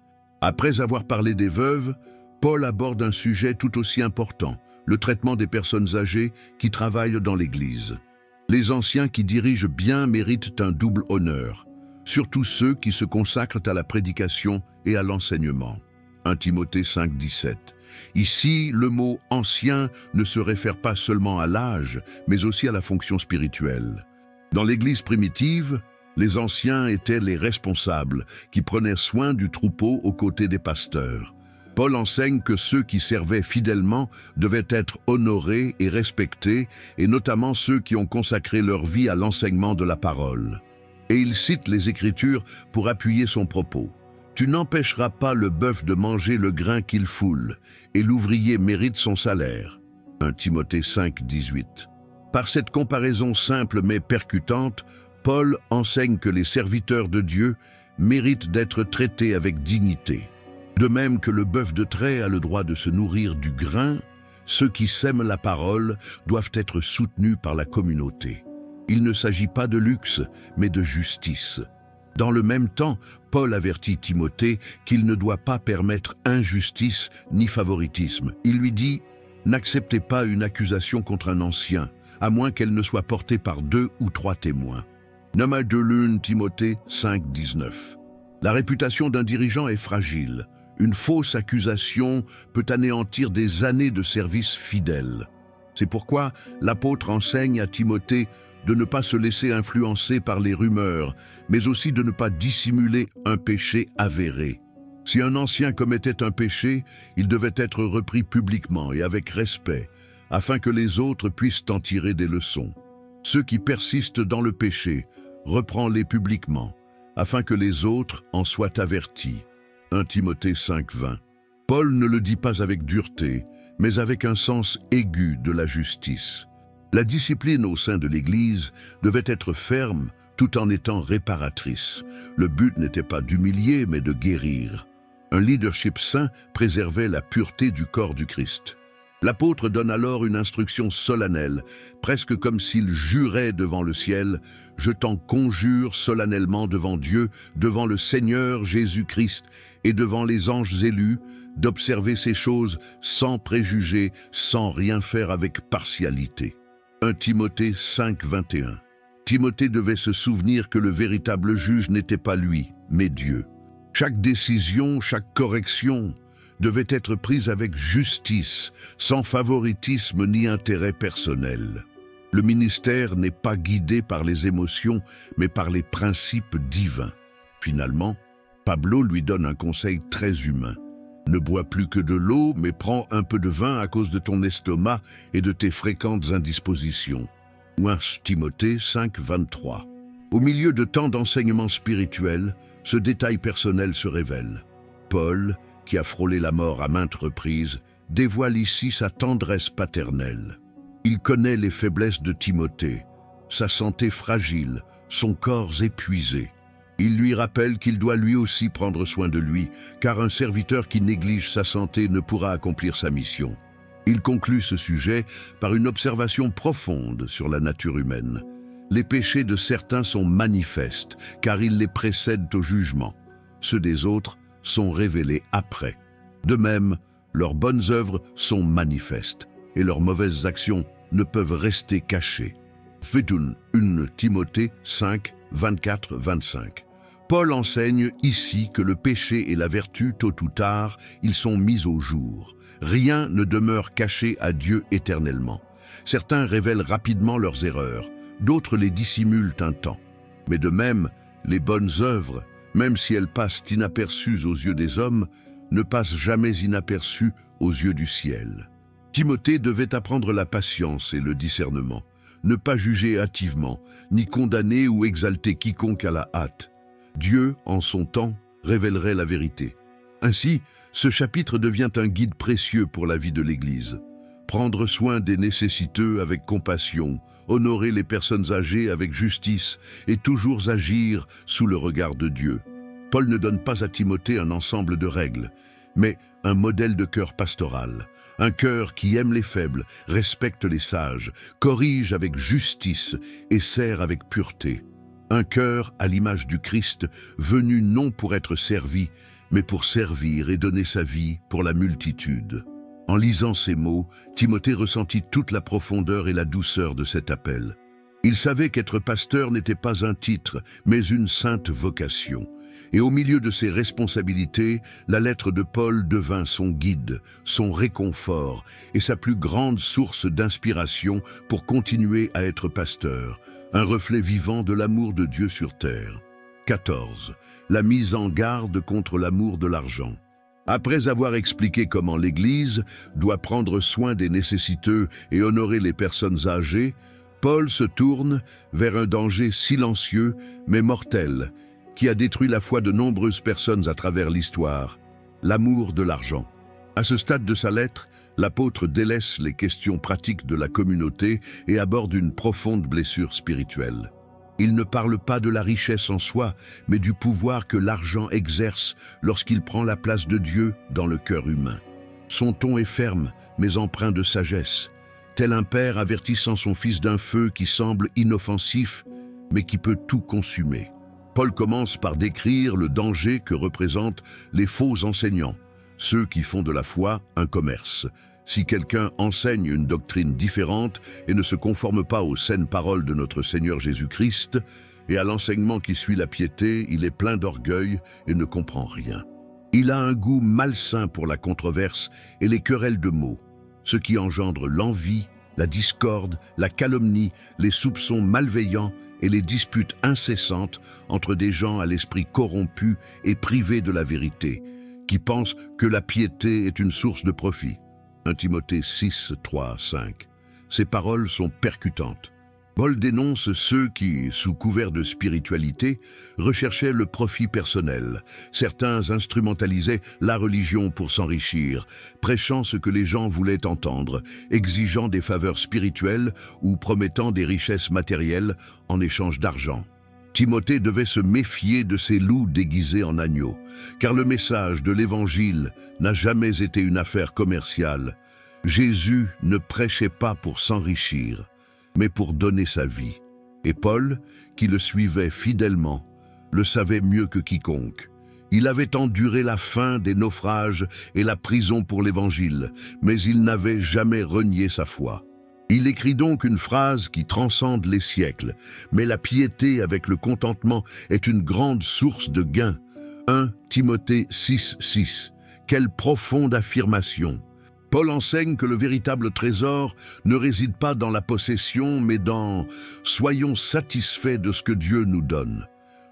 Après avoir parlé des veuves, Paul aborde un sujet tout aussi important, le traitement des personnes âgées qui travaillent dans l'Église. Les anciens qui dirigent bien méritent un double honneur, surtout ceux qui se consacrent à la prédication et à l'enseignement. 1 Timothée 5, 17. Ici, le mot « ancien » ne se réfère pas seulement à l'âge, mais aussi à la fonction spirituelle. Dans l'Église primitive, les anciens étaient les responsables qui prenaient soin du troupeau aux côtés des pasteurs. Paul enseigne que ceux qui servaient fidèlement devaient être honorés et respectés, et notamment ceux qui ont consacré leur vie à l'enseignement de la parole. Et il cite les Écritures pour appuyer son propos. « Tu n'empêcheras pas le bœuf de manger le grain qu'il foule, et l'ouvrier mérite son salaire. » 1 Timothée 5, 18. Par cette comparaison simple mais percutante, Paul enseigne que les serviteurs de Dieu méritent d'être traités avec dignité. De même que le bœuf de trait a le droit de se nourrir du grain, ceux qui sèment la parole doivent être soutenus par la communauté. Il ne s'agit pas de luxe, mais de justice. Dans le même temps, Paul avertit Timothée qu'il ne doit pas permettre injustice ni favoritisme. Il lui dit « N'acceptez pas une accusation contre un ancien, à moins qu'elle ne soit portée par 2 ou 3 témoins. » Nummer 2 Timothée 5, 19. La réputation d'un dirigeant est fragile. Une fausse accusation peut anéantir des années de service fidèle. C'est pourquoi l'apôtre enseigne à Timothée de ne pas se laisser influencer par les rumeurs, mais aussi de ne pas dissimuler un péché avéré. Si un ancien commettait un péché, il devait être repris publiquement et avec respect, afin que les autres puissent en tirer des leçons. Ceux qui persistent dans le péché, reprends-les publiquement, afin que les autres en soient avertis. 1 Timothée 5, 20. Paul ne le dit pas avec dureté, mais avec un sens aigu de la justice. La discipline au sein de l'Église devait être ferme tout en étant réparatrice. Le but n'était pas d'humilier, mais de guérir. Un leadership saint préservait la pureté du corps du Christ. L'apôtre donne alors une instruction solennelle, presque comme s'il jurait devant le ciel « Je t'en conjure solennellement devant Dieu, devant le Seigneur Jésus-Christ et devant les anges élus, d'observer ces choses sans préjugés, sans rien faire avec partialité. » 1 Timothée 5, 21. Timothée devait se souvenir que le véritable juge n'était pas lui, mais Dieu. Chaque décision, chaque correction devait être prise avec justice, sans favoritisme ni intérêt personnel. Le ministère n'est pas guidé par les émotions, mais par les principes divins. Finalement, Pablo lui donne un conseil très humain. Ne bois plus que de l'eau, mais prends un peu de vin à cause de ton estomac et de tes fréquentes indispositions. 1 Timothée 5, 23. Au milieu de tant d'enseignements spirituels, ce détail personnel se révèle. Paul, qui a frôlé la mort à maintes reprises, dévoile ici sa tendresse paternelle. Il connaît les faiblesses de Timothée, sa santé fragile, son corps épuisé. Il lui rappelle qu'il doit lui aussi prendre soin de lui, car un serviteur qui néglige sa santé ne pourra accomplir sa mission. Il conclut ce sujet par une observation profonde sur la nature humaine. Les péchés de certains sont manifestes, car ils les précèdent au jugement. Ceux des autres sont révélés après. De même, leurs bonnes œuvres sont manifestes, et leurs mauvaises actions ne peuvent rester cachées. 1 Timothée 5, 24-25. Paul enseigne ici que le péché et la vertu, tôt ou tard, ils sont mis au jour. Rien ne demeure caché à Dieu éternellement. Certains révèlent rapidement leurs erreurs, d'autres les dissimulent un temps. Mais de même, les bonnes œuvres, même si elles passent inaperçues aux yeux des hommes, ne passent jamais inaperçues aux yeux du ciel. Timothée devait apprendre la patience et le discernement, ne pas juger hâtivement, ni condamner ou exalter quiconque à la hâte. Dieu, en son temps, révélerait la vérité. Ainsi, ce chapitre devient un guide précieux pour la vie de l'Église. Prendre soin des nécessiteux avec compassion, honorer les personnes âgées avec justice et toujours agir sous le regard de Dieu. Paul ne donne pas à Timothée un ensemble de règles, mais un modèle de cœur pastoral, un cœur qui aime les faibles, respecte les sages, corrige avec justice et sert avec pureté. Un cœur à l'image du Christ, venu non pour être servi, mais pour servir et donner sa vie pour la multitude. En lisant ces mots, Timothée ressentit toute la profondeur et la douceur de cet appel. Il savait qu'être pasteur n'était pas un titre, mais une sainte vocation. Et au milieu de ses responsabilités, la lettre de Paul devint son guide, son réconfort et sa plus grande source d'inspiration pour continuer à être pasteur, un reflet vivant de l'amour de Dieu sur terre. 14. La mise en garde contre l'amour de l'argent. Après avoir expliqué comment l'Église doit prendre soin des nécessiteux et honorer les personnes âgées, Paul se tourne vers un danger silencieux mais mortel qui a détruit la foi de nombreuses personnes à travers l'histoire, l'amour de l'argent. À ce stade de sa lettre, l'apôtre délaisse les questions pratiques de la communauté et aborde une profonde blessure spirituelle. Il ne parle pas de la richesse en soi, mais du pouvoir que l'argent exerce lorsqu'il prend la place de Dieu dans le cœur humain. Son ton est ferme, mais empreint de sagesse, tel un père avertissant son fils d'un feu qui semble inoffensif, mais qui peut tout consumer. Paul commence par décrire le danger que représentent les faux enseignants, ceux qui font de la foi un commerce. Si quelqu'un enseigne une doctrine différente et ne se conforme pas aux saines paroles de notre Seigneur Jésus-Christ et à l'enseignement qui suit la piété, il est plein d'orgueil et ne comprend rien. Il a un goût malsain pour la controverse et les querelles de mots, ce qui engendre l'envie, la discorde, la calomnie, les soupçons malveillants et les disputes incessantes entre des gens à l'esprit corrompu et privés de la vérité, qui pensent que la piété est une source de profit. 1 Timothée 6, 3, 5. Ces paroles sont percutantes. Paul dénonce ceux qui, sous couvert de spiritualité, recherchaient le profit personnel. Certains instrumentalisaient la religion pour s'enrichir, prêchant ce que les gens voulaient entendre, exigeant des faveurs spirituelles ou promettant des richesses matérielles en échange d'argent. Timothée devait se méfier de ces loups déguisés en agneaux, car le message de l'Évangile n'a jamais été une affaire commerciale. Jésus ne prêchait pas pour s'enrichir, mais pour donner sa vie. Et Paul, qui le suivait fidèlement, le savait mieux que quiconque. Il avait enduré la faim, des naufrages et la prison pour l'Évangile, mais il n'avait jamais renié sa foi. Il écrit donc une phrase qui transcende les siècles, mais la piété avec le contentement est une grande source de gain. 1 Timothée 6, 6. Quelle profonde affirmation! Paul enseigne que le véritable trésor ne réside pas dans la possession, mais dans « soyons satisfaits de ce que Dieu nous donne ».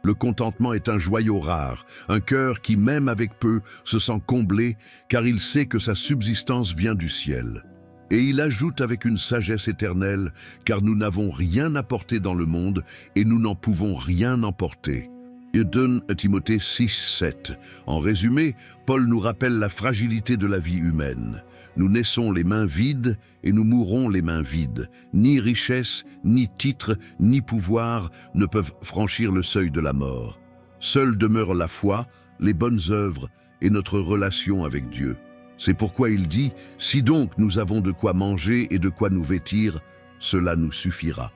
Le contentement est un joyau rare, un cœur qui, même avec peu, se sent comblé, car il sait que sa subsistance vient du ciel. Et il ajoute avec une sagesse éternelle, car nous n'avons rien apporté dans le monde et nous n'en pouvons rien emporter. 2 Timothée 6, 7. En résumé, Paul nous rappelle la fragilité de la vie humaine. Nous naissons les mains vides et nous mourrons les mains vides. Ni richesse, ni titre, ni pouvoir ne peuvent franchir le seuil de la mort. Seule demeure la foi, les bonnes œuvres et notre relation avec Dieu. C'est pourquoi il dit « Si donc nous avons de quoi manger et de quoi nous vêtir, cela nous suffira ».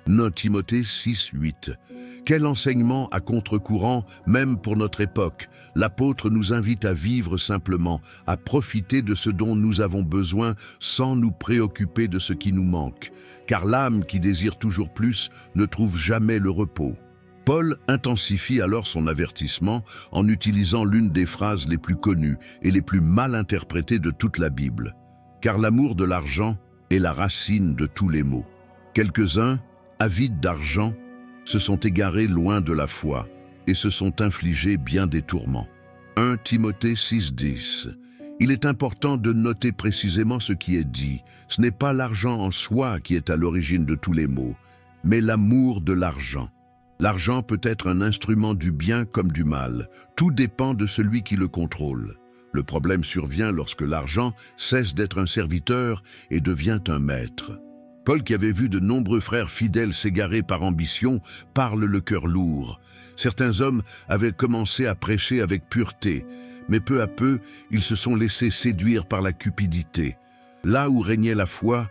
1 Timothée 6, 8. Quel enseignement à contre-courant, même pour notre époque. L'apôtre nous invite à vivre simplement, à profiter de ce dont nous avons besoin sans nous préoccuper de ce qui nous manque. Car l'âme qui désire toujours plus ne trouve jamais le repos. Paul intensifie alors son avertissement en utilisant l'une des phrases les plus connues et les plus mal interprétées de toute la Bible. Car l'amour de l'argent est la racine de tous les maux. Quelques-uns, avides d'argent, se sont égarés loin de la foi et se sont infligés bien des tourments. 1 Timothée 6, 10. Il est important de noter précisément ce qui est dit. Ce n'est pas l'argent en soi qui est à l'origine de tous les maux, mais l'amour de l'argent. L'argent peut être un instrument du bien comme du mal. Tout dépend de celui qui le contrôle. Le problème survient lorsque l'argent cesse d'être un serviteur et devient un maître. Paul, qui avait vu de nombreux frères fidèles s'égarer par ambition, parle le cœur lourd. Certains hommes avaient commencé à prêcher avec pureté, mais peu à peu, ils se sont laissés séduire par la cupidité. Là où régnait la foi,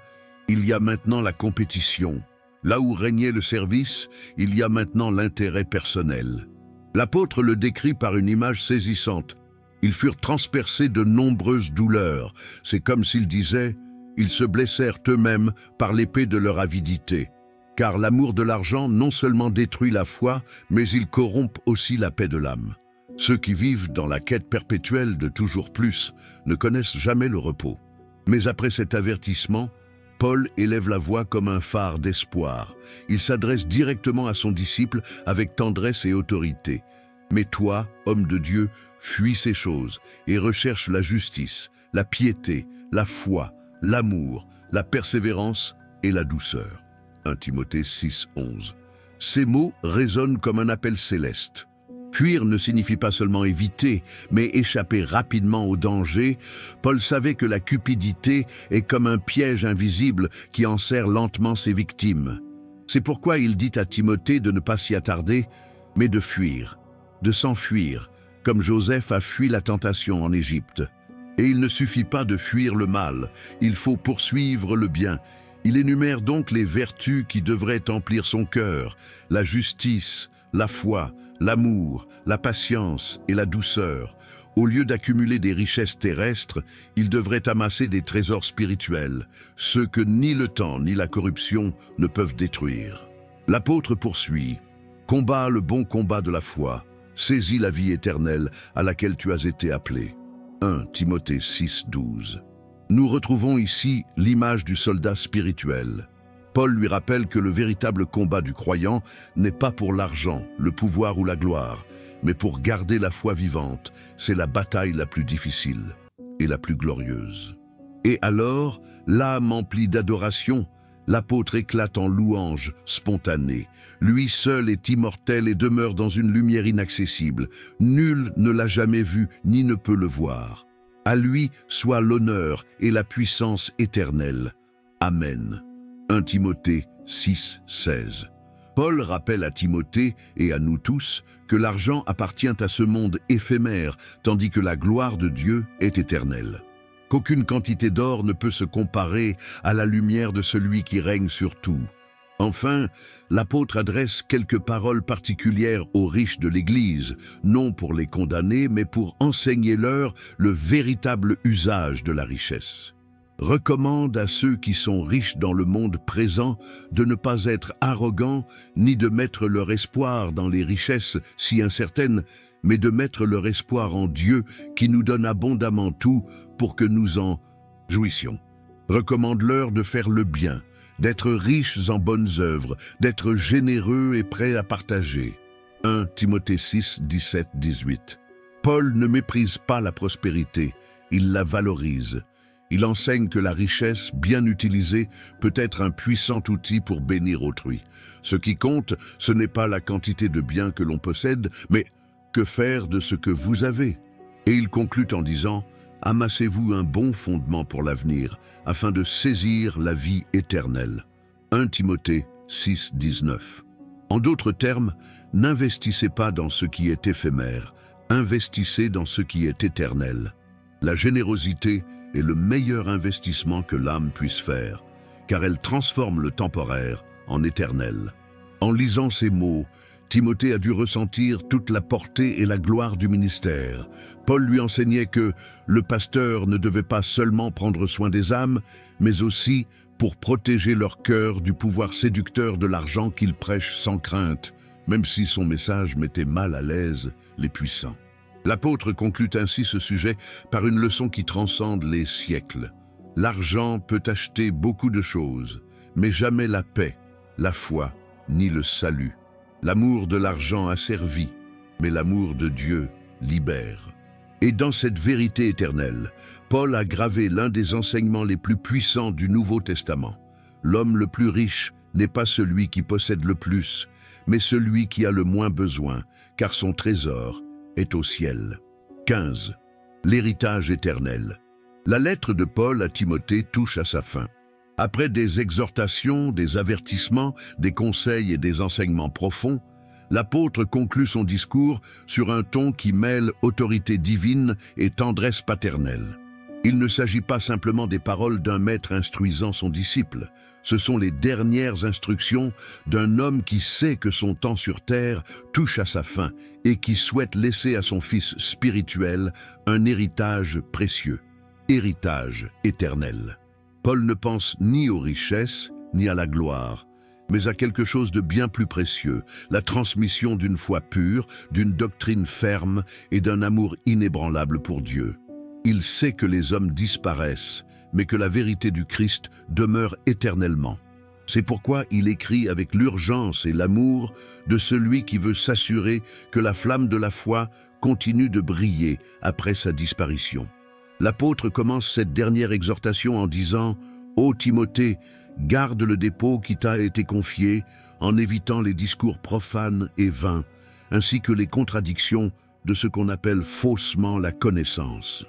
il y a maintenant la compétition. Là où régnait le service, il y a maintenant l'intérêt personnel. L'apôtre le décrit par une image saisissante. Ils furent transpercés de nombreuses douleurs. C'est comme s'il disait: ils se blessèrent eux-mêmes par l'épée de leur avidité. Car l'amour de l'argent non seulement détruit la foi, mais il corrompt aussi la paix de l'âme. Ceux qui vivent dans la quête perpétuelle de toujours plus ne connaissent jamais le repos. Mais après cet avertissement, Paul élève la voix comme un phare d'espoir. Il s'adresse directement à son disciple avec tendresse et autorité. « Mais toi, homme de Dieu, fuis ces choses et recherche la justice, la piété, la foi, l'amour, la persévérance et la douceur. » 1 Timothée 6, 11. Ces mots résonnent comme un appel céleste. Fuir ne signifie pas seulement éviter, mais échapper rapidement au danger. Paul savait que la cupidité est comme un piège invisible qui enserre lentement ses victimes. C'est pourquoi il dit à Timothée de ne pas s'y attarder, mais de fuir, de s'enfuir, comme Joseph a fui la tentation en Égypte. Et il ne suffit pas de fuir le mal, il faut poursuivre le bien. Il énumère donc les vertus qui devraient emplir son cœur, la justice, la foi, l'amour, la patience et la douceur. Au lieu d'accumuler des richesses terrestres, il devrait amasser des trésors spirituels, ceux que ni le temps ni la corruption ne peuvent détruire. L'apôtre poursuit: « Combat le bon combat de la foi, saisis la vie éternelle à laquelle tu as été appelé. » 1 Timothée 6, 12. Nous retrouvons ici l'image du soldat spirituel. Paul lui rappelle que le véritable combat du croyant n'est pas pour l'argent, le pouvoir ou la gloire, mais pour garder la foi vivante. C'est la bataille la plus difficile et la plus glorieuse. Et alors, l'âme emplie d'adoration, l'apôtre éclate en louange spontanée. Lui seul est immortel et demeure dans une lumière inaccessible. Nul ne l'a jamais vu ni ne peut le voir. À lui soit l'honneur et la puissance éternelle. Amen. 1 Timothée 6, 16. Paul rappelle à Timothée et à nous tous que l'argent appartient à ce monde éphémère, tandis que la gloire de Dieu est éternelle. Qu'aucune quantité d'or ne peut se comparer à la lumière de celui qui règne sur tout. Enfin, l'apôtre adresse quelques paroles particulières aux riches de l'Église, non pour les condamner, mais pour enseigner-leur le véritable usage de la richesse. Recommande à ceux qui sont riches dans le monde présent de ne pas être arrogants ni de mettre leur espoir dans les richesses si incertaines, mais de mettre leur espoir en Dieu qui nous donne abondamment tout pour que nous en jouissions. Recommande-leur de faire le bien, d'être riches en bonnes œuvres, d'être généreux et prêts à partager. 1 Timothée 6, 17, 18. Paul ne méprise pas la prospérité, il la valorise. Il enseigne que la richesse, bien utilisée, peut être un puissant outil pour bénir autrui. Ce qui compte, ce n'est pas la quantité de biens que l'on possède, mais que faire de ce que vous avez. Et il conclut en disant: « Amassez-vous un bon fondement pour l'avenir, afin de saisir la vie éternelle. » 1 Timothée 6, 19. En d'autres termes, n'investissez pas dans ce qui est éphémère, investissez dans ce qui est éternel. La générosité est le meilleur investissement que l'âme puisse faire, car elle transforme le temporaire en éternel. En lisant ces mots, Timothée a dû ressentir toute la portée et la gloire du ministère. Paul lui enseignait que le pasteur ne devait pas seulement prendre soin des âmes, mais aussi pour protéger leur cœur du pouvoir séducteur de l'argent qu'il prêche sans crainte, même si son message mettait mal à l'aise les puissants. L'apôtre conclut ainsi ce sujet par une leçon qui transcende les siècles. L'argent peut acheter beaucoup de choses, mais jamais la paix, la foi, ni le salut. L'amour de l'argent asservit, mais l'amour de Dieu libère. Et dans cette vérité éternelle, Paul a gravé l'un des enseignements les plus puissants du Nouveau Testament. L'homme le plus riche n'est pas celui qui possède le plus, mais celui qui a le moins besoin, car son trésor est au ciel. 15. L'héritage éternel. La lettre de Paul à Timothée touche à sa fin. Après des exhortations, des avertissements, des conseils et des enseignements profonds, l'apôtre conclut son discours sur un ton qui mêle autorité divine et tendresse paternelle. Il ne s'agit pas simplement des paroles d'un maître instruisant son disciple. Ce sont les dernières instructions d'un homme qui sait que son temps sur terre touche à sa fin et qui souhaite laisser à son fils spirituel un héritage précieux, héritage éternel. Paul ne pense ni aux richesses ni à la gloire, mais à quelque chose de bien plus précieux, la transmission d'une foi pure, d'une doctrine ferme et d'un amour inébranlable pour Dieu. Il sait que les hommes disparaissent, mais que la vérité du Christ demeure éternellement. C'est pourquoi il écrit avec l'urgence et l'amour de celui qui veut s'assurer que la flamme de la foi continue de briller après sa disparition. L'apôtre commence cette dernière exhortation en disant « Ô Timothée, garde le dépôt qui t'a été confié en évitant les discours profanes et vains, ainsi que les contradictions de ce qu'on appelle faussement la connaissance.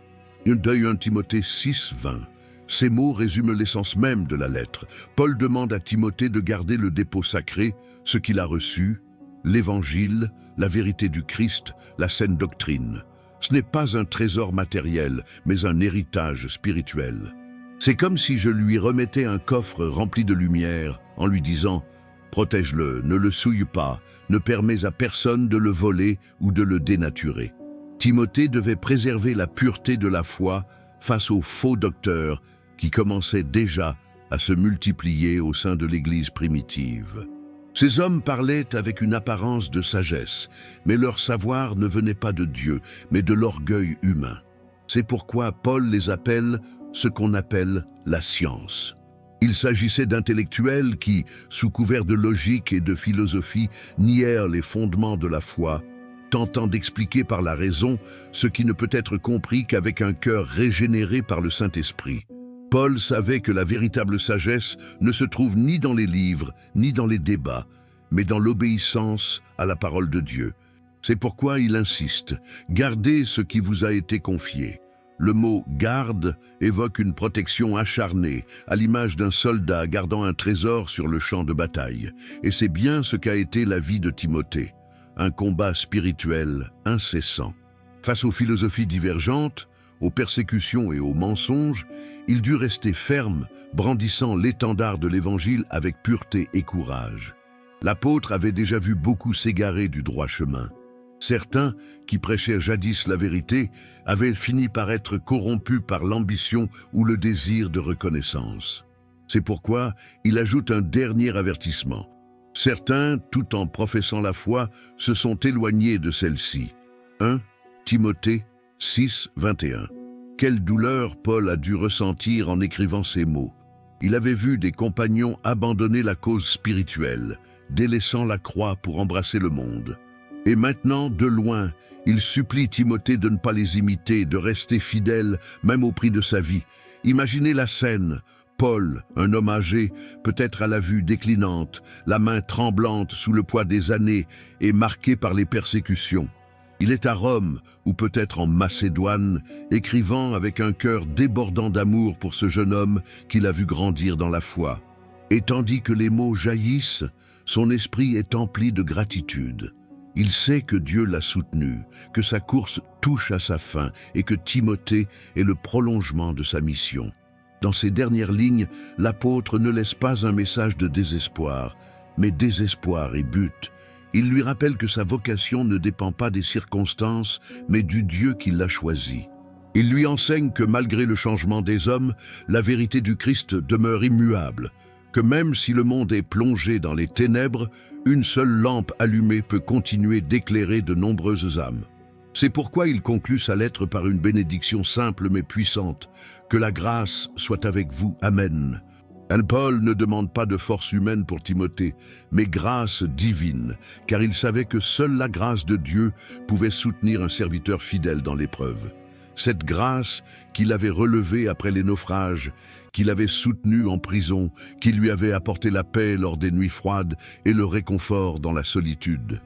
1 Timothée 6, 20. Ces mots résument l'essence même de la lettre. Paul demande à Timothée de garder le dépôt sacré, ce qu'il a reçu, l'Évangile, la vérité du Christ, la saine doctrine. Ce n'est pas un trésor matériel, mais un héritage spirituel. C'est comme si je lui remettais un coffre rempli de lumière en lui disant « Protège-le, ne le souille pas, ne permets à personne de le voler ou de le dénaturer. » Timothée devait préserver la pureté de la foi face aux faux docteurs qui commençaient déjà à se multiplier au sein de l'Église primitive. Ces hommes parlaient avec une apparence de sagesse, mais leur savoir ne venait pas de Dieu, mais de l'orgueil humain. C'est pourquoi Paul les appelle ce qu'on appelle la science. Il s'agissait d'intellectuels qui, sous couvert de logique et de philosophie, nièrent les fondements de la foi, tentant d'expliquer par la raison ce qui ne peut être compris qu'avec un cœur régénéré par le Saint-Esprit. Paul savait que la véritable sagesse ne se trouve ni dans les livres, ni dans les débats, mais dans l'obéissance à la parole de Dieu. C'est pourquoi il insiste, gardez ce qui vous a été confié. Le mot « garde » évoque une protection acharnée, à l'image d'un soldat gardant un trésor sur le champ de bataille. Et c'est bien ce qu'a été la vie de Timothée, un combat spirituel incessant. Face aux philosophies divergentes, aux persécutions et aux mensonges, il dut rester ferme, brandissant l'étendard de l'Évangile avec pureté et courage. L'apôtre avait déjà vu beaucoup s'égarer du droit chemin. Certains, qui prêchaient jadis la vérité, avaient fini par être corrompus par l'ambition ou le désir de reconnaissance. C'est pourquoi il ajoute un dernier avertissement. Certains, tout en professant la foi, se sont éloignés de celle-ci. 1 Timothée 6, 21. Quelle douleur Paul a dû ressentir en écrivant ces mots. Il avait vu des compagnons abandonner la cause spirituelle, délaissant la croix pour embrasser le monde. Et maintenant, de loin, il supplie Timothée de ne pas les imiter, de rester fidèle, même au prix de sa vie. Imaginez la scène. Paul, un homme âgé, peut-être à la vue déclinante, la main tremblante sous le poids des années et marqué par les persécutions. Il est à Rome, ou peut-être en Macédoine, écrivant avec un cœur débordant d'amour pour ce jeune homme qu'il a vu grandir dans la foi. Et tandis que les mots jaillissent, son esprit est empli de gratitude. Il sait que Dieu l'a soutenu, que sa course touche à sa fin et que Timothée est le prolongement de sa mission. Dans ces dernières lignes, l'apôtre ne laisse pas un message de désespoir, mais désespoir et but. Il lui rappelle que sa vocation ne dépend pas des circonstances, mais du Dieu qui l'a choisi. Il lui enseigne que malgré le changement des hommes, la vérité du Christ demeure immuable, que même si le monde est plongé dans les ténèbres, une seule lampe allumée peut continuer d'éclairer de nombreuses âmes. C'est pourquoi il conclut sa lettre par une bénédiction simple mais puissante. Que la grâce soit avec vous. Amen. Paul ne demande pas de force humaine pour Timothée, mais grâce divine, car il savait que seule la grâce de Dieu pouvait soutenir un serviteur fidèle dans l'épreuve. Cette grâce qu'il avait relevée après les naufrages, qu'il avait soutenu en prison, qui lui avait apporté la paix lors des nuits froides et le réconfort dans la solitude.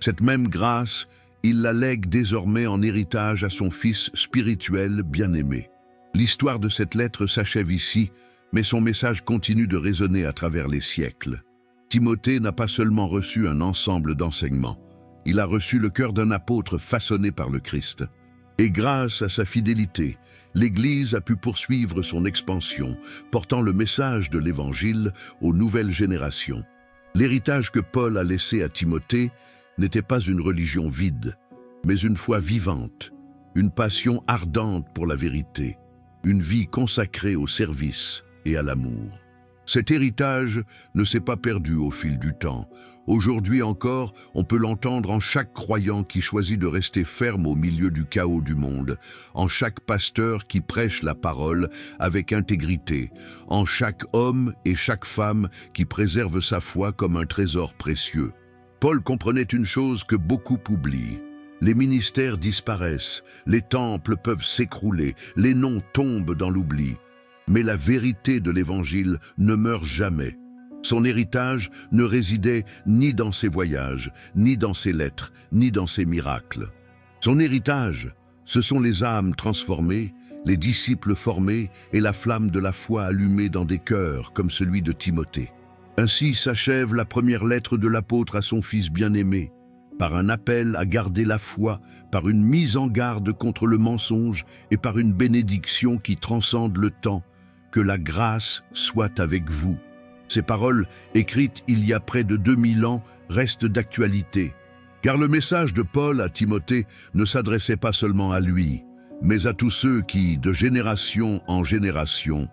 Cette même grâce, il la lègue désormais en héritage à son fils spirituel bien-aimé. L'histoire de cette lettre s'achève ici, mais son message continue de résonner à travers les siècles. Timothée n'a pas seulement reçu un ensemble d'enseignements, il a reçu le cœur d'un apôtre façonné par le Christ. Et grâce à sa fidélité, l'Église a pu poursuivre son expansion, portant le message de l'Évangile aux nouvelles générations. L'héritage que Paul a laissé à Timothée n'était pas une religion vide, mais une foi vivante, une passion ardente pour la vérité, une vie consacrée au service et à l'amour. Cet héritage ne s'est pas perdu au fil du temps. Aujourd'hui encore, on peut l'entendre en chaque croyant qui choisit de rester ferme au milieu du chaos du monde, en chaque pasteur qui prêche la parole avec intégrité, en chaque homme et chaque femme qui préserve sa foi comme un trésor précieux. Paul comprenait une chose que beaucoup oublient. Les ministères disparaissent, les temples peuvent s'écrouler, les noms tombent dans l'oubli. Mais la vérité de l'Évangile ne meurt jamais. Son héritage ne résidait ni dans ses voyages, ni dans ses lettres, ni dans ses miracles. Son héritage, ce sont les âmes transformées, les disciples formés et la flamme de la foi allumée dans des cœurs comme celui de Timothée. Ainsi s'achève la première lettre de l'apôtre à son fils bien-aimé, par un appel à garder la foi, par une mise en garde contre le mensonge et par une bénédiction qui transcende le temps. Que la grâce soit avec vous. Ces paroles, écrites il y a près de 2000 ans, restent d'actualité. Car le message de Paul à Timothée ne s'adressait pas seulement à lui, mais à tous ceux qui, de génération en génération,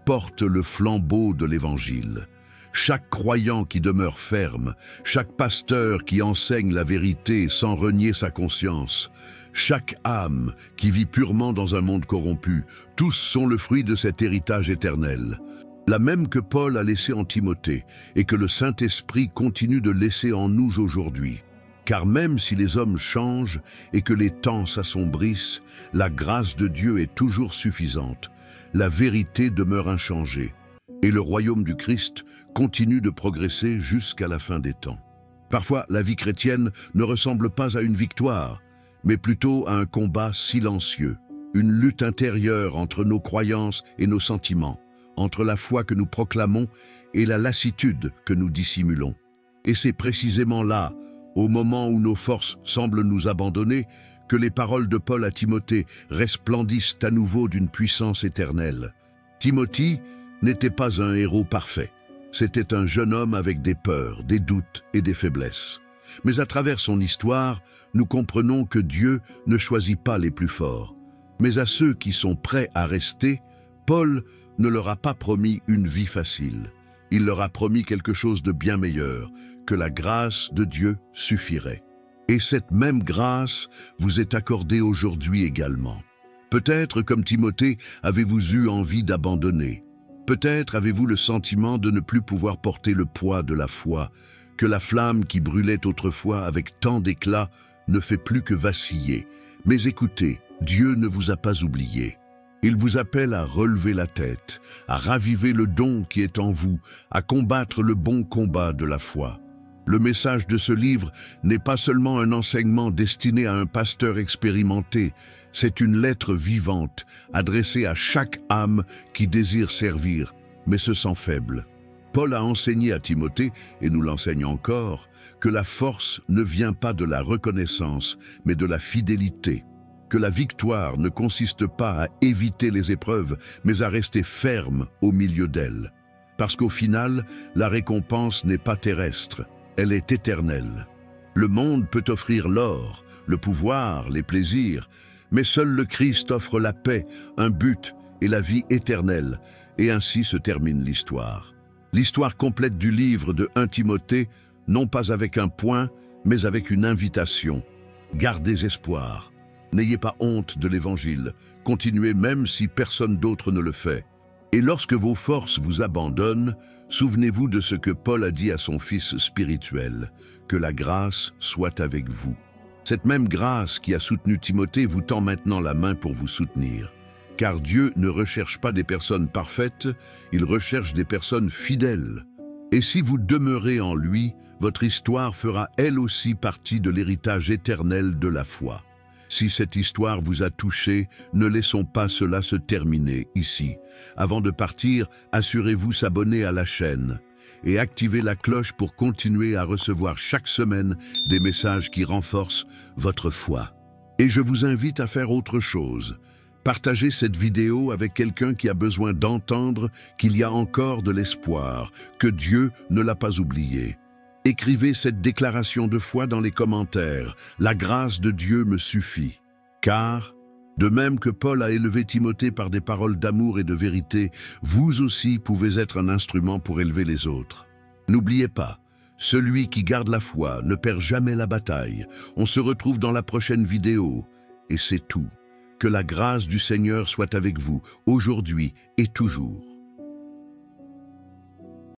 portent le flambeau de l'Évangile. Chaque croyant qui demeure ferme, chaque pasteur qui enseigne la vérité sans renier sa conscience, chaque âme qui vit purement dans un monde corrompu, tous sont le fruit de cet héritage éternel. La même que Paul a laissé en Timothée et que le Saint-Esprit continue de laisser en nous aujourd'hui. Car même si les hommes changent et que les temps s'assombrissent, la grâce de Dieu est toujours suffisante. La vérité demeure inchangée. Et le royaume du Christ continue de progresser jusqu'à la fin des temps. Parfois, la vie chrétienne ne ressemble pas à une victoire, mais plutôt à un combat silencieux, une lutte intérieure entre nos croyances et nos sentiments, entre la foi que nous proclamons et la lassitude que nous dissimulons. Et c'est précisément là, au moment où nos forces semblent nous abandonner, que les paroles de Paul à Timothée resplendissent à nouveau d'une puissance éternelle. Timothée n'était pas un héros parfait. C'était un jeune homme avec des peurs, des doutes et des faiblesses. Mais à travers son histoire, nous comprenons que Dieu ne choisit pas les plus forts. Mais à ceux qui sont prêts à rester, Paul ne leur a pas promis une vie facile. Il leur a promis quelque chose de bien meilleur, que la grâce de Dieu suffirait. Et cette même grâce vous est accordée aujourd'hui également. Peut-être, comme Timothée, avez-vous eu envie d'abandonner. Peut-être avez-vous le sentiment de ne plus pouvoir porter le poids de la foi, que la flamme qui brûlait autrefois avec tant d'éclat ne fait plus que vaciller. Mais écoutez, Dieu ne vous a pas oublié. Il vous appelle à relever la tête, à raviver le don qui est en vous, à combattre le bon combat de la foi. Le message de ce livre n'est pas seulement un enseignement destiné à un pasteur expérimenté, c'est une lettre vivante, adressée à chaque âme qui désire servir, mais se sent faible. Paul a enseigné à Timothée, et nous l'enseigne encore, que la force ne vient pas de la reconnaissance, mais de la fidélité. Que la victoire ne consiste pas à éviter les épreuves, mais à rester ferme au milieu d'elles. Parce qu'au final, la récompense n'est pas terrestre, elle est éternelle. Le monde peut offrir l'or, le pouvoir, les plaisirs, mais seul le Christ offre la paix, un but et la vie éternelle, et ainsi se termine l'histoire. L'histoire complète du livre de 1 Timothée, non pas avec un point, mais avec une invitation. Gardez espoir. N'ayez pas honte de l'Évangile, continuez même si personne d'autre ne le fait. Et lorsque vos forces vous abandonnent, souvenez-vous de ce que Paul a dit à son fils spirituel, que la grâce soit avec vous. Cette même grâce qui a soutenu Timothée vous tend maintenant la main pour vous soutenir. Car Dieu ne recherche pas des personnes parfaites, il recherche des personnes fidèles. Et si vous demeurez en lui, votre histoire fera elle aussi partie de l'héritage éternel de la foi. Si cette histoire vous a touché, ne laissons pas cela se terminer ici. Avant de partir, assurez-vous s'abonner à la chaîne et activez la cloche pour continuer à recevoir chaque semaine des messages qui renforcent votre foi. Et je vous invite à faire autre chose. Partagez cette vidéo avec quelqu'un qui a besoin d'entendre qu'il y a encore de l'espoir, que Dieu ne l'a pas oublié. Écrivez cette déclaration de foi dans les commentaires. La grâce de Dieu me suffit. Car, de même que Paul a élevé Timothée par des paroles d'amour et de vérité, vous aussi pouvez être un instrument pour élever les autres. N'oubliez pas, celui qui garde la foi ne perd jamais la bataille. On se retrouve dans la prochaine vidéo. Et c'est tout. Que la grâce du Seigneur soit avec vous, aujourd'hui et toujours.